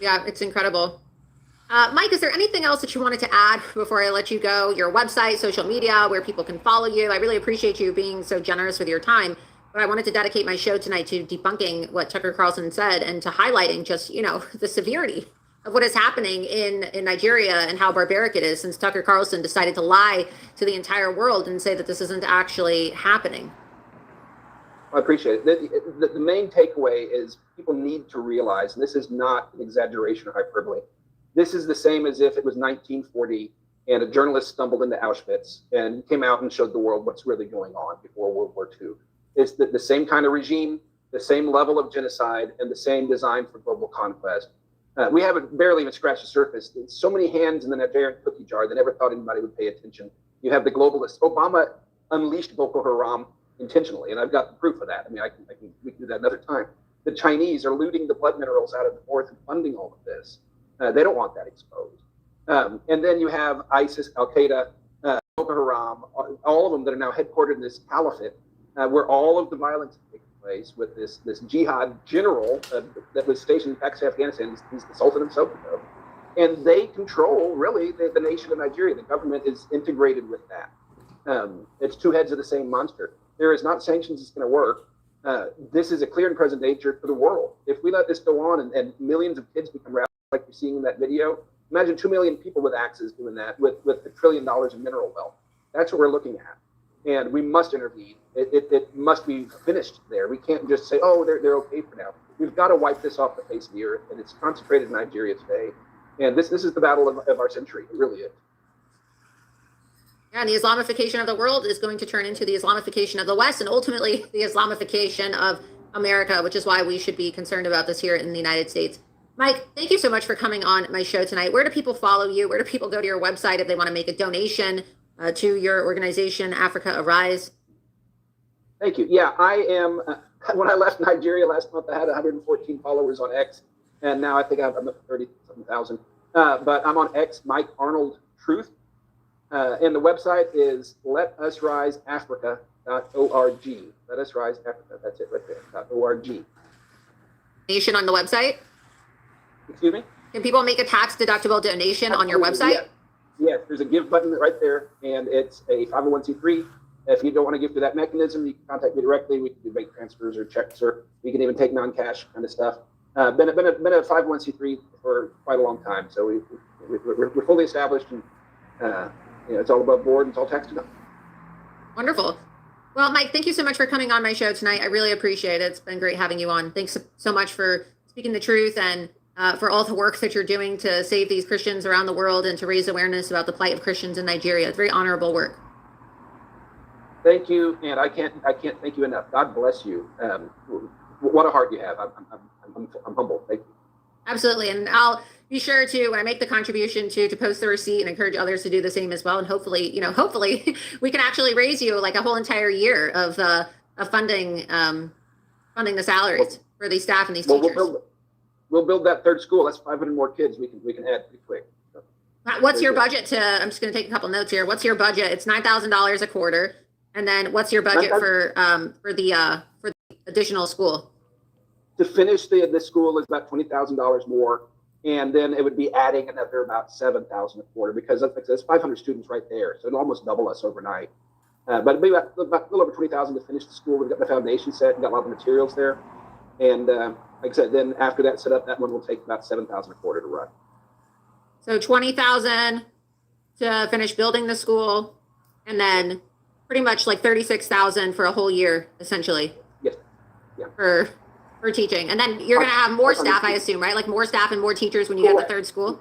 Yeah, it's incredible. Mike, is there anything else that you wanted to add before I let you go? Your website, social media, where people can follow you. I really appreciate you being so generous with your time. But I wanted to dedicate my show tonight to debunking what Tucker Carlson said and to highlighting just, you know, the severity of what is happening in Nigeria and how barbaric it is, since Tucker Carlson decided to lie to the entire world and say that this isn't actually happening. I appreciate it. The main takeaway is people need to realize, and this is not an exaggeration or hyperbole, this is the same as if it was 1940 and a journalist stumbled into Auschwitz and came out and showed the world what's really going on before World War II. It's the same kind of regime, the same level of genocide, and the same design for global conquest. We haven't barely even scratched the surface. There's so many hands in the Nigerian cookie jar that never thought anybody would pay attention. You have the globalists. Obama unleashed Boko Haram intentionally, and I've got the proof of that. I mean, we can do that another time. The Chinese are looting the blood minerals out of the north and funding all of this. They don't want that exposed. And then you have ISIS, Al Qaeda, Boko Haram, all of them that are now headquartered in this caliphate, where all of the violence is taking place with this jihad general that was stationed in Pakistan, Afghanistan. He's the Sultan of Sokoto. And they control, really, the nation of Nigeria. The government is integrated with that. It's two heads of the same monster. There is not sanctions that's going to work. This is a clear and present danger for the world. If we let this go on and millions of kids become radicalized, like you're seeing in that video, imagine 2 million people with axes doing that with $1 trillion in mineral wealth. That's what we're looking at. And we must intervene. It must be finished there. We can't just say, oh, they're okay for now. We've got to wipe this off the face of the earth, and it's concentrated in Nigeria today. And this is the battle of our century. It really is. Yeah, and the Islamification of the world is going to turn into the Islamification of the West, and ultimately the Islamification of America, which is why we should be concerned about this here in the United States. Mike, thank you so much for coming on my show tonight. Where do people follow you? Where do people go to your website if they want to make a donation to your organization, Africa Arise? Thank you. Yeah, I am. When I left Nigeria last month, I had 114 followers on X, and now I think I'm up to 30,000. But I'm on X, Mike Arnold Truth, and the website is letusriseafrica.org. Let Us Rise Africa. That's it right there. .org. Donation on the website. Excuse me. Can people make a tax-deductible donation on your website? Yes, there's a give button right there, and it's a 501c3. If you don't want to give to that mechanism, you can contact me directly. We can do bank transfers or checks, or we can even take non-cash kind of stuff. Been a 501c3 for quite a long time, so we're fully established, and it's all above board and it's all tax deductible. Wonderful. Well, Mike, thank you so much for coming on my show tonight. I really appreciate it. It's been great having you on. Thanks so much for speaking the truth and for all the work that you're doing to save these Christians around the world and to raise awareness about the plight of Christians in Nigeria. It's very honorable work. Thank you, and I can't thank you enough. God bless you. What a heart you have. I'm humbled. Thank you. Absolutely, and I'll be sure to, when I make the contribution, to post the receipt and encourage others to do the same as well. And hopefully we can actually raise you like a whole entire year of funding the salaries for these staff and these teachers. We'll build that third school. That's 500 more kids we can add pretty quick. So, what's your budget to? I'm just going to take a couple notes here. What's your budget? It's $9,000 a quarter, and then what's your budget for the additional school? To finish the school is about $20,000 more, and then it would be adding another about $7,000 a quarter, because that's 500 students right there, so it'll almost double us overnight. But it'd be about a little over $20,000 to finish the school. We've got the foundation set, we've got a lot of materials there, And like I said, then after that set up, that one will take about $7,000 a quarter to run. So 20,000 to finish building the school, and then pretty much like 36,000 for a whole year, essentially. Yes. Yeah. For teaching, and then you're going to have more staff, I assume, right? Like more staff and more teachers when you get the third school.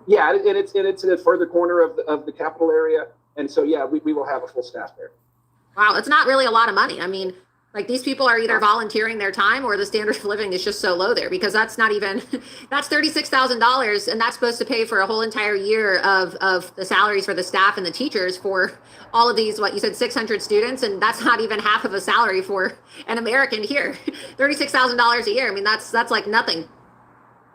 Yeah, and it's in a further corner of the capital area, and so yeah, we will have a full staff there. Wow, it's not really a lot of money. I mean, like these people are either volunteering their time or the standard of living is just so low there, because that's not even, that's $36,000, and that's supposed to pay for a whole entire year of the salaries for the staff and the teachers for all of these, what you said, 600 students, and that's not even half of a salary for an American here. $36,000 a year. I mean, that's like nothing.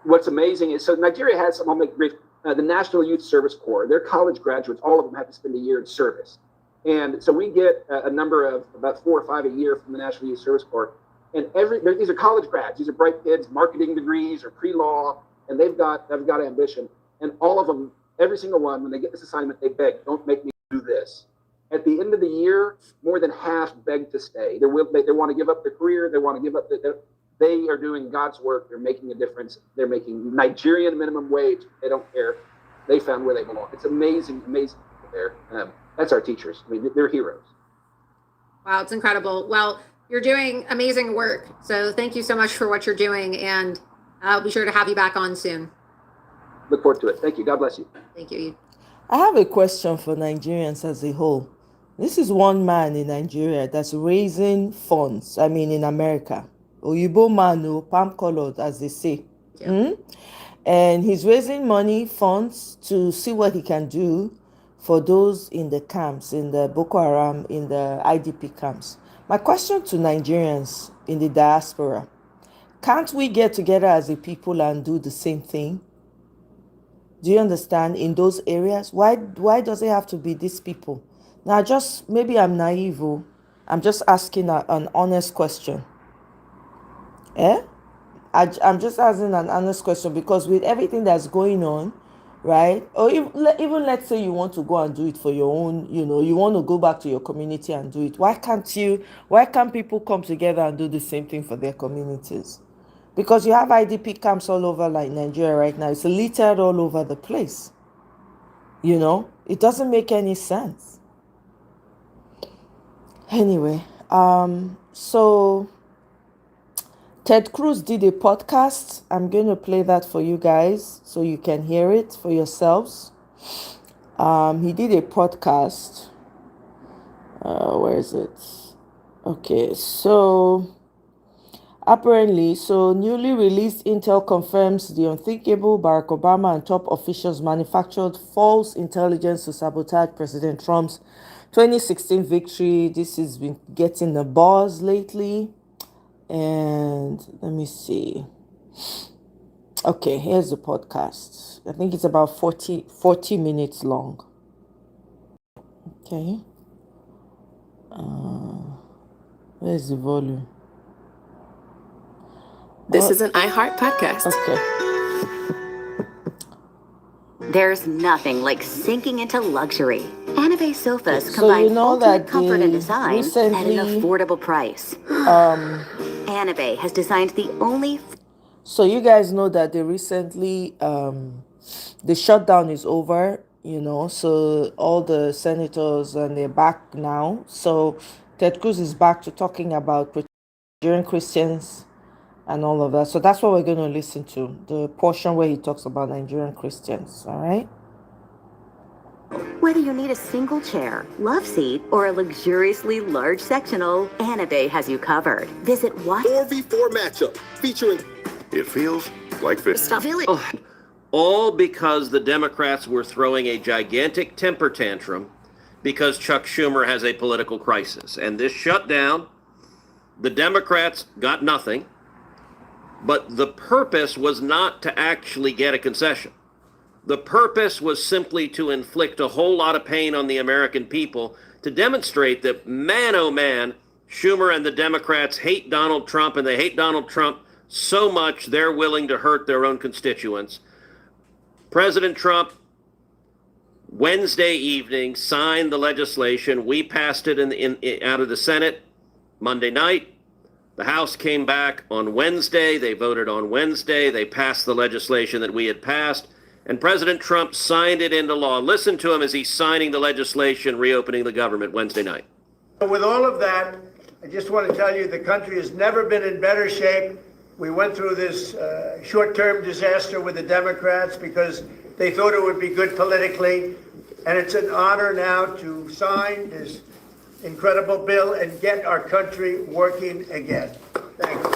What's amazing is, so Nigeria has, I'll make brief, the National Youth Service Corps. Their college graduates, all of them have to spend a year in service. And so we get a number of about 4 or 5 a year from the National Youth Service Corps. And these are college grads. These are bright kids, marketing degrees or pre-law, and they've got ambition. And all of them, every single one, when they get this assignment, they beg, don't make me do this. At the end of the year, more than half beg to stay. They want to give up their career. They want to give up they are doing God's work. They're making a difference. They're making Nigerian minimum wage. They don't care. They found where they belong. It's amazing there. That's our teachers. I mean, they're heroes. Wow, it's incredible. Well, you're doing amazing work. So thank you so much for what you're doing, and I'll be sure to have you back on soon. Look forward to it. Thank you. God bless you. Thank you. I have a question for Nigerians as a whole. This is one man in Nigeria that's raising funds, I mean, in America. Oyibo man, palm colored, as they say. And he's raising money, funds, to see what he can do for those in the camps, in the Boko Haram, in the IDP camps. My question to Nigerians in the diaspora, can't we get together as a people and do the same thing? Do you understand? In those areas, why does it have to be these people? Now, maybe I'm naive. I'm just asking an honest question. I'm just asking an honest question, because with everything that's going on, right? Or even let's say you want to go and do it for your own, you want to go back to your community and do it. Why can't people come together and do the same thing for their communities? Because you have IDP camps all over like Nigeria right now. It's littered all over the place. It doesn't make any sense. Anyway, so Ted Cruz did a podcast. I'm going to play that for you guys so you can hear it for yourselves. He did a podcast. Where is it? Okay, so apparently, newly released intel confirms the unthinkable. Barack Obama and top officials manufactured false intelligence to sabotage President Trump's 2016 victory. This has been getting the buzz lately. And let me see. Okay, here's the podcast. I think it's about 40 minutes long. Okay. Where's the volume? This is an iHeart podcast. Okay. There's nothing like sinking into luxury. Anabe sofas combine ultimate comfort and design at an affordable price. Anabe has designed the only... So you guys know that they recently, the shutdown is over, so all the senators, and they're back now. So Ted Cruz is back to talking about Nigerian Christians and all of that. So that's what we're going to listen to, the portion where he talks about Nigerian Christians, all right? Whether you need a single chair, love seat, or a luxuriously large sectional, Anabe has you covered. Visit 4v4 matchup featuring... It feels like this. All because the Democrats were throwing a gigantic temper tantrum because Chuck Schumer has a political crisis. And this shutdown, the Democrats got nothing, but the purpose was not to actually get a concession. The purpose was simply to inflict a whole lot of pain on the American people, to demonstrate that, man, oh man, Schumer and the Democrats hate Donald Trump, and they hate Donald Trump so much they're willing to hurt their own constituents. President Trump, Wednesday evening, signed the legislation. We passed it out of the Senate Monday night. The House came back on Wednesday. They voted on Wednesday. They passed the legislation that we had passed, and President Trump signed it into law. Listen to him as he's signing the legislation reopening the government Wednesday night. With all of that, I just want to tell you the country has never been in better shape. We went through this short-term disaster with the Democrats because they thought it would be good politically. And it's an honor now to sign this incredible bill and get our country working again. Thank you.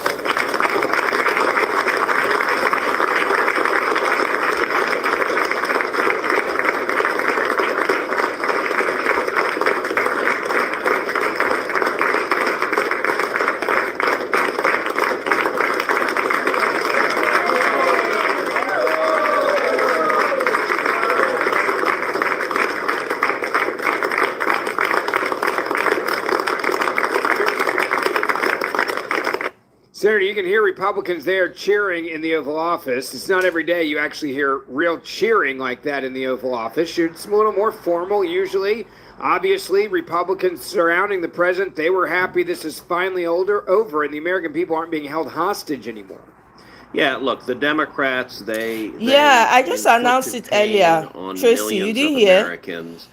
Senator, you can hear Republicans there cheering in the Oval Office. It's not every day you actually hear real cheering like that in the Oval Office. It's a little more formal usually. Obviously, Republicans surrounding the president, they were happy this is finally over and the American people aren't being held hostage anymore. Yeah, look, the Democrats, they I just announced it earlier. Tracy, you didn't hear? Americans.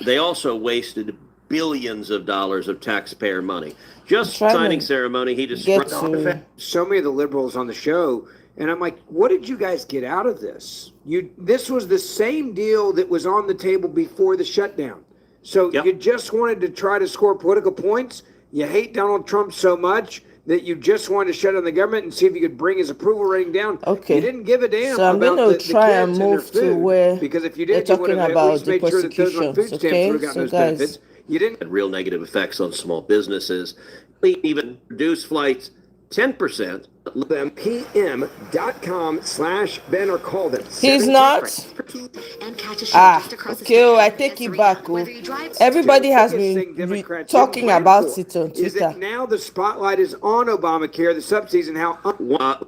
They also wasted billions of dollars of taxpayer money. Just signing ceremony, he described so many of the liberals on the show, and I'm like, what did you guys get out of this? This was the same deal that was on the table before the shutdown. So you just wanted to try to score political points. You hate Donald Trump so much that you just wanted to shut down the government and see if you could bring his approval rating down. Okay. You didn't give a damn so I'm about going to try and move to where because if you they're did, you would talking have at about least the made sure that those on food prosecutions. stamps would Okay, have gotten so those guys, benefits. You didn't. had real negative effects on small businesses. Even reduce flights 10%. Them pm.com/Ben or call them. he's not. Okay, I take it back. Everybody has been talking about it on Is Twitter. that now the spotlight is on Obamacare, the subsidies, and how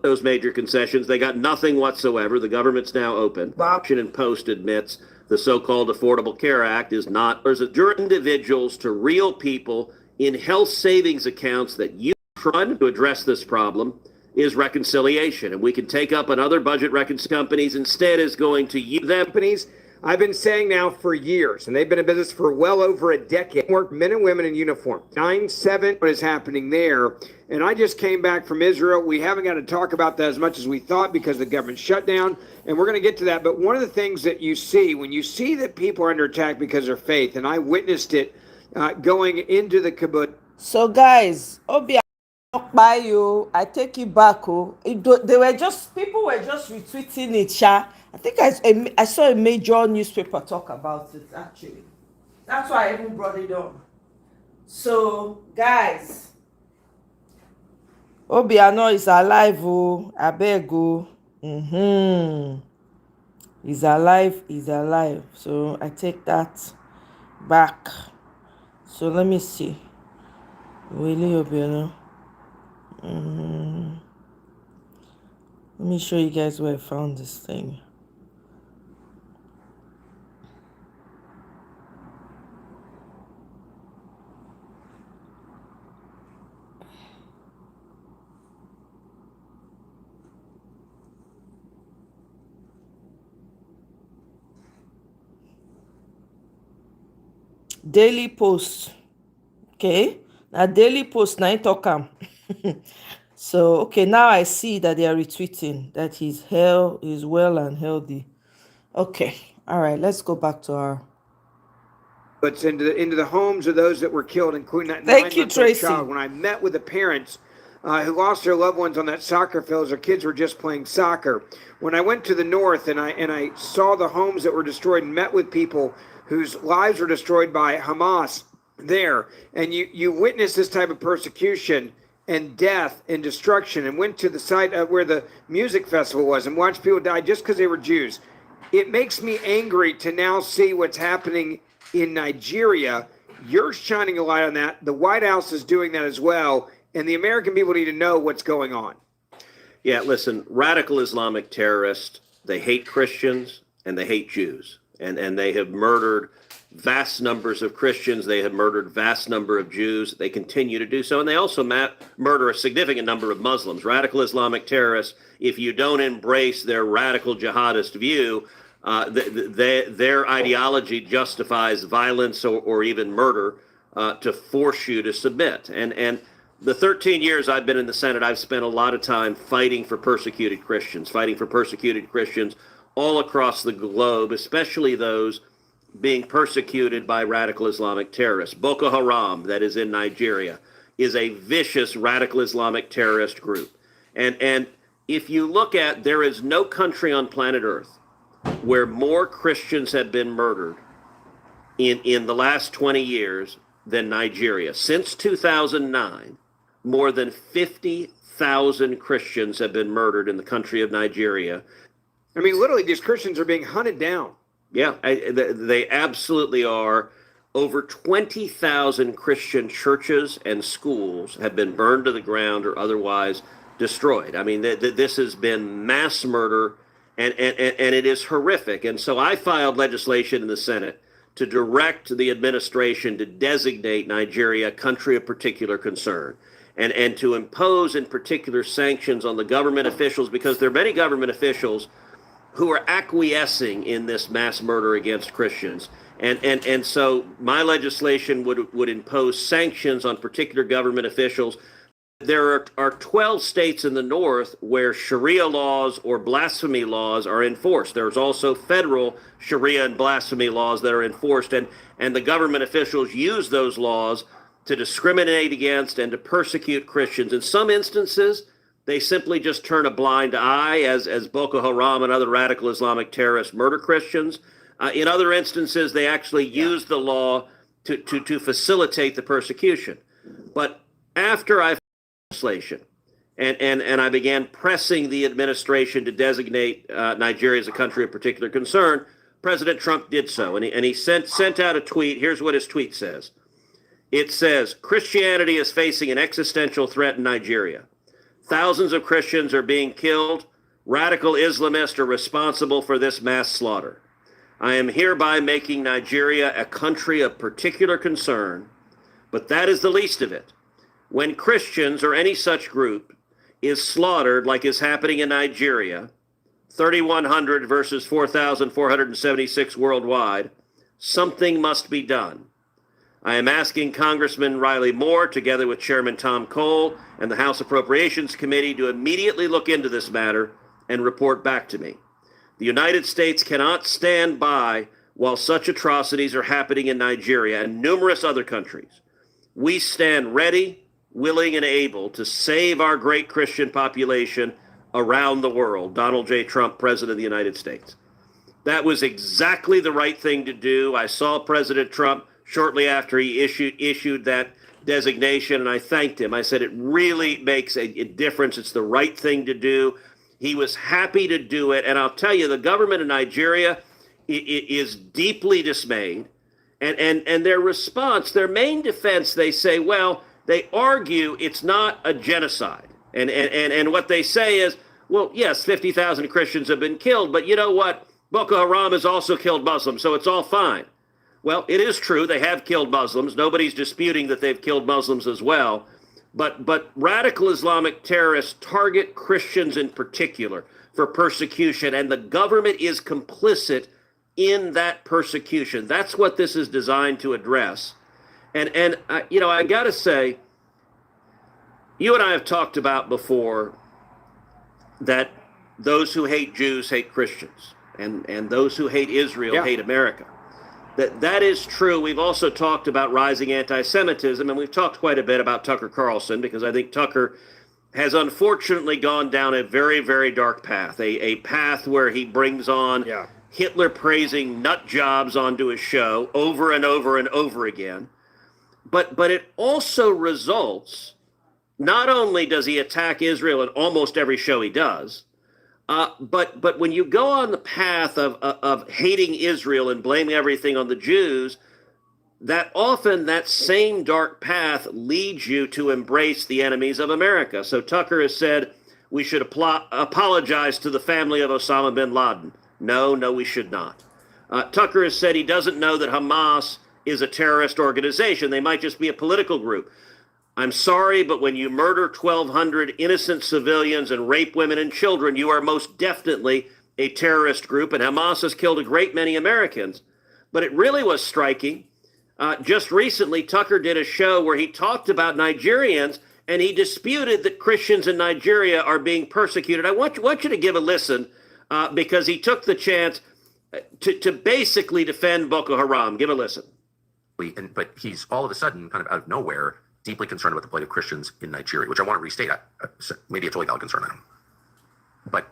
Those major concessions, they got nothing whatsoever. The government's now open. Option and Post admits the so-called Affordable Care Act is not. There's a individuals to real people in health savings accounts that you trying to address this problem is reconciliation, and we can take up another budget companies instead is going to use them. Companies I've been saying now for years, and they've been in business for well over a decade. Work men and women in uniform. 9/7, what is happening there? And I just came back from Israel. We haven't got to talk about that as much as we thought because the government shut down, and we're going to get to that. But one of the things that you see when you see that people are under attack because of faith, and I witnessed it going into the kibbutz. So guys, Obi by you, I take it back. People were just retweeting it. I think I saw a major newspaper talk about it actually. That's why I even brought it on. So guys, Obiano is alive. I beg you. He's alive. He's alive. So I take that back. So let me see. Really, Obiano. Let me show you guys where I found this thing. Daily Post. Okay. Now Daily Post, now talk am. So okay, now I see that they are retweeting that he's well and healthy. Okay, all right, let's go back to our. But into the homes of those that were killed, including that Thank you, 9-month-old Tracy. child. When I met with the parents who lost their loved ones on that soccer field, their kids were just playing soccer. When I went to the north and I saw the homes that were destroyed and met with people whose lives were destroyed by Hamas there, and you witness this type of persecution and death and destruction, and went to the site where the music festival was and watched people die just because they were Jews. It makes me angry to now see what's happening in Nigeria. You're shining a light on that. The White House is doing that as well, and the American people need to know what's going on. Yeah, listen, radical Islamic terrorists, they hate Christians and they hate Jews, and they have murdered vast numbers of Christians. They have murdered vast number of Jews. They continue to do so. And they also murder a significant number of Muslims. Radical Islamic terrorists, if you don't embrace their radical jihadist view, their ideology justifies violence or even murder to force you to submit. And the 13 years I've been in the Senate, I've spent a lot of time fighting for persecuted Christians all across the globe, especially those being persecuted by radical Islamic terrorists. Boko Haram, that is in Nigeria, is a vicious radical Islamic terrorist group. And if you look at, there is no country on planet Earth where more Christians have been murdered in the last 20 years than Nigeria. Since 2009, more than 50,000 Christians have been murdered in the country of Nigeria. I mean, literally, these Christians are being hunted down. Yeah, they absolutely are. Over 20,000 Christian churches and schools have been burned to the ground or otherwise destroyed. I mean, this has been mass murder, and it is horrific. And so I filed legislation in the Senate to direct the administration to designate Nigeria a country of particular concern, and to impose in particular sanctions on the government officials, because there are many government officials who are acquiescing in this mass murder against Christians. And so my legislation would impose sanctions on particular government officials. There are 12 states in the north where Sharia laws or blasphemy laws are enforced. There's also federal Sharia and blasphemy laws that are enforced, and the government officials use those laws to discriminate against and to persecute Christians. In some instances, they simply just turn a blind eye as Boko Haram and other radical Islamic terrorists murder Christians. In other instances, they actually use the law to facilitate the persecution. But after I filed legislation and I began pressing the administration to designate Nigeria as a country of particular concern, President Trump did so. And he sent out a tweet. Here's what his tweet says. It says, "Christianity is facing an existential threat in Nigeria. Thousands of Christians are being killed. Radical Islamists are responsible for this mass slaughter. I am hereby making Nigeria a country of particular concern, but that is the least of it. When Christians or any such group is slaughtered like is happening in Nigeria, 3,100 versus 4,476 worldwide, something must be done. I am asking Congressman Riley Moore, together with Chairman Tom Cole and the House Appropriations Committee, to immediately look into this matter and report back to me. The United States cannot stand by while such atrocities are happening in Nigeria and numerous other countries. We stand ready, willing, and able to save our great Christian population around the world." Donald J. Trump, President of the United States. That was exactly the right thing to do. I saw President Trump shortly after he issued that designation, and I thanked him. I said, it really makes a difference. It's the right thing to do. He was happy to do it. And I'll tell you, the government of Nigeria is deeply dismayed. And their response, their main defense, they say, well, they argue it's not a genocide. And what they say is, well, yes, 50,000 Christians have been killed, but you know what? Boko Haram has also killed Muslims, so it's all fine. Well, it is true. They have killed Muslims. Nobody's disputing that they've killed Muslims as well. But radical Islamic terrorists target Christians in particular for persecution, and the government is complicit in that persecution. That's what this is designed to address. And I got to say, you and I have talked about before that those who hate Jews hate Christians, and those who hate Israel hate America. That is true. We've also talked about rising anti-Semitism, and we've talked quite a bit about Tucker Carlson, because I think Tucker has unfortunately gone down a very, very dark path, a path where he brings on Hitler-praising nut jobs onto his show over and over and over again. But it also results, not only does he attack Israel in almost every show he does, but when you go on the path of hating Israel and blaming everything on the Jews, that often that same dark path leads you to embrace the enemies of America. So Tucker has said we should apologize to the family of Osama bin Laden. No, we should not. Tucker has said he doesn't know that Hamas is a terrorist organization. They might just be a political group. I'm sorry, but when you murder 1,200 innocent civilians and rape women and children, you are most definitely a terrorist group, and Hamas has killed a great many Americans. But it really was striking. Just recently, Tucker did a show where he talked about Nigerians, and he disputed that Christians in Nigeria are being persecuted. I want you to give a listen because he took the chance to basically defend Boko Haram. Give a listen. But he's all of a sudden, kind of out of nowhere, deeply concerned about the plight of Christians in Nigeria, which I want to restate. Maybe it's a totally valid concern, I don't know. But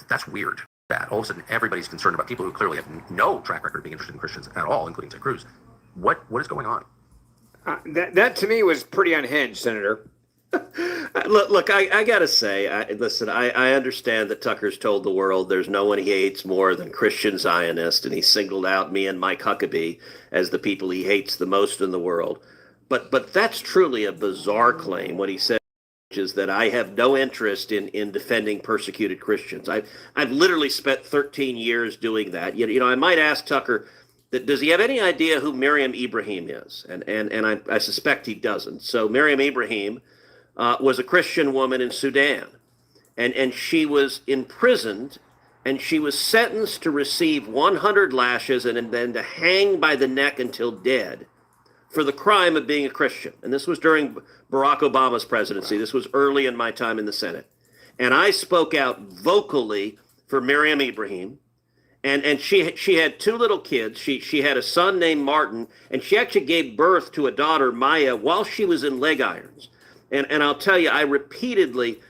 that's weird. That all of a sudden everybody's concerned about people who clearly have no track record of being interested in Christians at all, including Ted Cruz. What is going on? That to me was pretty unhinged, Senator. Look, I gotta say, listen, I understand that Tucker's told the world there's no one he hates more than Christian Zionists, and he singled out me and Mike Huckabee as the people he hates the most in the world. But that's truly a bizarre claim, what he said, which is that I have no interest in defending persecuted Christians. I've literally spent 13 years doing that. You know, I might ask Tucker, does he have any idea who Miriam Ibrahim is? And I suspect he doesn't. So Miriam Ibrahim was a Christian woman in Sudan, and she was imprisoned, and she was sentenced to receive 100 lashes and then to hang by the neck until dead for the crime of being a Christian. And this was during Barack Obama's presidency. This was early in my time in the Senate. And I spoke out vocally for Miriam Ibrahim. And she had two little kids. She had a son named Martin, and she actually gave birth to a daughter, Maya, while she was in leg irons. And I'll tell you, I repeatedly,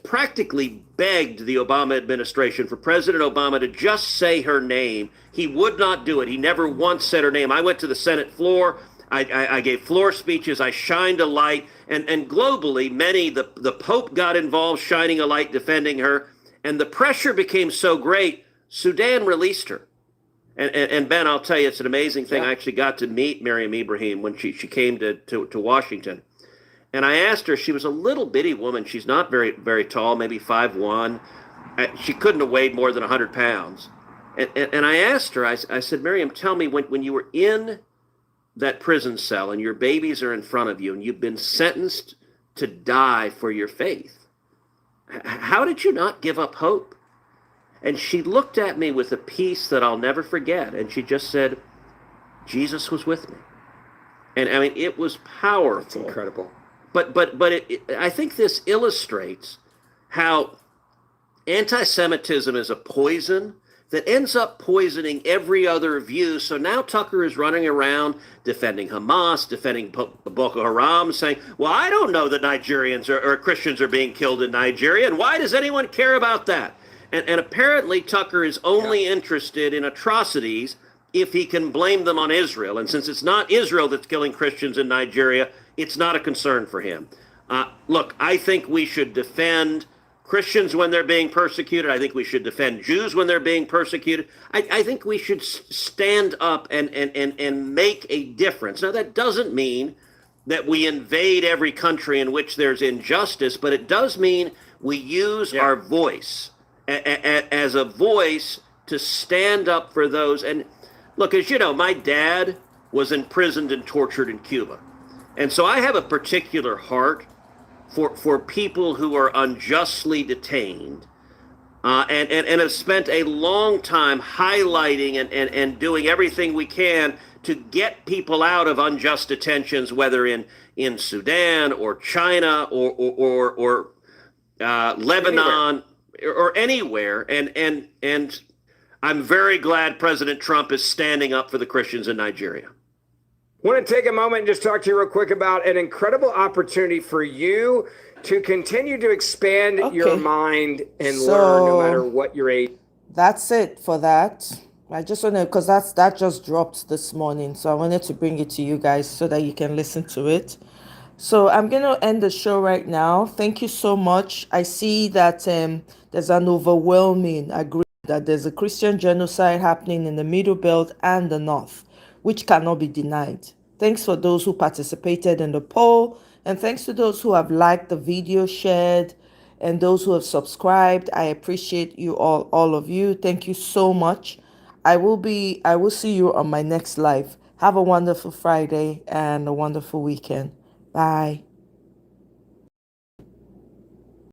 practically begged the Obama administration for President Obama to just say her name. He would not do it. He never once said her name. I went to the Senate floor. I gave floor speeches. I shined a light. And globally, the Pope got involved, shining a light, defending her. And the pressure became so great, Sudan released her. And Ben, I'll tell you, it's an amazing thing. Yeah. I actually got to meet Miriam Ibrahim when she came to Washington. And I asked her, she was a little bitty woman. She's not very, very tall, maybe 5'1". She couldn't have weighed more than 100 pounds. And I asked her, I said, Miriam, tell me, when you were in that prison cell and your babies are in front of you and you've been sentenced to die for your faith, how did you not give up hope? And she looked at me with a peace that I'll never forget. And she just said, Jesus was with me. And I mean, it was powerful. It's incredible. But I think this illustrates how anti-Semitism is a poison that ends up poisoning every other view. So now Tucker is running around defending Hamas, defending Boko Haram, saying, well, I don't know that Nigerians or Christians are being killed in Nigeria, and why does anyone care about that? And apparently Tucker is only interested in atrocities if he can blame them on Israel. And since it's not Israel that's killing Christians in Nigeria, it's not a concern for him. Look, I think we should defend Christians when they're being persecuted. I think we should defend Jews when they're being persecuted. I think we should stand up and make a difference. Now, that doesn't mean that we invade every country in which there's injustice, but it does mean we use our voice as a voice to stand up for those. And look, as you know, my dad was imprisoned and tortured in Cuba. And so I have a particular heart for people who are unjustly detained and have spent a long time highlighting and doing everything we can to get people out of unjust detentions, whether in Sudan or China or Lebanon or anywhere. And I'm very glad President Trump is standing up for the Christians in Nigeria. I want to take a moment and just talk to you real quick about an incredible opportunity for you to continue to expand your mind and learn no matter what your age. That's it for that. I just want to, because that just dropped this morning. So I wanted to bring it to you guys so that you can listen to it. So I'm going to end the show right now. Thank you so much. I see that there's an overwhelming agreement that there's a Christian genocide happening in the Middle Belt and the North, which cannot be denied. Thanks for those who participated in the poll, and thanks to those who have liked the video, shared, and those who have subscribed. I appreciate you all of you. Thank you so much. I will see you on my next live. Have a wonderful Friday and a wonderful weekend. Bye.